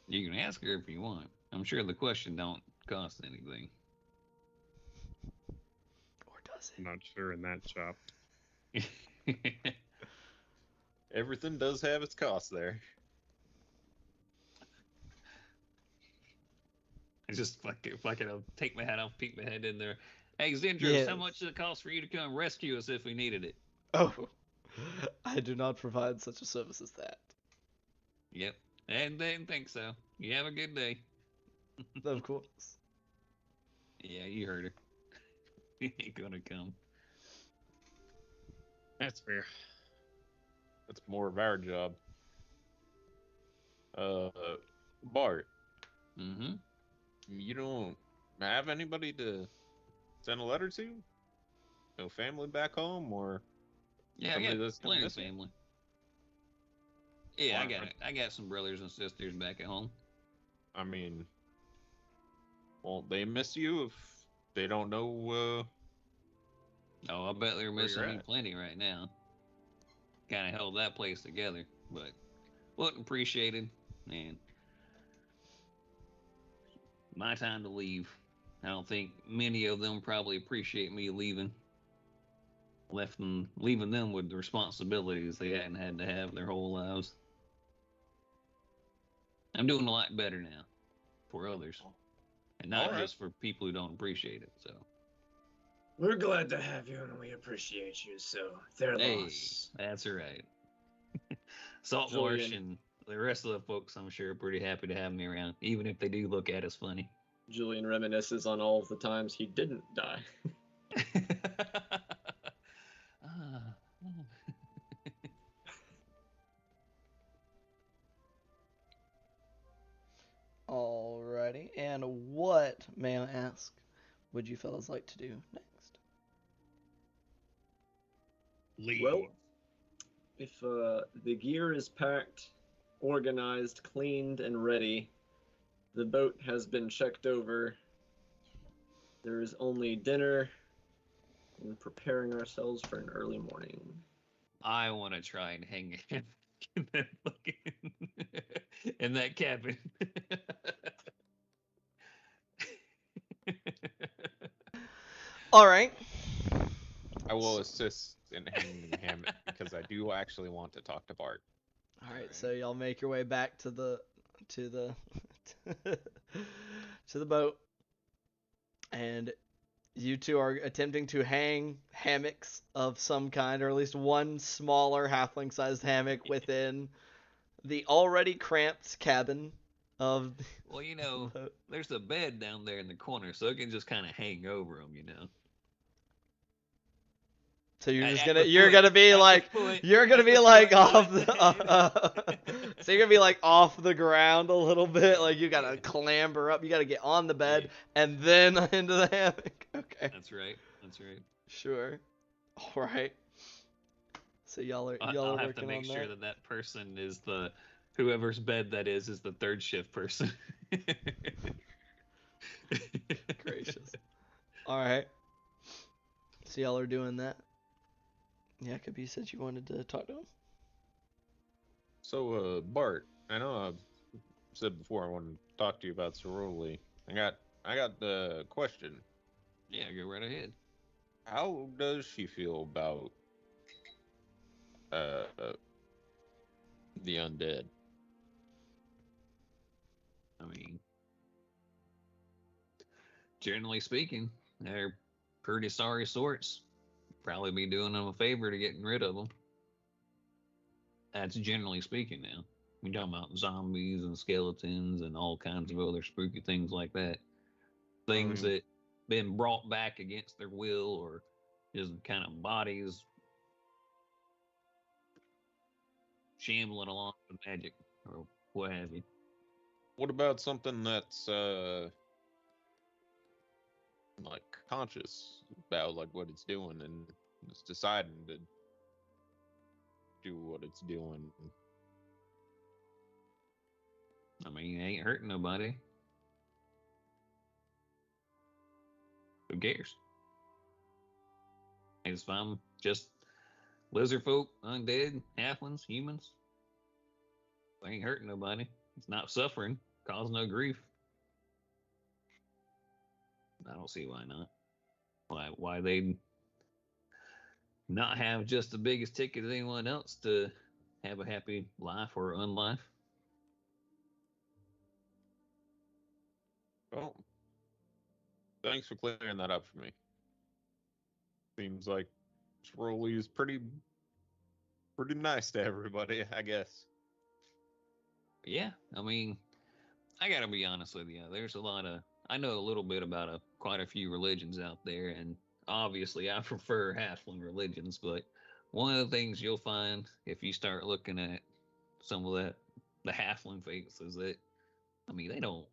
You can ask her if you want. I'm sure the question don't cost anything. Or does I'm it? not sure in that shop. Everything does have its cost there. I just fucking I'll take my hat off, peek my head in there. Hey, Zindros, Yes. how much does it cost for you to come rescue us if we needed it? Oh, I do not provide such a service as that. Yep. And they didn't think so. You have a good day. Of course. Yeah, you heard her. He ain't gonna come. That's fair. That's more of our job. Bart, Mm-hmm. you don't have anybody to send a letter to? No family back home, or Yeah, I somebody got that's gone plenty of missing? family. Yeah, Why- I got some brothers and sisters back at home. I mean, won't they miss you if they don't know? Oh, I bet they're Where missing you're me at. plenty right now. Kind of held that place together, but wasn't appreciated. And my time to leave. I don't think many of them probably appreciate me leaving. Leaving them with the responsibilities they hadn't had to have their whole lives. I'm doing a lot better now for others, and not All right. just for people who don't appreciate it. So, We're glad to have you and we appreciate you, so their hey, loss. that's right. Saltmarsh Julian. and the rest of the folks, I'm sure, are pretty happy to have me around, even if they do look at us funny. Julian reminisces on all of the times he didn't die. Ah. Alrighty. And what, may I ask, would you fellas like to do next? Leave. Well, If the gear is packed, organized, cleaned, and ready, the boat has been checked over. There is only dinner and preparing ourselves for an early morning. I want to try and hang him in that fucking in that cabin. All right. I will assist in hanging the hammock because I do actually want to talk to Bart. All right. So y'all make your way back to the to the to the boat, and you two are attempting to hang hammocks of some kind, or at least one smaller halfling-sized hammock within the already cramped cabin of. Well, you know, there's a bed down there in the corner, so it can just kind of hang over them, you know. So you're just At gonna the you're foot, gonna be at the like foot, you're gonna at be the like foot, off not the so you're gonna be like off the ground a little bit, like you gotta Yeah. clamber up, you gotta get on the bed Yeah. and then into the hammock. Okay, That's right. That's right. sure. All right. So y'all are I'll have to working make on sure that. that person is the whoever's bed that is the third shift person. Gracious. All right. So y'all are doing that. Jacob, you said you wanted to talk to him. So, Bart, I know I've said before I wanted to talk to you about Ceroli. I got the question. Yeah, go right ahead. How does she feel about uh the undead? I mean, generally speaking, they're pretty sorry sorts. Probably be doing them a favor to getting rid of them. That's generally speaking now. We're talking about zombies and skeletons and all kinds of other spooky things like that. Things that been brought back against their will or just kind of bodies shambling along with magic or what have you. What about something that's like conscious about like what it's doing and it's deciding to do what it's doing? I mean, it ain't hurting nobody. Who cares? It's fine. Just lizard folk, undead, halflings, humans. They ain't hurting nobody. It's not suffering, causing no grief. I don't see why not. Why they'd not have just the biggest ticket as anyone else to have a happy life or unlife. Well, thanks for clearing that up for me. Seems like Ceroli is pretty nice to everybody, I guess. Yeah, I mean, I gotta be honest with you. There's a lot of I know a little bit about quite a few religions out there, and obviously I prefer halfling religions. But one of the things you'll find if you start looking at some of the halfling faiths is that I mean they don't.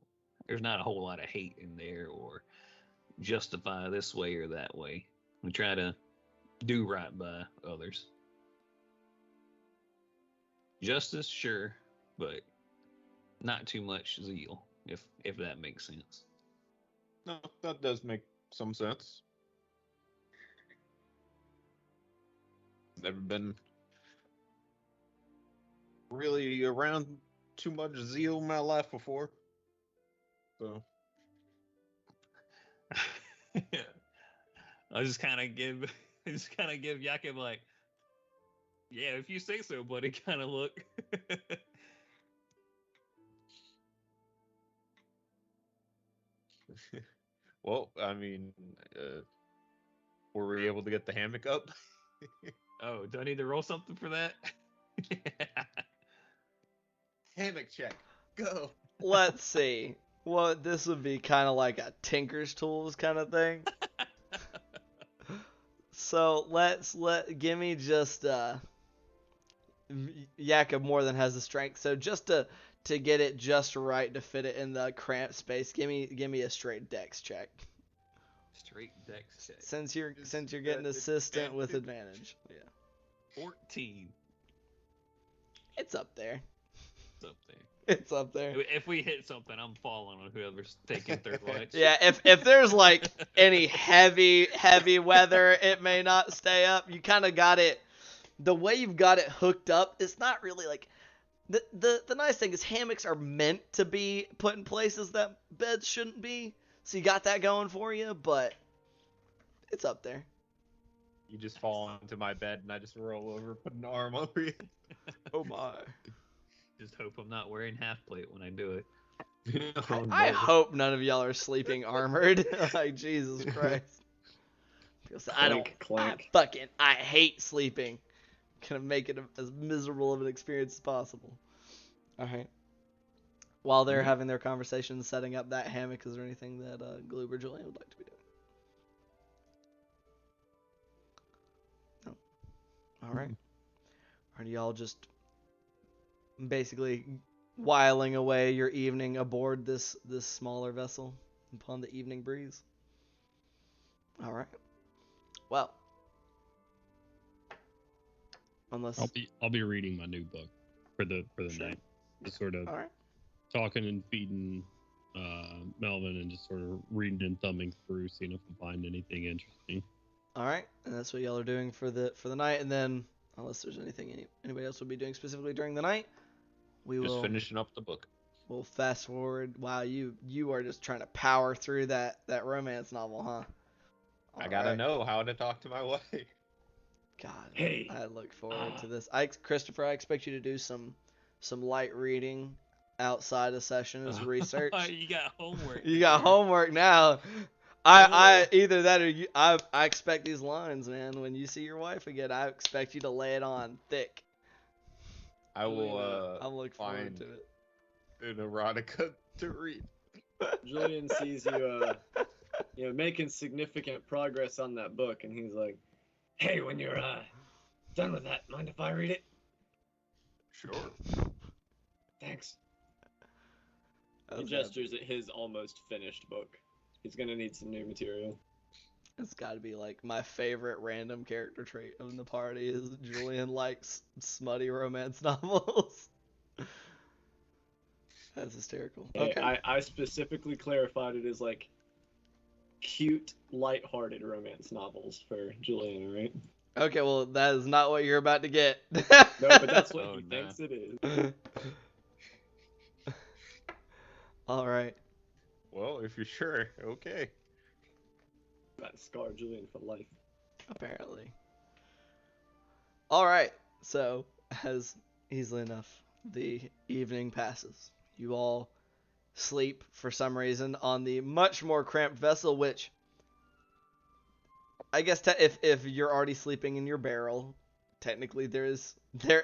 There's not a whole lot of hate in there or justify this way or that way. We try to do right by others. Justice, sure, but not too much zeal, if that makes sense. No, that does make some sense. Never been really around too much zeal in my life before. So I just kind of give, Jakob like, yeah, if you say so, buddy, kind of look. well, I mean, were we able to get the hammock up? Oh, do I need to roll something for that? Hammock check. Go. Let's see. Well, this would be kind of like a Tinker's Tools kind of thing. So give me just Jakob more than has the strength. So just to get it just right to fit it in the cramped space, give me a straight dex check. Straight dex check. Since you're getting assistant with advantage. Yeah. 14. It's up there. It's up there. It's up there. If we hit something, I'm falling on whoever's taking third watch. Yeah, if there's like any heavy weather, it may not stay up. You kind of got it. The way you've got it hooked up, it's not really like the nice thing is hammocks are meant to be put in places that beds shouldn't be. So you got that going for you, but it's up there. You just fall into my bed and I just roll over, put an arm over you. Oh my. Just hope I'm not wearing half plate when I do it. Oh, I no. hope none of y'all are sleeping armored. Like, Jesus Christ. People say, Clank. I hate sleeping. Gonna make it as miserable of an experience as possible. Alright. While they're having their conversation, setting up that hammock, is there anything that Gloob or Julian would like to be doing? No. Alright. Are y'all just basically whiling away your evening aboard this smaller vessel upon the evening breeze? Alright. Well. Unless I'll be reading my new book for the Sure. night. Just sort of Alright. talking and feeding Melvin and just sort of reading and thumbing through, seeing if I find anything interesting. Alright. And that's what y'all are doing for the night, and then unless there's anything anybody else would be doing specifically during the night, we Just will finishing up the book. we'll fast forward. Wow, you are just trying to power through that romance novel, huh? I gotta Alright. know how to talk to my wife. God, Hey, I look forward to this. Christopher, I expect you to do some light reading outside of session as research. You got homework. You got homework now. I either that or you. I expect these lines, man. When you see your wife again, I expect you to lay it on thick. I will I'm looking forward find to it. an erotica to read. Julian sees you, making significant progress on that book, and he's like, hey, when you're done with that, mind if I read it? Sure. Thanks. he gestures at his almost finished book. He's gonna need some new material. It's got to be like my favorite random character trait of the party is Julian likes smutty romance novels. That's hysterical. Hey, Okay. I specifically clarified it as like cute, light-hearted romance novels for Julian, right? Okay, well, that is not what you're about to get. No, but that's what Oh, he no. thinks it is. All right. Well, if you're sure, okay. About to scar Julian for life. Apparently. All right. So, as easily enough, the evening passes. You all sleep for some reason on the much more cramped vessel, which I guess if you're already sleeping in your barrel, technically there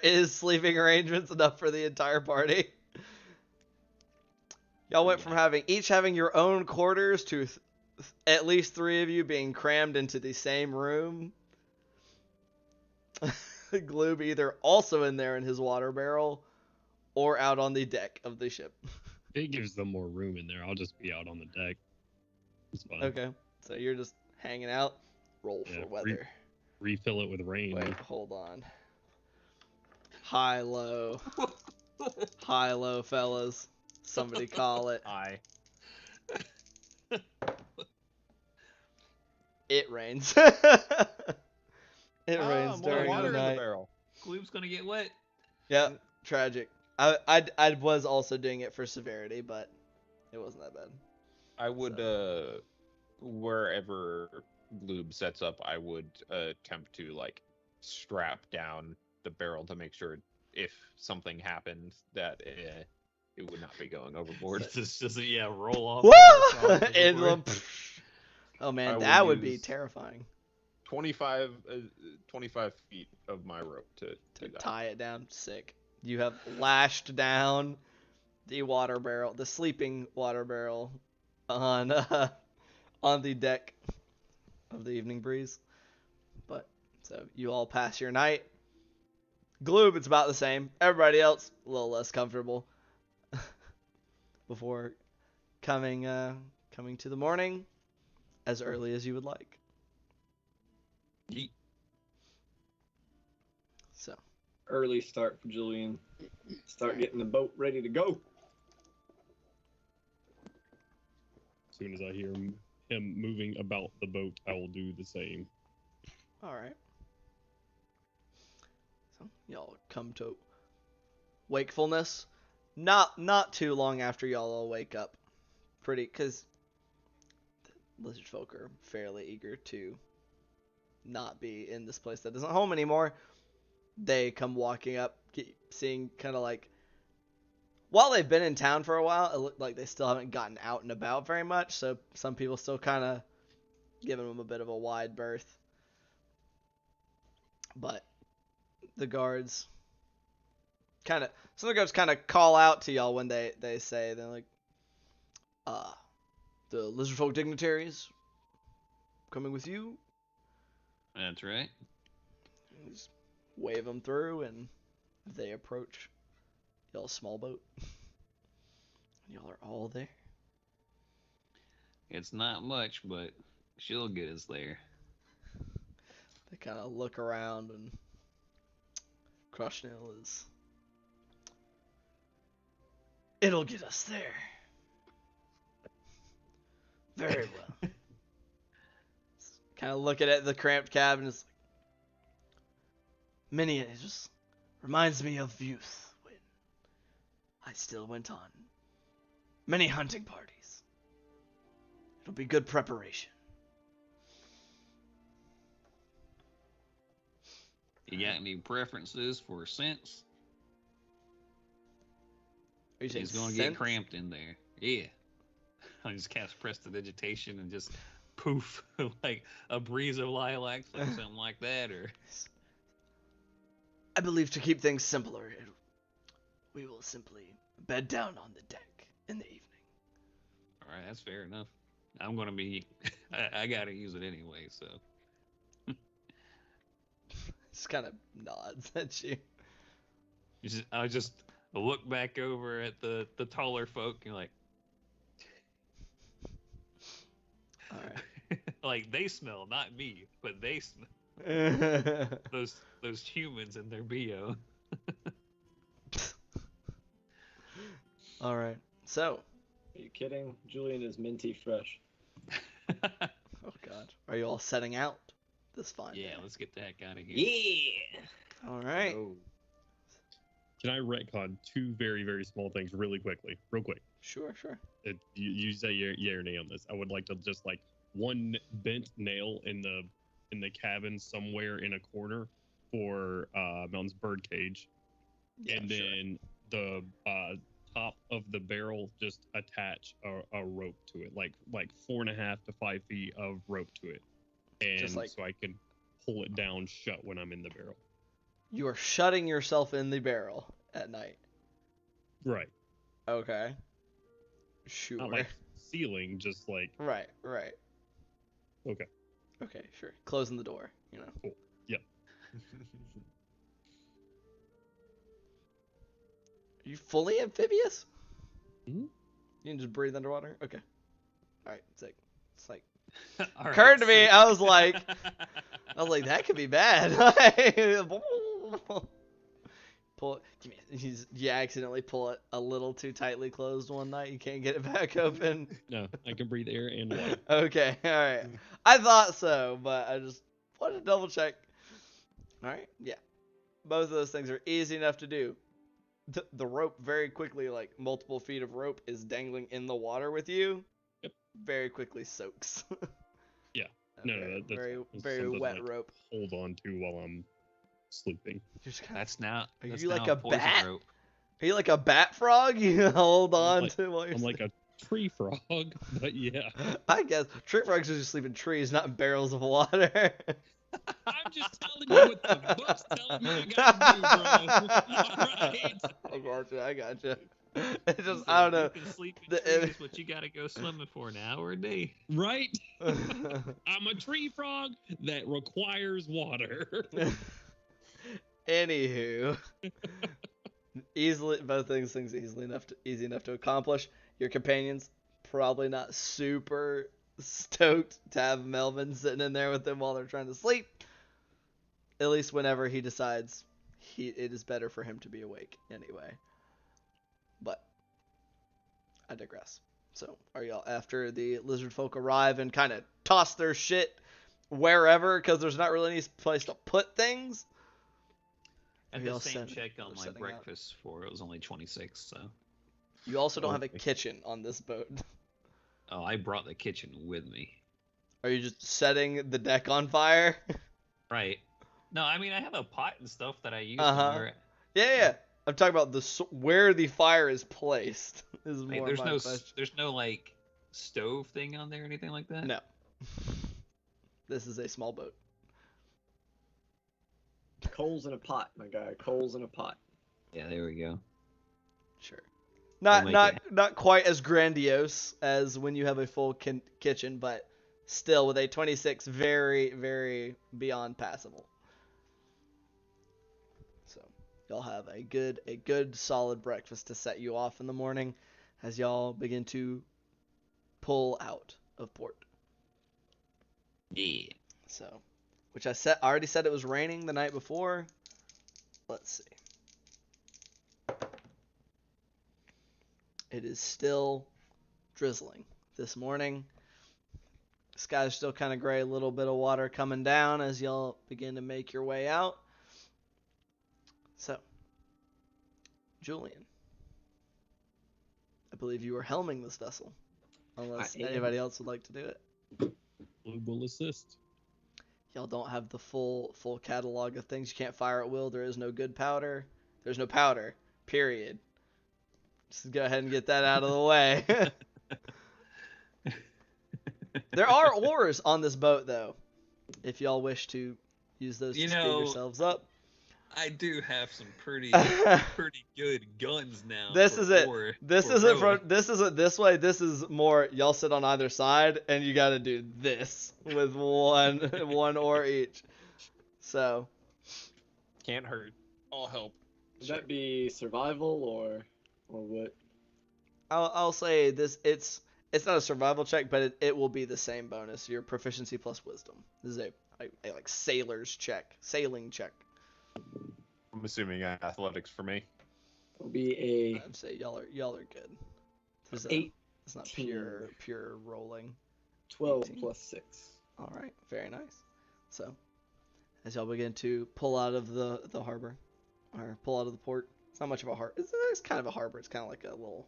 is sleeping arrangements enough for the entire party. Y'all went from having your own quarters to at least 3 of you being crammed into the same room. Gloob either also in there in his water barrel or out on the deck of the ship. It gives them more room in there. I'll just be out on the deck. It's fine. Okay, so you're just hanging out. Roll Yeah, for weather. Refill it with rain. Wait, hold on. High, low. High, low, fellas. Somebody call it. I. It rains. It rains more during water the in the night. barrel. Gloop's gonna get wet. Yep, tragic. I was also doing it for severity, but it wasn't that bad. I would, wherever Gloob sets up, I would attempt to, like, strap down the barrel to make sure if something happened that it would not be going overboard. Just roll off. Woo! across the And board. oh man, I that will would be use- terrifying 25 feet of my rope to to do that. tie it down. Sick. You have lashed down the water barrel, the sleeping water barrel, on the deck of the Evening Breeze. But so you all pass your night. Gloob, it's about the same. Everybody else a little less comfortable before coming to the morning as early as you would like. Yeet. So Early start for Julian. Start getting the boat ready to go. As soon as I hear him moving about the boat, I will do the same. All right. So y'all come to wakefulness. Not too long after y'all all wake up. Because lizard folk are fairly eager to not be in this place that isn't home anymore. They come walking up, seeing kind of like, while they've been in town for a while, it looked like they still haven't gotten out and about very much, so some people still kind of giving them a bit of a wide berth. But the guards some of the guards kind of call out to y'all when they say, they're like, the lizard folk dignitaries coming with you. That's right. Just wave them through, and they approach y'all's small boat. Y'all are all there. It's not much, but she'll get us there. They kind of look around, and Crushnail is... It'll get us there. Very well. Kind of looking at the cramped cabin, it's like, it just reminds me of youth when I still went on many hunting parties. It'll be good preparation. You got any preferences for scents? Are you saying He's gonna scents? get cramped in there. Yeah. I just cast prestidigitation and just poof, like a breeze of lilacs, like something like that, or. I believe to keep things simpler, we will simply bed down on the deck in the evening. All right, that's fair enough. I'm gonna be. I gotta use it anyway, so. Just kind of nods at you. I just look back over at the taller folk and like. All right. Like they smell, not me, but they smell. those humans and their BO. All right. So. Are you kidding? Julian is minty fresh. Oh God. Are you all setting out this fine Yeah, day? let's get the heck out of here. Yeah. All right. Oh. Can I retcon two very, very small things really quickly? Real quick. Sure. You say yeah or nay on this. I would like to just like one bent nail in the cabin somewhere in a corner for Mountain's birdcage. Yeah, and sure. then the top of the barrel, just attach a rope to it, like 4.5 to 5 feet of rope to it, and Just like- so I can pull it down shut when I'm in the barrel. You are shutting yourself in the barrel at night. Right. Okay. Sure. Not like ceiling, just like Right. okay. Okay, sure. Closing the door, you know. Cool. Yep. Are you fully amphibious? Mhm. You can just breathe underwater? Okay. Alright, sick. It's like All right, occurred to me, sick. I was like that could be bad. Pull it. You accidentally pull it a little too tightly closed one night. You can't get it back open. No, I can breathe air and water. Okay, all right. I thought so, but I just wanted to double check. All right, yeah. Both of those things are easy enough to do. The rope very quickly, like multiple feet of rope, is dangling in the water with you. Yep. Very quickly soaks. Yeah. A No, very, that's very, fine. It's very something wet like rope. hold on to while I'm sleeping. You're just kinda, That's now. Are That's you like now a poison bat? rope. are you like a bat frog? You hold on like- to while you're I'm like a tree frog, but yeah. I guess tree frogs usually sleep in trees, not in barrels of water. I'm just telling you what the book's telling me I gotta do, bro. Alright. I gotcha. It's He just, said, I don't know. You can sleep in The- trees, but you gotta go swimming for an hour a day. Right? I'm a tree frog that requires water. Anywho, both things easy enough to accomplish. Your companions probably not super stoked to have Melvin sitting in there with them while they're trying to sleep. At least whenever he decides it is better for him to be awake anyway. But I digress. So, are y'all, after the lizard folk arrive and kind of toss their shit wherever because there's not really any place to put things? At Are the y'all same set- check on we're my setting out? breakfast for it was only 26, so. You also don't have a Okay. kitchen on this boat. Oh, I brought the kitchen with me. Are you just setting the deck on fire? Right. No, I mean I have a pot and stuff that I use Uh-huh. when we're. Yeah. I'm talking about where the fire is placed. Is Like, more there's my no question. there's no like stove thing on there or anything like that. No. This is a small boat. Coals in a pot, my guy. Coals in a pot. Yeah, there we go. Sure. Not make not quite as grandiose as when you have a full kitchen, but still with a 26, very, very beyond passable. So y'all have a good solid breakfast to set you off in the morning as y'all begin to pull out of port. Yeah. So, which I already said it was raining the night before. Let's see. It is still drizzling this morning. Sky's still kind of gray, a little bit of water coming down as y'all begin to make your way out. So, Julian, I believe you are helming this vessel, unless I am. anybody else would like to do it. Blue will assist. Y'all don't have the full catalog of things. You can't fire at will. There is no good powder. There's no powder. Period. Just go ahead and get that out of the way. There are oars on this boat, though, if y'all wish to use those You to speed know, yourselves up. I do have some pretty This good guns now. isn't this isn't this way. This is more y'all sit on either side and you got to do this with one oar each. So Can't hurt. I'll help. Would that be survival or what? I'll say this. It's not a survival check, but it will be the same bonus. Your proficiency plus wisdom. This is a like sailor's check, sailing check. I'm assuming athletics for me. It'll be I'd say y'all are good. There's a 8, It's not 18. pure rolling. 12 18. plus 6. All right, very nice. So, as y'all begin to pull out of the harbor, or pull out of the port, it's not much of a harbor. It's kind of a harbor. It's kind of like a little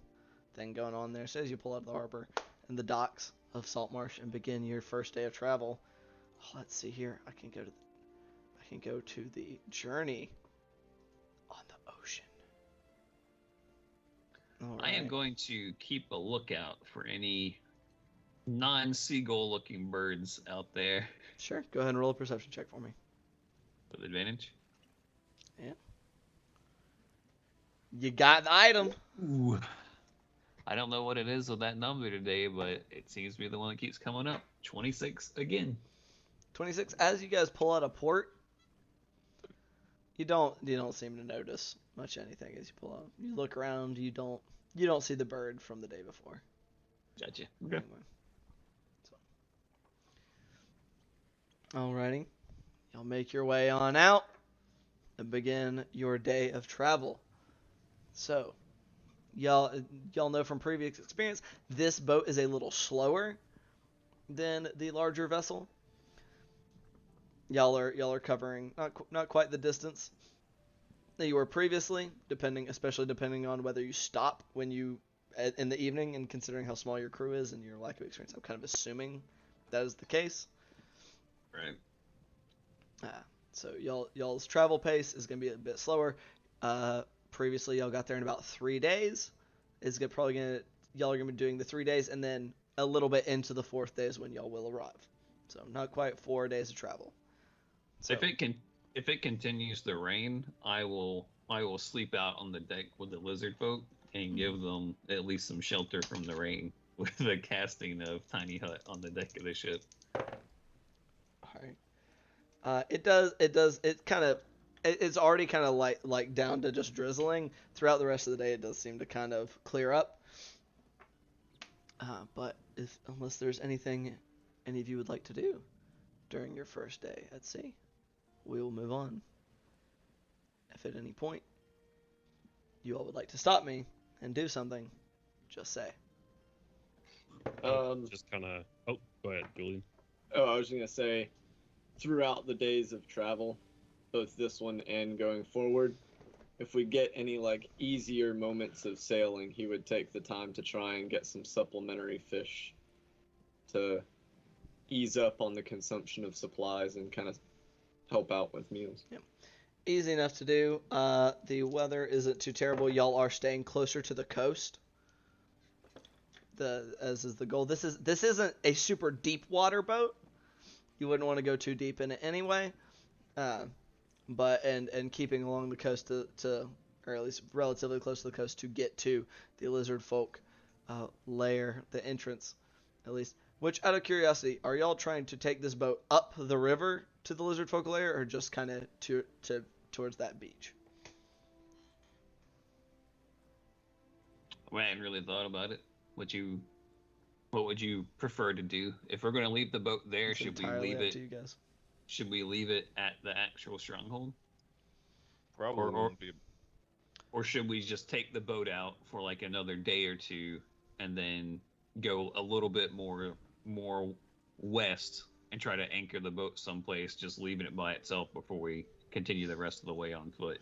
thing going on there. So as you pull out of the harbor and the docks of Saltmarsh and begin your first day of travel, let's see here. I can go to the journey on the ocean. All I am right. going to keep a lookout for any non-seagull looking birds out there Sure. Go ahead and roll a perception check for me. with advantage. You got the item. Ooh. I don't know what it is with that number today, but it seems to be the one that keeps coming up. 26 again. 26. As you guys pull out of port, you don't seem to notice much anything as you pull out. You look around. You don't see the bird from the day before. Gotcha. Okay. Anyway. Alrighty. Y'all make your way on out and begin your day of travel. So, y'all know from previous experience, this boat is a little slower than the larger vessel. Y'all are covering not quite the distance that you were previously, especially depending on whether you stop when you in the evening, and considering how small your crew is and your lack of experience, I'm kind of assuming that is the case. Right. So y'all's travel pace is going to be a bit slower. Previously, y'all got there in about 3 days. Y'all are going to be doing the 3 days, and then a little bit into the 4th day is when y'all will arrive. So not quite 4 days of travel. So, If it continues to rain, I will sleep out on the deck with the lizard folk and give them at least some shelter from the rain with a casting of tiny hut on the deck of the ship. Alright. It's already kind of like down to just drizzling. Throughout the rest of the day, it does seem to kind of clear up. But unless there's anything any of you would like to do during your first day at sea, we will move on If at any point you all would like to stop me and do something, just say. Just kind of. Oh, go ahead, Julian. Oh, I was gonna say, throughout the days of travel, both this one and going forward, if we get any like easier moments of sailing, he would take the time to try and get some supplementary fish to ease up on the consumption of supplies and kind of help out with meals. Easy enough to do. The weather isn't too terrible. Y'all are staying closer to the coast. As is the goal. This isn't a super deep water boat. You wouldn't want to go too deep in it anyway. But keeping along the coast to or at least relatively close to the coast to get to the lizard folk lair, the entrance, at least. Which, out of curiosity, are y'all trying to take this boat up the river to the lizard folk lair, or just kind of towards that beach? I hadn't really thought about it. What would you prefer to do? If we're going to leave the boat there, It's should we entirely leave up it? to you guys. Should we leave it at the actual stronghold, Probably Or- won't be. or should we just take the boat out for like another day or two, and then go a little bit more west and try to anchor the boat someplace, just leaving it by itself before we continue the rest of the way on foot?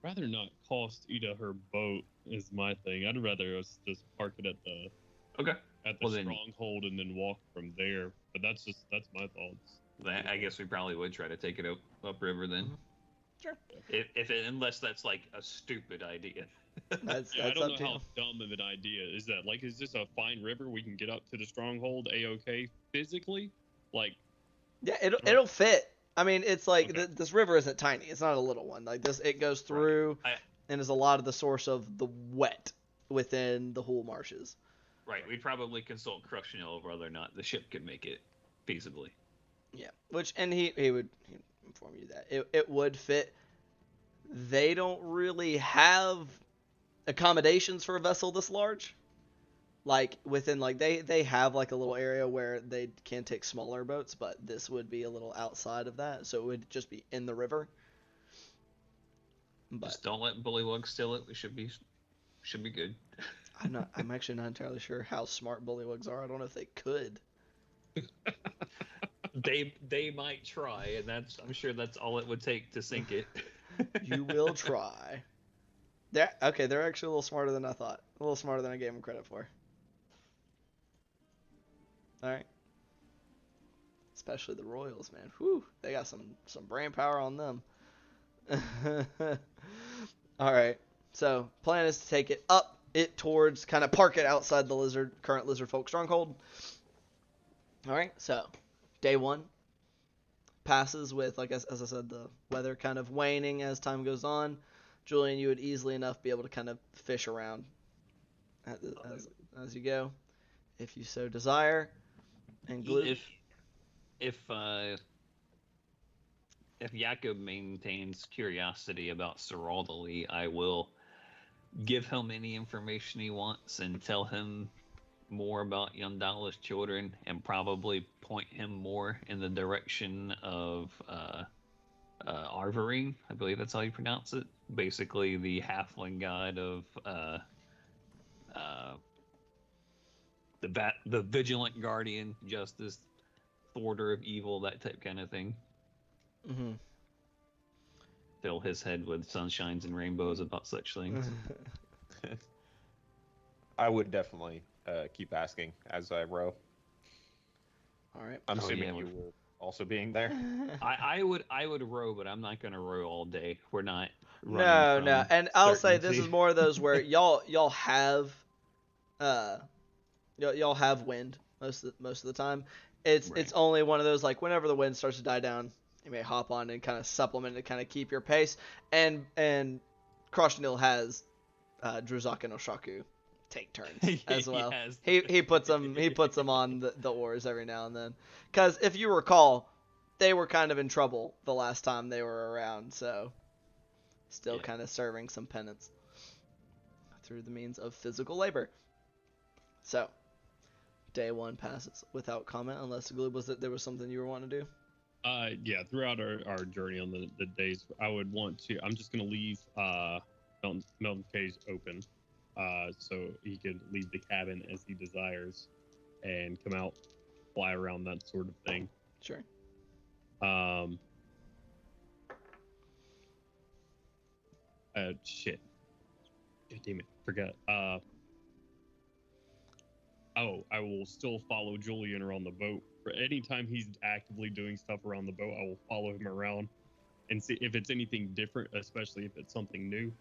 Rather not cost Ida her boat is my thing. I'd rather us just park it at the Okay. Well, then- stronghold and then walk from there. But that's my thoughts. I guess we probably would try to take it upriver then. Sure. Unless that's like a stupid idea. That's Yeah, I don't up know to how you. dumb of an idea is that. Like, is this a fine river we can get up to the stronghold a-okay physically? Like, Yeah, it'll fit. I mean, it's like Okay. this river isn't tiny. It's not a little one. Like this, it goes through I- and is a lot of the source of the wet within the Hull marshes. Right, we'd probably consult Crushnail over whether or not the ship could make it feasibly. Yeah, he would inform you that it would fit. They don't really have accommodations for a vessel this large. Like within they have like a little area where they can take smaller boats, but this would be a little outside of that, so it would just be in the river. But Just don't let Bullywug steal it. We should be good. I'm actually not entirely sure how smart bullywugs are. I don't know if they could. They might try, and I'm sure that's all it would take to sink it. You will try. They're actually a little smarter than I thought. A little smarter than I gave them credit for. All right. Especially the Royals, man. Whew, they got some brain power on them. All right. So, plan is to take it up it towards kind of park it outside the current lizard folk stronghold. All right. So, day 1 passes with, like as I said, the weather kind of waning as time goes on. Julian, you would easily enough be able to kind of fish around as you go, if you so desire. And Glue. If Jakob maintains curiosity about Saraldali, I will give him any information he wants and tell him more about Yandala's children, and probably point him more in the direction of Arvarine. I believe that's how you pronounce it. Basically, the halfling god of the vigilant guardian, justice, thwarter of evil, that type kind of thing. Mm-hmm. Fill his head with sunshines and rainbows about such things. I would definitely keep asking as I row. All right. I'm Oh, assuming yeah, you we're- will also being there. I would row, but I'm not gonna row all day. We're not. No, running no. from And I'll say this certainty. is more of those where y'all have y'all have wind most of the time. It's Right. only one of those, like, whenever the wind starts to die down, you may hop on and kind of supplement to kind of keep your pace. And Kroshnil has Druzak and Oshaku take turns as well. Yes. He puts them on the oars every now and then, because if you recall, they were kind of in trouble the last time they were around, so still Yeah. kind of serving some penance through the means of physical labor. So, day 1 passes without comment, unless Gloob was that there was something you were wanting to do. Yeah, throughout our journey on the days, I would want to. I'm just gonna leave Melton Cage open, so he could leave the cabin as he desires, and come out, fly around, that sort of thing. Sure. Shit. God damn it, forgot. Oh, I will still follow Julian around the boat. For any time he's actively doing stuff around the boat, I will follow him around and see if it's anything different, especially if it's something new.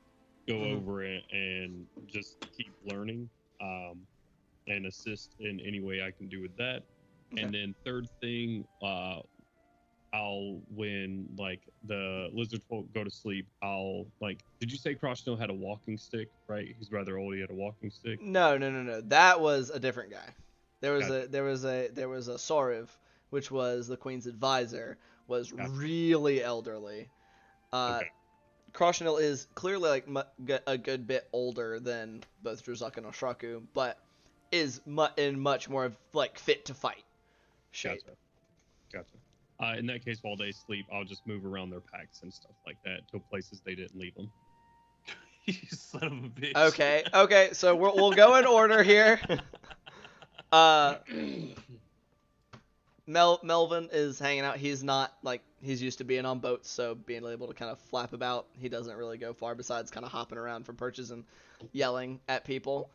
Go over it and just keep learning, and assist in any way I can do with that. Okay. And then third thing, when like the lizard folk go to sleep, did you say Crossnow had a walking stick, right? He's rather old, he had a walking stick. No. That was a different guy. There was a Soriv, which was the queen's advisor, was really elderly. Okay. Crossnow is clearly like a good bit older than both Druzak and Oshraku, but is in much more of like fit to fight shape. Gotcha. In that case, while they sleep, I'll just move around their packs and stuff like that to places they didn't leave them. You son of a bitch. Okay. So we'll go in order here. Melvin is hanging out. He's not like he's used to being on boats, so being able to kind of flap about, he doesn't really go far besides kind of hopping around from perches and yelling at people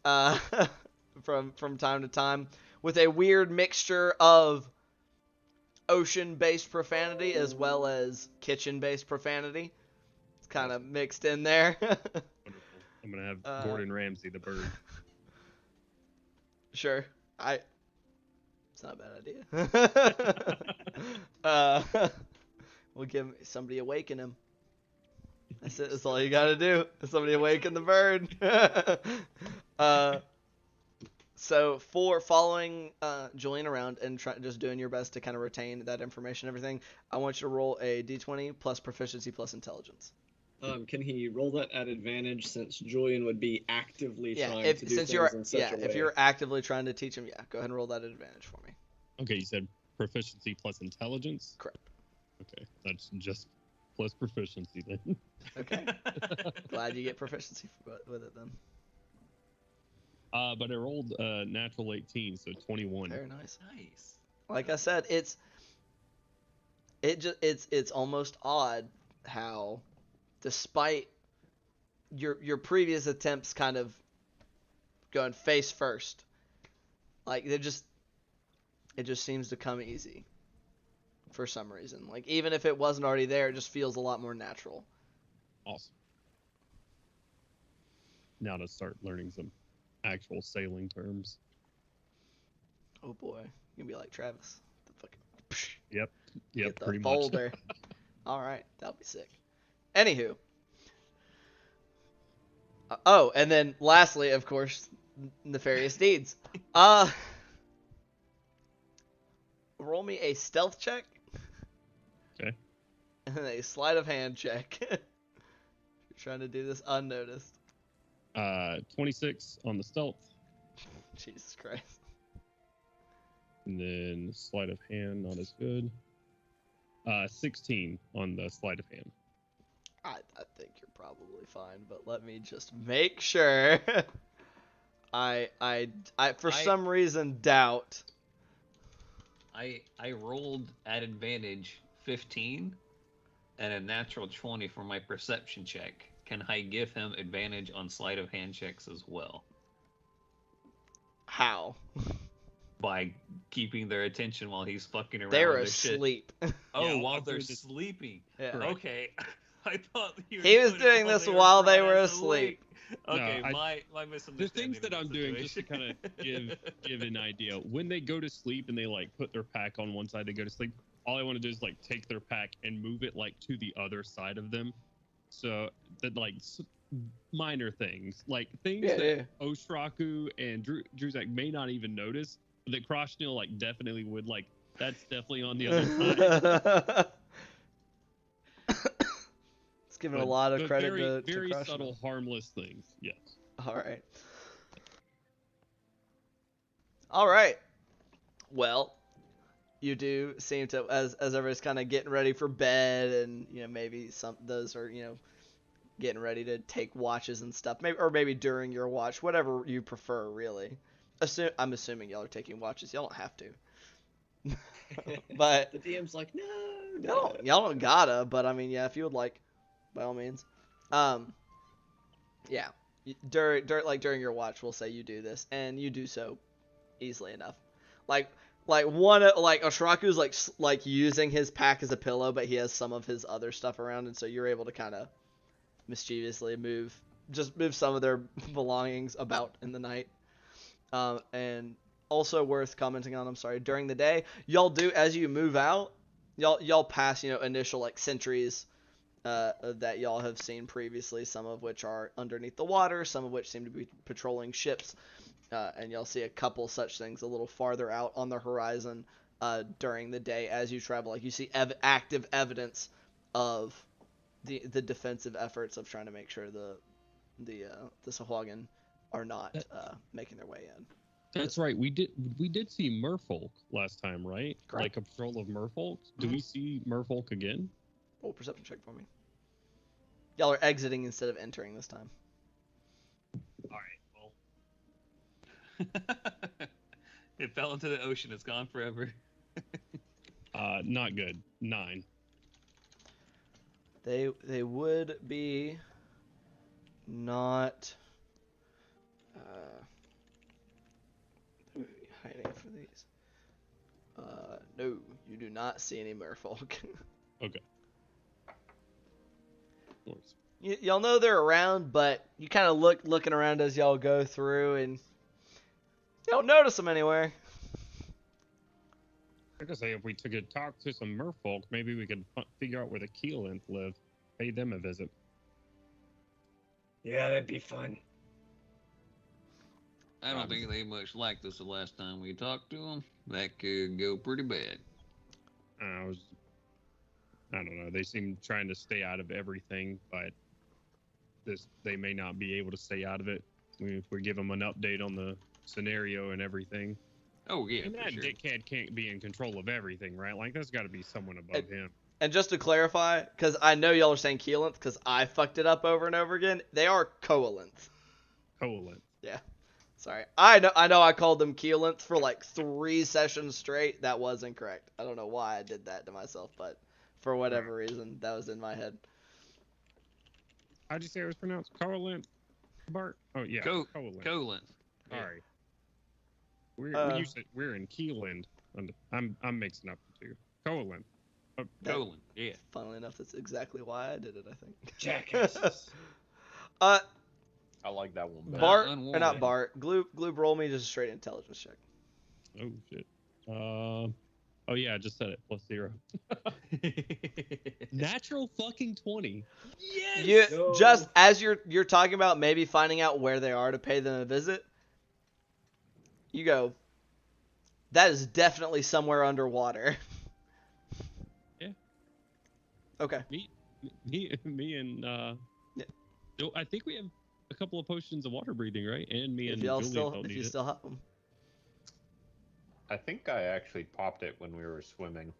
from time to time with a weird mixture of ocean-based profanity as well as kitchen-based profanity. It's kind of mixed in there. Wonderful. I'm gonna have Gordon Ramsay the bird. Sure. It's not a bad idea. We'll give somebody awaken him. That's it. That's all you gotta do. Somebody awaken the bird. So for following Julian around and just doing your best to kind of retain that information and everything, I want you to roll a d20 plus proficiency plus intelligence. Can he roll that at advantage since Julian would be actively trying to do things in such a way? If you're actively trying to teach him, go ahead and roll that at advantage for me. Okay, you said proficiency plus intelligence? Correct. Okay, that's just plus proficiency then. Okay. Glad you get proficiency with it then. But I rolled natural 18, so 21. Very nice. Nice. Like I said, it's almost odd how, despite your previous attempts kind of going face first, like it just seems to come easy for some reason. Like even if it wasn't already there, it just feels a lot more natural. Awesome. Now to start learning some actual sailing terms. Oh boy, you're gonna be like Travis. The fucking Yep, get the pretty folder. much. All right, that'll be sick. Anywho. And then lastly, of course, nefarious deeds. Roll me a stealth check. Okay. And a sleight of hand check. You're trying to do this unnoticed. 26 on the stealth. Jesus Christ. And then sleight of hand, not as good. 16 on the sleight of hand. I think you're probably fine, but let me just make sure. I for some reason doubt. I rolled at advantage 15 and a natural 20 for my perception check. Can I give him advantage on sleight of hand checks as well? How? By keeping their attention while he's fucking around. They're with asleep. Shit. Oh, Yeah, while they're sleeping. Yeah. Okay. I thought he was doing this while they were asleep. Okay, No, my misunderstanding. The things that of I'm the doing, just to situation. kind of give an idea, when they go to sleep and they like put their pack on one side, they go to sleep. All I want to do is like take their pack and move it like to the other side of them, so that like minor things, like things that Oshraku and Druzak may not even notice, but that Kroshnil like definitely would, like that's definitely on the other side. It's giving a lot of credit very, to very Kroshnil. subtle, harmless things. Yes. All right. Well, you do seem to, as everybody's kind of getting ready for bed, and maybe some those are getting ready to take watches and stuff, maybe during your watch, whatever you prefer, really. I'm assuming y'all are taking watches. Y'all don't have to, but The DM's like, no, y'all don't gotta. But I mean, yeah, if you would like, by all means. Yeah, during your watch, we'll say you do this, and you do so easily enough. Like Oshiraku's like using his pack as a pillow, but he has some of his other stuff around, and so you're able to kind of mischievously move some of their belongings about in the night. And also worth commenting on, I'm sorry, during the day, y'all do, as you move out, y'all pass initial like sentries that y'all have seen previously, some of which are underneath the water, some of which seem to be patrolling ships, and y'all see a couple such things a little farther out on the horizon during the day as you travel. Like you see active evidence of the defensive efforts of trying to make sure the Sahuagin are not making their way in. That's right. We did see merfolk last time, right? Correct. Like a patrol of merfolk. Do we see merfolk again? Roll perception check for me. Y'all are exiting instead of entering this time. All right. Well, It fell into the ocean. It's gone forever. not good. 9. They would be not hiding for these. No, you do not see any merfolk. Okay. Y'all know they're around, but you kind of looking around as y'all go through, and you don't notice them anywhere. I could say if we took a talk to some merfolk, maybe we could figure out where the Keelanth live. Pay them a visit. Yeah, that'd be fun. I don't think they much liked us the last time we talked to them. That could go pretty bad. I don't know. They seem trying to stay out of everything, but they may not be able to stay out of it. If we give them an update on the scenario and everything. Oh, yeah, And for that sure. dickhead can't be in control of everything, right? Like, there's got to be someone above him. And just to clarify, because I know y'all are saying Keelanth, because I fucked it up over and over again, they are Coalanth. Coalanth. Yeah. Sorry. I know I called them Keelanth for like 3 sessions straight. That was incorrect. I don't know why I did that to myself, but for whatever reason, that was in my head. How'd you say it was pronounced? Coalanth? Bart? Oh, yeah. Coalanth. Coalanth. All right. You said we're in Keeland. I'm mixing up the two. Coalanth. Coalanth, yeah. Funnily enough, that's exactly why I did it, I think. Jackasses. I like that one better. Bart, or unwarned. not Bart, Gloob, roll me just a straight intelligence check. Oh, shit. Oh, yeah, I just said it. +0. Natural fucking 20. You No. just as you're talking about maybe finding out where they are to pay them a visit, you go, that is definitely somewhere underwater. Yeah. Okay. Me and Yeah. no, I think we have a couple of potions of water breathing, right? And me If and y'all Julie still don't if need you it. still have them. I think I actually popped it when we were swimming.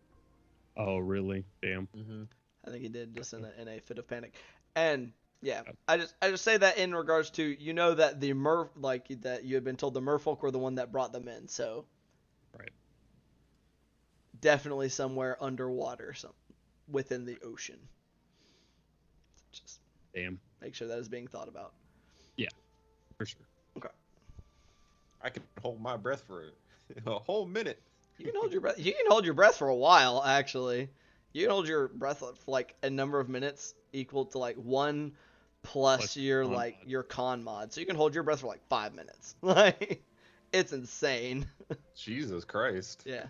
Oh, really? Damn. Mm-hmm. I think he did just in a fit of panic. And yeah, I just say that in regards to that the that you had been told the merfolk were the one that brought them in, so Right. definitely somewhere underwater, within the ocean. Just Damn. make sure that is being thought about. For sure. I can hold my breath for a whole minute. You can hold your breath. You can hold your breath for a while, actually. You can hold your breath for like a number of minutes equal to like 1 plus your con like mod. your con mod. So you can hold your breath for like 5 minutes. Like it's insane. Jesus Christ. Yeah.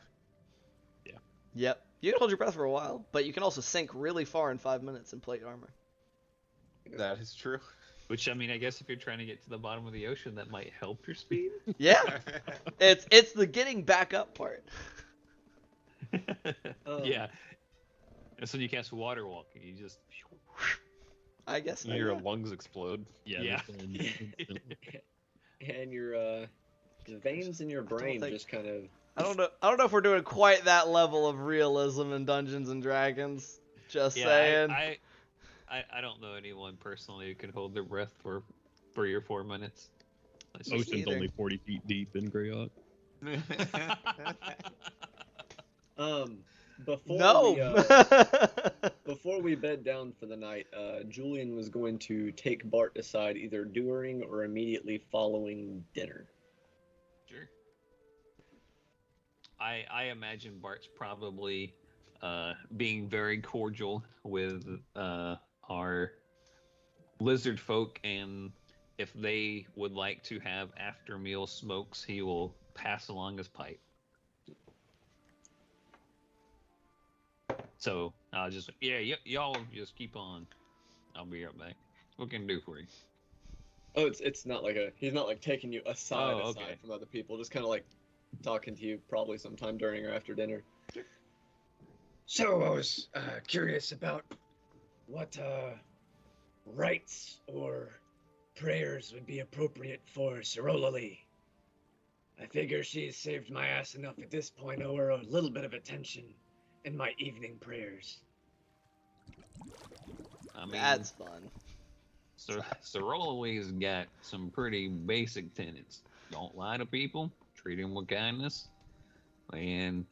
Yeah. Yep. You can hold your breath for a while, but you can also sink really far in 5 minutes in plate armor. That is true. Which, I mean, I guess if you're trying to get to the bottom of the ocean, that might help your speed. Yeah. It's the getting back up part. Yeah. That's when you cast water walking. You just... I guess. Your Yeah. lungs explode. Yeah. And your the veins in your brain think- just kind of I don't know if we're doing quite that level of realism in Dungeons and Dragons. Just saying. I don't know anyone personally who can hold their breath for 3 or 4 minutes. Ocean's either. only 40 feet deep in Greyhawk. Before we bed down for the night, Julian was going to take Bart aside either during or immediately following dinner. Sure. I imagine Bart's probably being very cordial with our lizard folk, and if they would like to have after meal smokes, he will pass along his pipe. So I'll just y'all just keep on. I'll be right back. What can I do for you? Oh, it's not like he's not like taking you aside okay. from other people, just kind of like talking to you probably sometime during or after dinner. So I was curious about what rites or prayers would be appropriate for Cerolali. I figure she's saved my ass enough at this point. I owe her a little bit of attention in my evening prayers. I mean, That's fun. Cerolali's got some pretty basic tenets. Don't lie to people. Treat them with kindness. And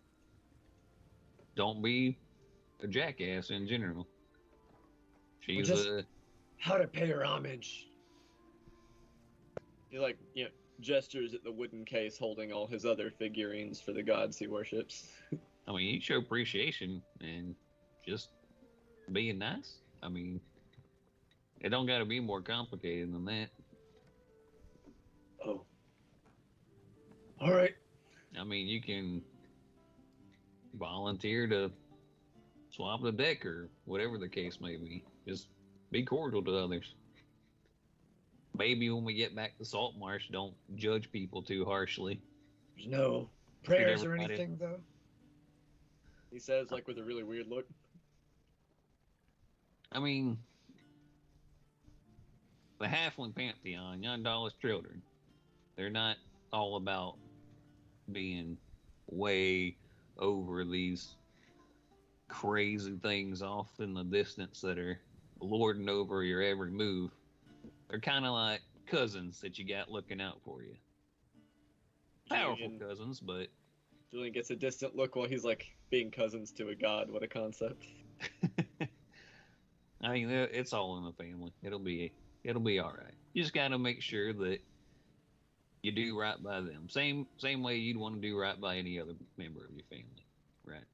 don't be a jackass in general. She's how to pay her homage. He gestures at the wooden case holding all his other figurines for the gods he worships. I mean, you show appreciation and just being nice. I mean, it don't got to be more complicated than that. Oh. All right. I mean, you can volunteer to swap the deck or whatever the case may be. Just be cordial to others. Maybe when we get back to Saltmarsh, don't judge people too harshly. There's no prayers or anything, though? He says, with a really weird look. I mean, the Halfling Pantheon, Yondalis children, they're not all about being way over these crazy things off in the distance that are lording over your every move. They're kind of like cousins that you got looking out for you. Powerful cousins, but... Julian gets a distant look while he's being cousins to a god. What a concept. I mean, it's all in the family. It'll be all right. You just got to make sure that you do right by them. Same way you'd want to do right by any other member of your family, right?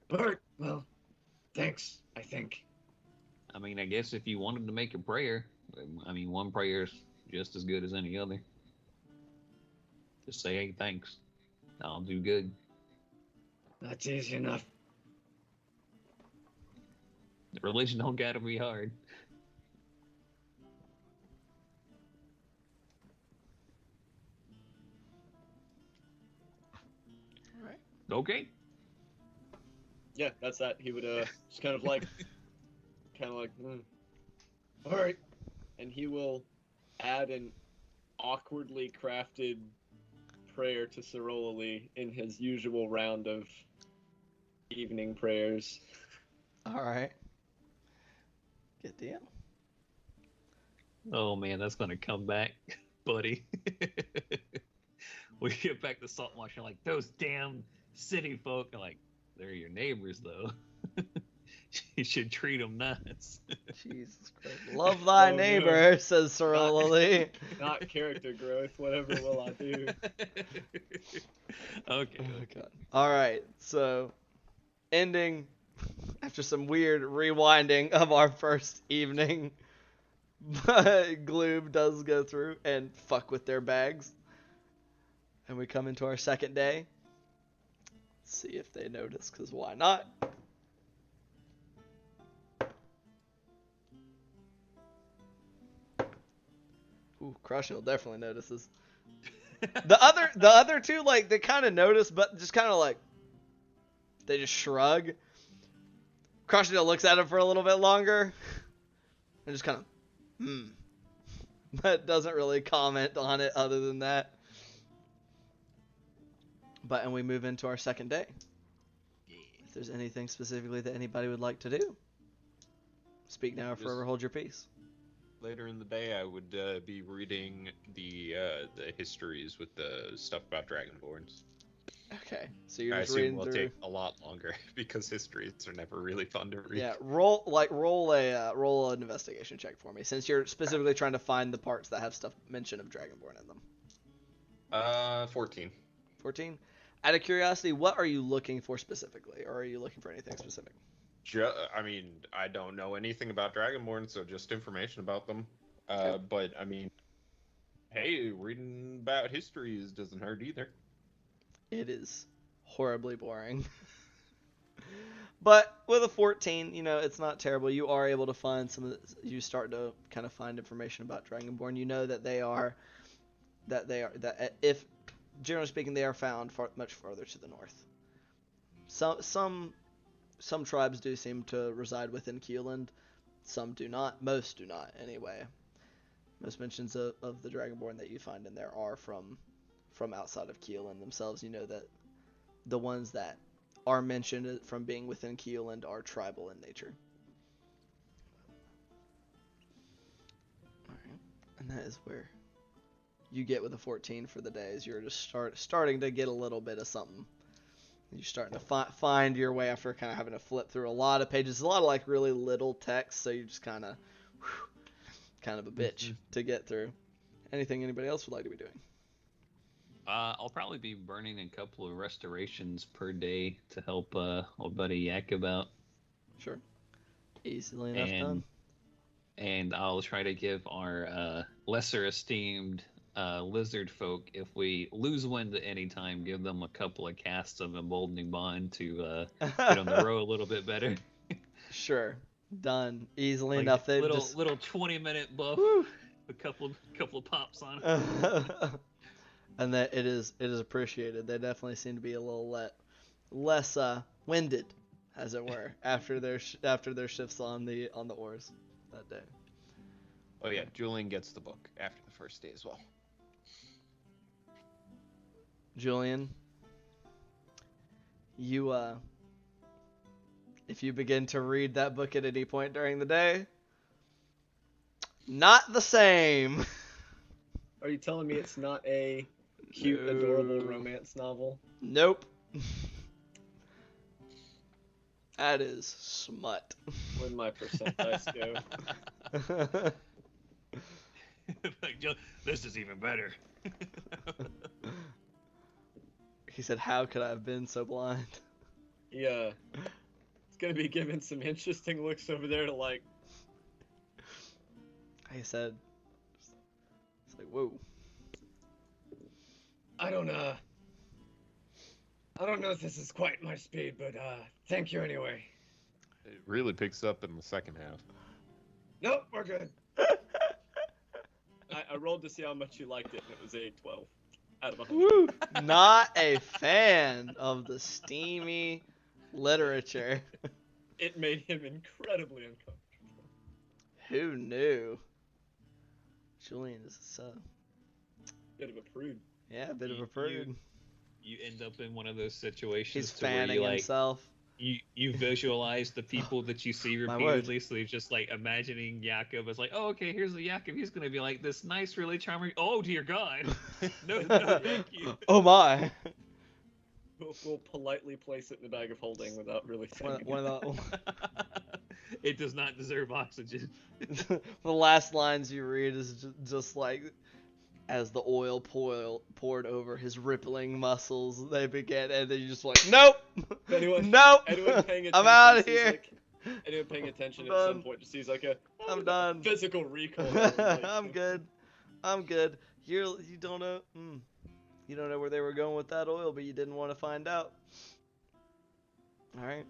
Bart, well, thanks, I think. I mean, I guess if you wanted to make a prayer, I mean, one prayer is just as good as any other. Just say, hey, thanks. I'll do good. That's easy enough. Religion don't gotta be hard. All right. Okay. Yeah, that's that. He would just kind of All right. And he will add an awkwardly crafted prayer to Cerolali in his usual round of evening prayers. All right. Good deal. Oh man, that's gonna come back, buddy. We get back to Saltmarsh and those damn city folk are they're your neighbors though. You should treat them nice. Jesus Christ. Love thy neighbor, no. Says Cerolali. Not character growth, whatever will I do. Okay. Oh, God. All right, so ending after some weird rewinding of our first evening, but Gloob does go through and fuck with their bags. And we come into our second day. Let's see if they notice, because why not? Ooh, Crushing definitely notices. The other two, they kind of notice, but just kind of they just shrug. Crushing looks at him for a little bit longer, and just kind of, but doesn't really comment on it other than that. and we move into our second day. If there's anything specifically that anybody would like to do, speak now or forever hold your peace. Later in the day, I would be reading the histories with the stuff about Dragonborns. Okay, so you're I just assume reading will through. take a lot longer because histories are never really fun to read. Yeah, roll an investigation check for me, since you're specifically trying to find the parts that have stuff mention of Dragonborn in them. 14. 14. Out of curiosity, what are you looking for specifically, or are you looking for anything specific? I mean, I don't know anything about Dragonborn, so just information about them. Okay. But I mean, hey, reading about histories doesn't hurt either. It is horribly boring. But with a 14, it's not terrible. You are able to find you start to kind of find information about Dragonborn. You know that if, generally speaking, they are found much farther to the north. Some tribes do seem to reside within Keeland. Some do not. Most do not, anyway. Most mentions of the Dragonborn that you find in there are from outside of Keeland themselves. You know that the ones that are mentioned from being within Keeland are tribal in nature. Alright. And that is where you get with a 14 for the days. You're just starting to get a little bit of something. You're starting to find your way after kind of having to flip through a lot of pages. A lot of like really little text, so you're just kind of a bitch to get through. Anything anybody else would like to be doing? I'll probably be burning a couple of restorations per day to help old buddy Yak about. Sure. Easily enough done. And I'll try to give our lesser esteemed lizard folk, if we lose wind at any time, give them a couple of casts of Emboldening Bond to get on the road a little bit better. Sure. Done. Easily Like enough. They little just... little 20-minute buff. A couple of pops on it. And that it is appreciated. They definitely seem to be a little less winded, as it were, after their shifts on the oars that day. Oh yeah, Julian gets the book after the first day as well. Julian, you if you begin to read that book at any point during the day, not the same. Are you telling me it's not a cute, adorable romance novel? Nope. That is smut. Where'd my percent dice go? This is even better. He said, "How could I have been so blind?" Yeah. It's gonna be giving some interesting looks over there to like... He said, it's like, whoa. I don't know if this is quite my speed, but thank you anyway. It really picks up in the second half. Nope, we're good. I rolled to see how much you liked it, and it was a 12 out of 100. Woo! Not a fan of the steamy literature. It made him incredibly uncomfortable. Who knew? Julian is a Bit of a prude. yeah, a bit of a prude. You end up in one of those situations He's to where fanning you like himself. you visualize the people that you see My repeatedly, so you're just like imagining Yakov as like, oh, okay, here's the Yakov. He's gonna be like this nice, really charming. Oh dear God, no, thank you. Oh my! We'll politely place it in the bag of holding without really saying One of the It does not deserve oxygen. the last lines you read is just like, as the oil poured over his rippling muscles, they began, and then you just like, nope, Anyone nope, paying attention I'm out of sees, here. like, anyone paying attention I'm at some done. point just sees like a I'm done. physical recoil. I'm good. I'm good. You don't know. You don't know where they were going with that oil, but you didn't want to find out. All right.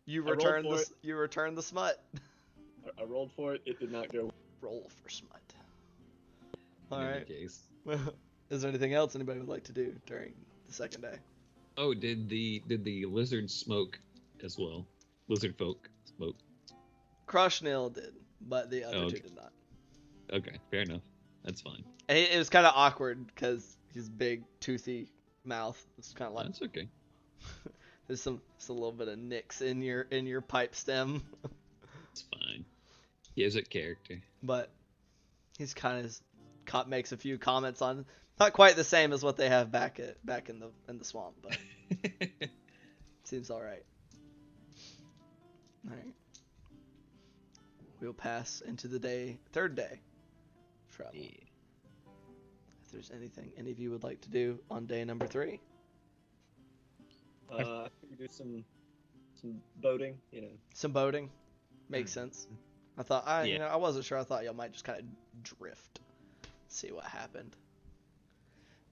You return the smut. I rolled for it. It did not go. Roll for smut. In All any right. case. Is there anything else anybody would like to do during the second day? Oh, did the lizard smoke as well? Lizard folk smoke. Crushnil did, but the other two did not. Okay, fair enough. That's fine. And it was kind of awkward because his big toothy mouth. It's kind of like That's okay. there's a little bit of nicks in your pipe stem, It's fine. He has a character. but he's kind of makes a few comments on not quite the same as what they have back in the swamp, but seems all right. All right. We'll pass into the third day of travel. Yeah. If there's anything any of you would like to do on day number 3. I think we do some boating, Some boating. Makes sense. I thought I wasn't sure. I thought y'all might just kind of drift. See what happened.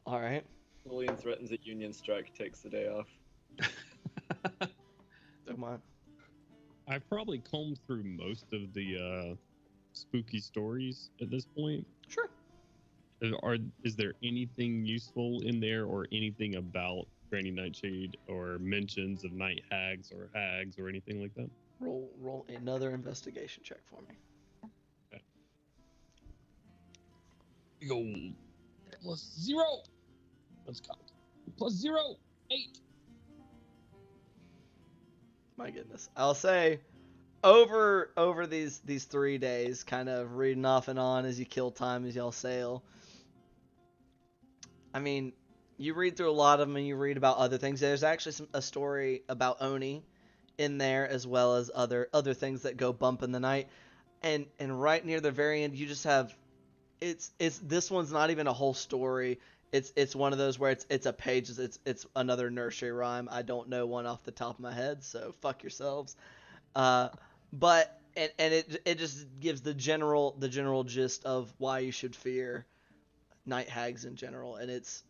All right. William threatens a union strike, takes the day off. Come on. I've probably combed through most of the spooky stories at this point. Sure. Is there anything useful in there, or anything about Granny Nightshade, or mentions of night hags or anything like that? Roll another investigation check for me. Go +0. Let's count. +0, 8. My goodness. I'll say over these 3 days, kind of reading off and on as you kill time as y'all sail. I mean, you read through a lot of them and you read about other things. There's actually a story about Oni in there, as well as other things that go bump in the night. And right near the very end, you just have it's this one's not even a whole story. It's one of those where it's a page. It's another nursery rhyme. I don't know one off the top of my head, so fuck yourselves. But it just gives the general gist of why you should fear night hags in general, and it's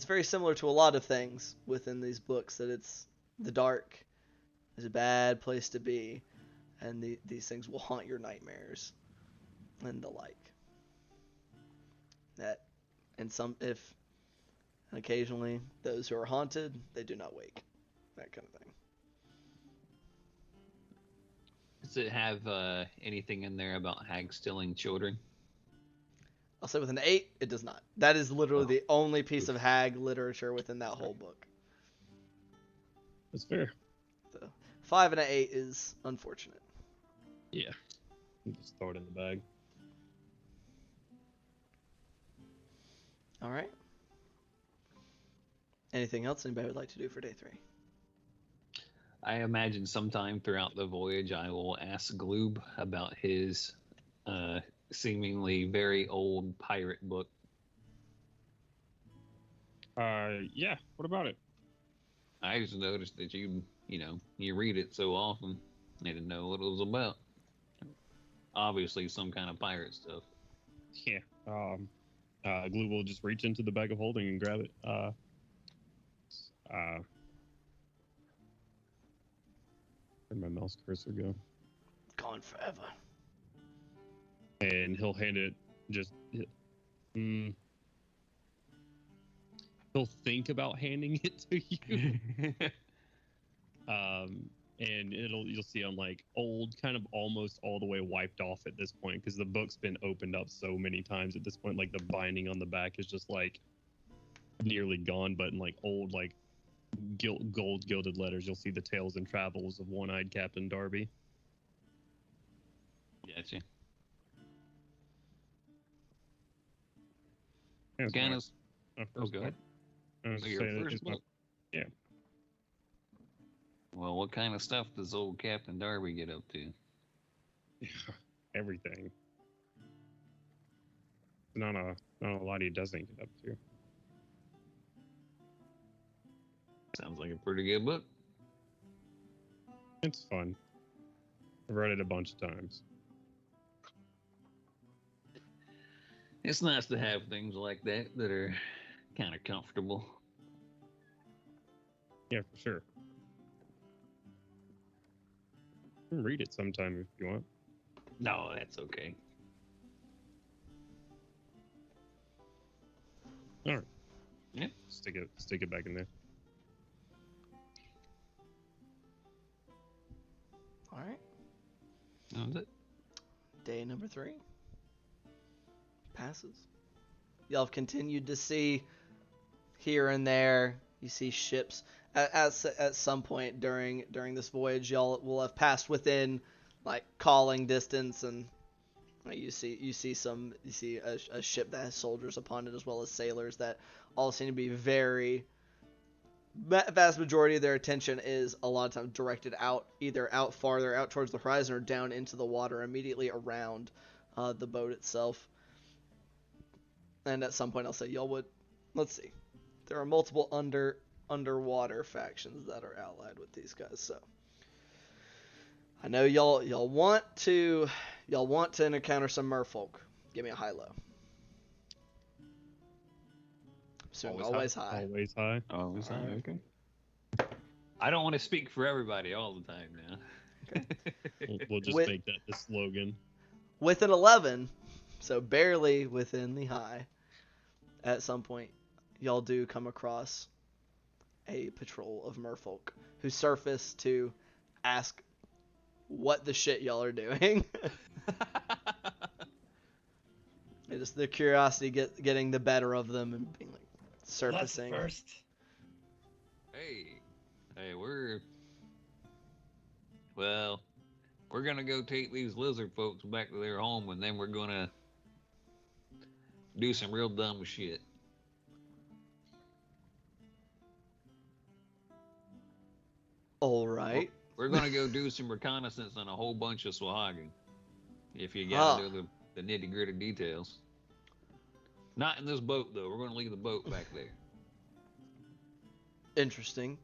very similar to a lot of things within these books, that it's the dark is a bad place to be, and these things will haunt your nightmares and the like. And occasionally those who are haunted, they do not wake. That kind of thing. Does it have anything in there about hags stealing children? I'll say with an 8, it does not. That is literally the only piece of hag literature within that whole book. That's fair. So 5 and an 8 is unfortunate. Yeah. Just throw it in the bag. All right. Anything else anybody would like to do for day 3? I imagine sometime throughout the voyage I will ask Gloob about his seemingly very old pirate book. Yeah. What about it? I just noticed that you read it so often. I didn't know what it was about. Obviously some kind of pirate stuff. Yeah. Glue will just reach into the bag of holding and grab it. Where'd my mouse cursor go? Gone forever. And he'll hand it he'll think about handing it to you. And you'll see I'm like old, kind of almost all the way wiped off at this point, because the book's been opened up so many times at this point. Like the binding on the back is just like nearly gone, but in like old, like gold gilded letters, you'll see the tales and travels of one-eyed Captain Darby. Gotcha. Yeah, Kind of. my Oh, first go book. ahead. I was So just your saying first it's my- book? yeah. Well, what kind of stuff does old Captain Darby get up to? Everything. Not a lot he doesn't get up to. Sounds like a pretty good book. It's fun. I've read it a bunch of times. It's nice to have things like that are kind of comfortable. Yeah, for sure. You can read it sometime if you want. No, that's okay. All right. Yeah. Stick it back in there. All right. That was it. Day number 3 passes. y'all have continued to see here and there. You see ships. At some point during this voyage, y'all will have passed within like calling distance, and you see a ship that has soldiers upon it as well as sailors that all seem to be very. Vast majority of their attention is a lot of times directed out, either out farther out towards the horizon or down into the water immediately around the boat itself. And at some point, I'll say y'all would. Let's see. There are multiple underwater factions that are allied with these guys, so I know y'all want to encounter some merfolk. Give me a high-low. Soon, always high. Always high. Always high. Alright. Okay. I don't want to speak for everybody all the time now. We'll just With- make that the slogan. With an 11, so barely within the high. At some point, y'all do come across a patrol of merfolk who surface to ask what the shit y'all are doing. It is the curiosity getting the better of them and being like surfacing. Let's first. Hey, we're gonna go take these lizard folks back to their home, and then we're gonna do some real dumb shit. All right. We're gonna go do some reconnaissance on a whole bunch of Sahuagin. If you gotta know the nitty gritty details. Not in this boat though. We're gonna leave the boat back there. Interesting.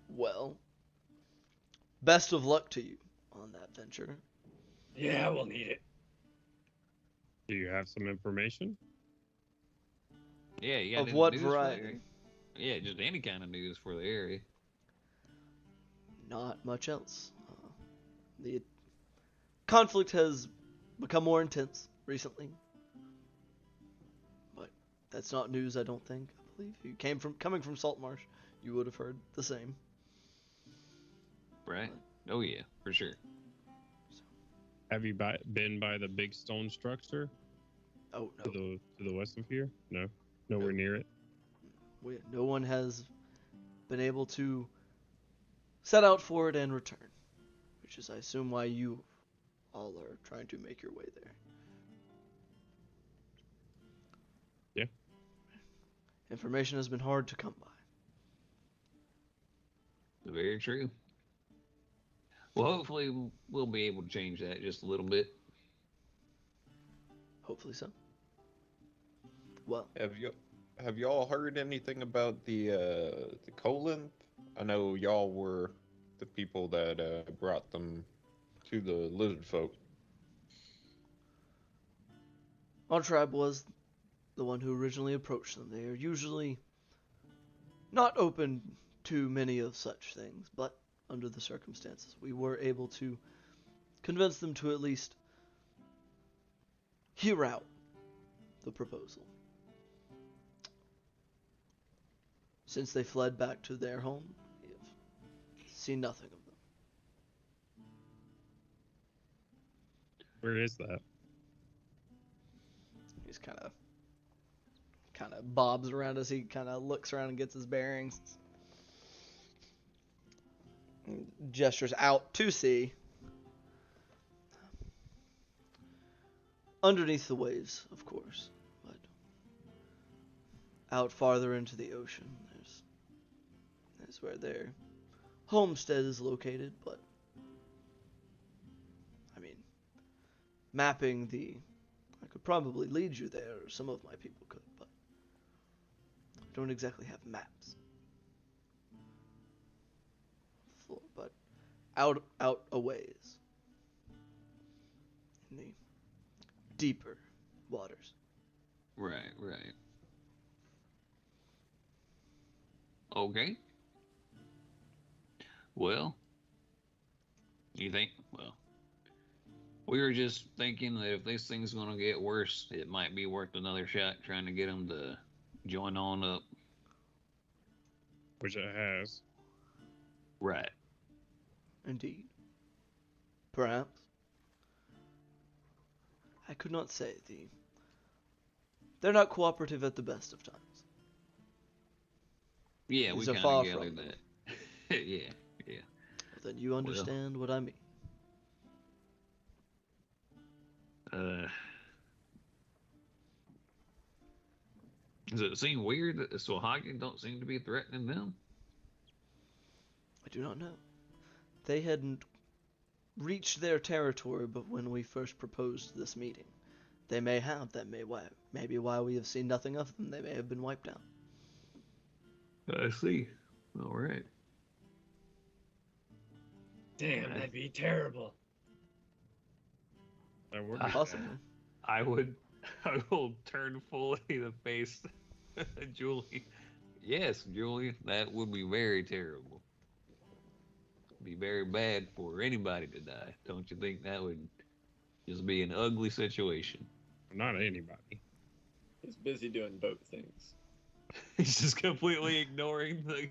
Well, best of luck to you on that venture. Yeah, we'll need it. Do you have some information? Yeah, you got Of any what news for the variety? area? Yeah, just any kind of news for the area. Not much else. The conflict has become more intense recently, but that's not news. I don't think. I believe you coming from Saltmarsh, you would have heard the same. Right? Oh yeah, for sure. Have you been by the big stone structure Oh no, to the west of here? No, nowhere near it. no one has been able to set out for it and return, which is, I assume, why you all are trying to make your way there. Yeah. Information has been hard to come by. Very true. Well, hopefully we'll be able to change that just a little bit. Hopefully so. Well, Have y'all heard anything about the Colinth? I know y'all were the people that brought them to the lizard folk. our tribe was the one who originally approached them. They are usually not open to many of such things, but under the circumstances, we were able to convince them to at least hear out the proposal. Since they fled back to their home, we have seen nothing of them. Where is that? He's kind of bobs around as he kind of looks around and gets his bearings. And gestures out to sea. Underneath the waves, of course, but out farther into the ocean, there's where their homestead is located. But I mean, mapping I could probably lead you there, or some of my people could, but I don't exactly have maps. But out a ways, in the deeper waters. Right. Okay. Well, we were just thinking that if this thing's gonna get worse, it might be worth another shot trying to get them to join on up. Which it has. Right. Indeed. Perhaps. I could not say. they're not cooperative at the best of times. Yeah, we These are kind far of from gathered them. that. Yeah. Then you understand what I mean. Does it seem weird that the Sahuagin don't seem to be threatening them? I do not know. They hadn't reached their territory, but when we first proposed this meeting, they may have. That may be why we have seen nothing of them. They may have been wiped out. I see. All right. Damn, that'd be terrible. That would Possibly. I will turn fully to face Julie. Yes, Julie, that would be very terrible. Be very bad for anybody to die. Don't you think that would just be an ugly situation? not anybody. He's busy doing boat things. He's just completely ignoring the.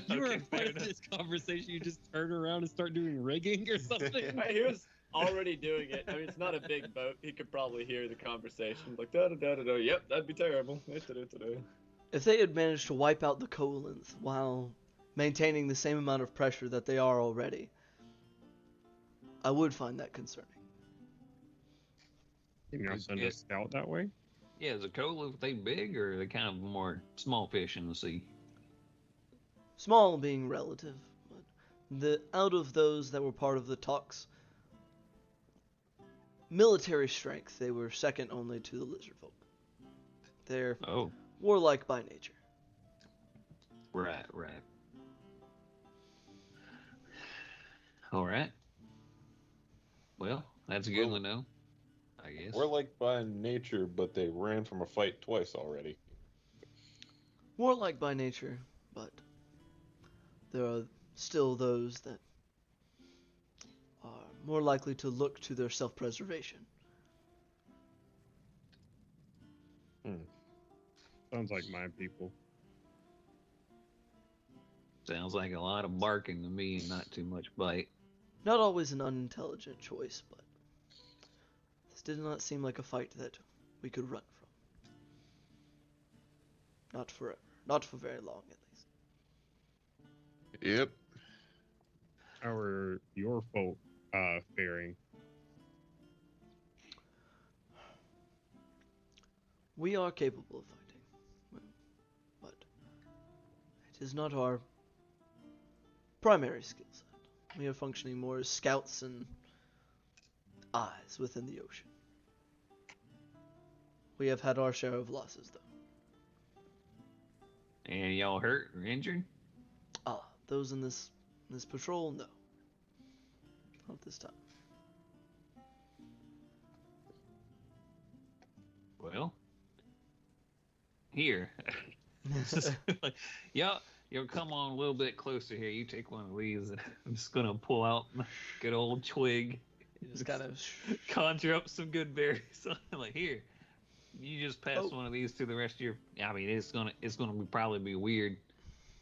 You were Okay, a part fair of enough. this conversation. You just turn around and start doing rigging or something. He was already doing it. I mean, it's not a big boat. He could probably hear the conversation. Like, da da da da da. Yep, that'd be terrible. If they had managed to wipe out the Colons while maintaining the same amount of pressure that they are already, I would find that concerning. You know, Is send it- a scout that way. Yeah, is a cola they big or are they kind of more small fish in the sea? Small being relative, but out of those that were part of the talks, military strength, they were second only to the lizard folk. They're Oh, warlike by nature. right. All right. Well, that's good to know, I guess. We're like by nature, but they ran from a fight twice already. Warlike by nature, but there are still those that are more likely to look to their self-preservation. Sounds like my people. Sounds like a lot of barking to me and not too much bite. Not always an unintelligent choice, but this did not seem like a fight that we could run from. Not forever. Not for very long, at least. Yep. How are your folk faring? We are capable of fighting, but it is not our primary skill set. We are functioning more as scouts and eyes within the ocean. We have had our share of losses, though. And y'all hurt or injured? Those in this patrol, no. Not this time. Well, here. y'all come on a little bit closer here. You take one of these. I'm just gonna pull out my good old twig. You just kind of Conjure up some good berries. Like here, you just pass Oh. one of these to the rest of your. I mean, it's gonna probably be weird,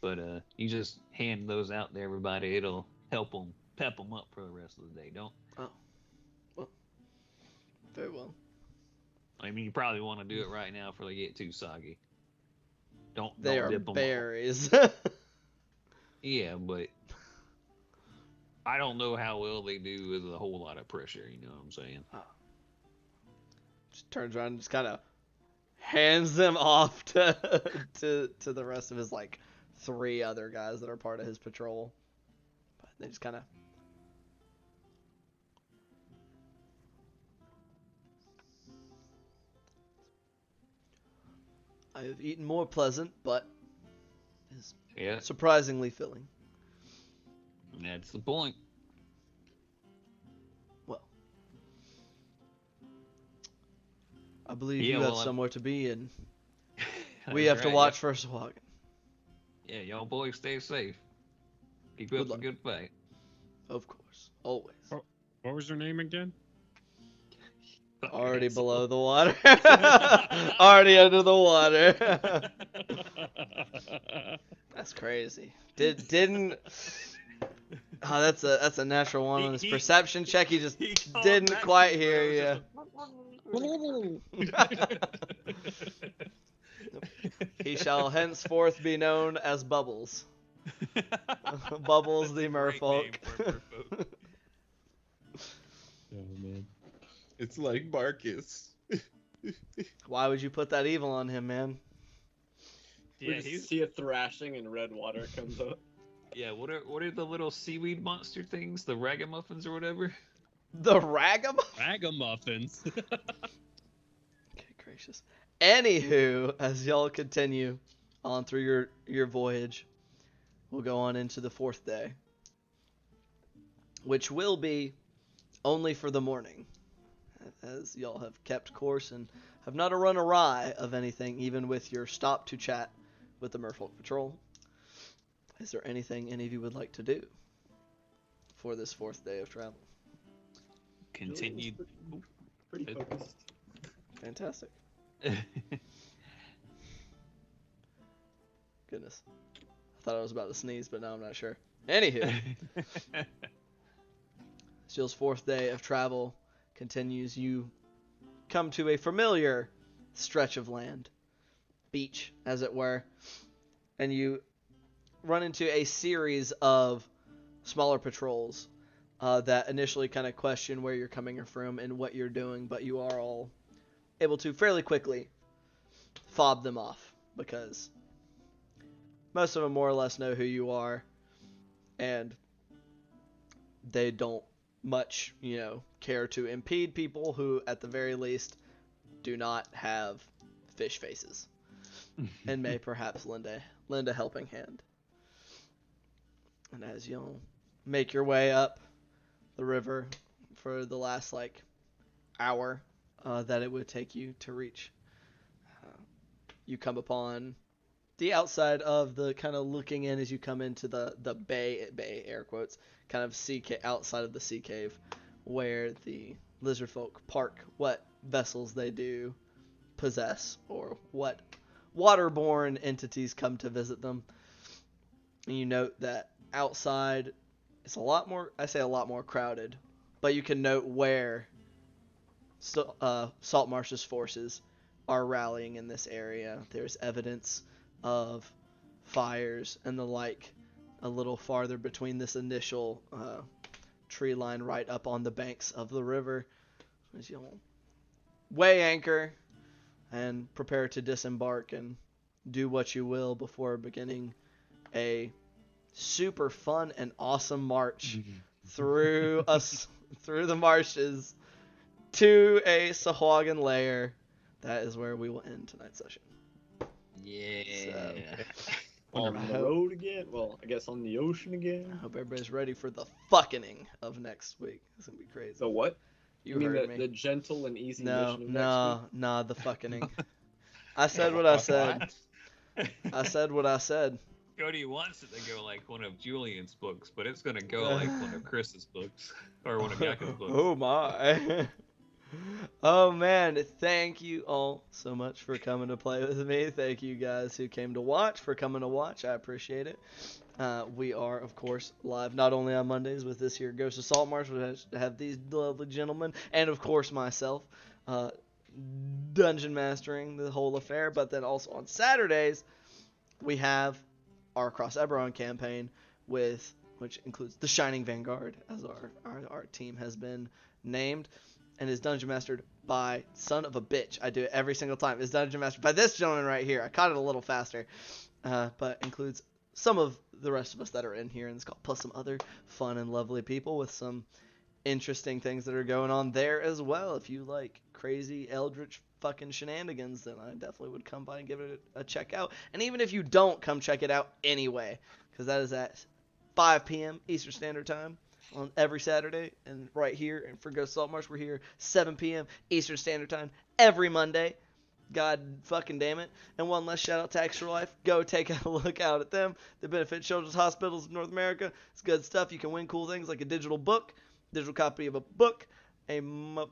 but you just hand those out to everybody. It'll help them pep them up for the rest of the day. Don't. very well. I mean, you probably want to do it right now before they get too soggy. Don't They don't are dip them. berries. Yeah, but I don't know how well they do with a whole lot of pressure. You know what I'm saying? Just turns around and just kind of hands them off to the rest of his like 3 other guys that are part of his patrol. But they just kind of. I have eaten more pleasant, but is Yeah, surprisingly filling. that's the point. Well, I believe Yeah, you have well, somewhere to be, and we That's have to right, watch for Sahuagin. Yeah, y'all boys stay safe. Keep up Good the luck. good fight. Of course, always. What was your name again? Already below the water. Already under the water. That's crazy. Didn't. Oh, that's a natural one on his He- perception check. He just He called didn't back quite to you, hear but it was you. just He shall henceforth be known as Bubbles. Bubbles the Great name merfolk. for a merfolk. Oh man. It's like Marcus. Why would you put that evil on him, man? We Yeah, just he's see a thrashing and red water comes up. yeah. What are the little seaweed monster things? The ragamuffins or whatever? The ragamuffin? Ragamuffins. Okay, gracious. Anywho, as y'all continue on through your voyage, we'll go on into the 4th day, which will be only for the morning, as y'all have kept course and have not run awry of anything, even with your stop to chat with the Merfolk Patrol. Is there anything any of you would like to do for this 4th day of travel? Continued. Pretty focused. Fantastic. Goodness. I thought I was about to sneeze, but now I'm not sure. Anywho, Steele's 4th day of travel continues. You come to a familiar stretch of land, beach, as it were, and you run into a series of smaller patrols that initially kind of question where you're coming from and what you're doing, but you are all able to fairly quickly fob them off because most of them more or less know who you are, and they don't much, care to impede people who, at the very least, do not have fish faces and may perhaps lend a helping hand. And as you'll make your way up the river for the last hour that it would take you to reach, you come upon the outside of the kind of looking in as you come into the bay air quotes kind of outside of the sea cave where the lizard folk park what vessels they do possess or what waterborne entities come to visit them. And you note that outside it's a lot more crowded, but you can note where Saltmarsh's forces are rallying in this area. There's evidence of fires and the like a little farther between this initial tree line right up on the banks of the river as you'll weigh anchor and prepare to disembark and do what you will before beginning a super fun and awesome march through the marshes to a Sahuagin lair. That is where we will end tonight's session. Yeah. On the road again? Well, I guess on the ocean again. I hope everybody's ready for the fucking of next week. It's gonna be crazy. The what? You mean heard the me. gentle and easy No, mission of next week? no, the fucking. I said what I said. I said what I said. Cody wants it to go like one of Julian's books, but it's gonna go like one of Chris's books or one of Yaka's books. Oh my. Oh man, thank you all so much for coming to play with me. Thank you guys who came to watch for coming to watch. I appreciate it. We are, of course, live not only on Mondays with this here Ghost of Saltmarsh, we have these lovely gentlemen, and of course myself, dungeon mastering the whole affair, but then also on Saturdays, we have our Across Eberron campaign which includes the Shining Vanguard, as our team has been named, and is dungeon mastered by son of a bitch. I do it every single time. Is dungeon mastered by this gentleman right here. I caught it a little faster, but includes some of the rest of us that are in here, and it's called plus some other fun and lovely people with some interesting things that are going on there as well. If you like crazy eldritch fucking shenanigans, then I definitely would come by and give it a check out. And even if you don't, come check it out anyway, because that is at 5 p.m. Eastern Standard Time on every Saturday, and right here, and for Ghost Saltmarsh, we're here 7 p.m. Eastern Standard Time every Monday. God fucking damn it. And one last shout out to Extra Life. Go take a look out at them. They benefit children's hospitals in North America. It's good stuff. You can win cool things like a digital copy of a book, a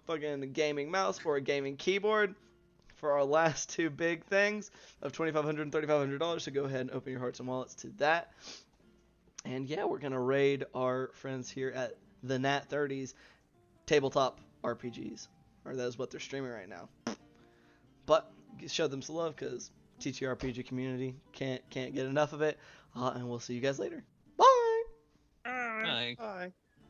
fucking gaming mouse, or a gaming keyboard for our last two big things of $2,500 and $3,500. So go ahead and open your hearts and wallets to that. And yeah, we're going to raid our friends here at the Nat 30s Tabletop RPGs. or that is what they're streaming right now. But show them some love, because TTRPG community can't get enough of it. And we'll see you guys later. Bye. Bye. Bye.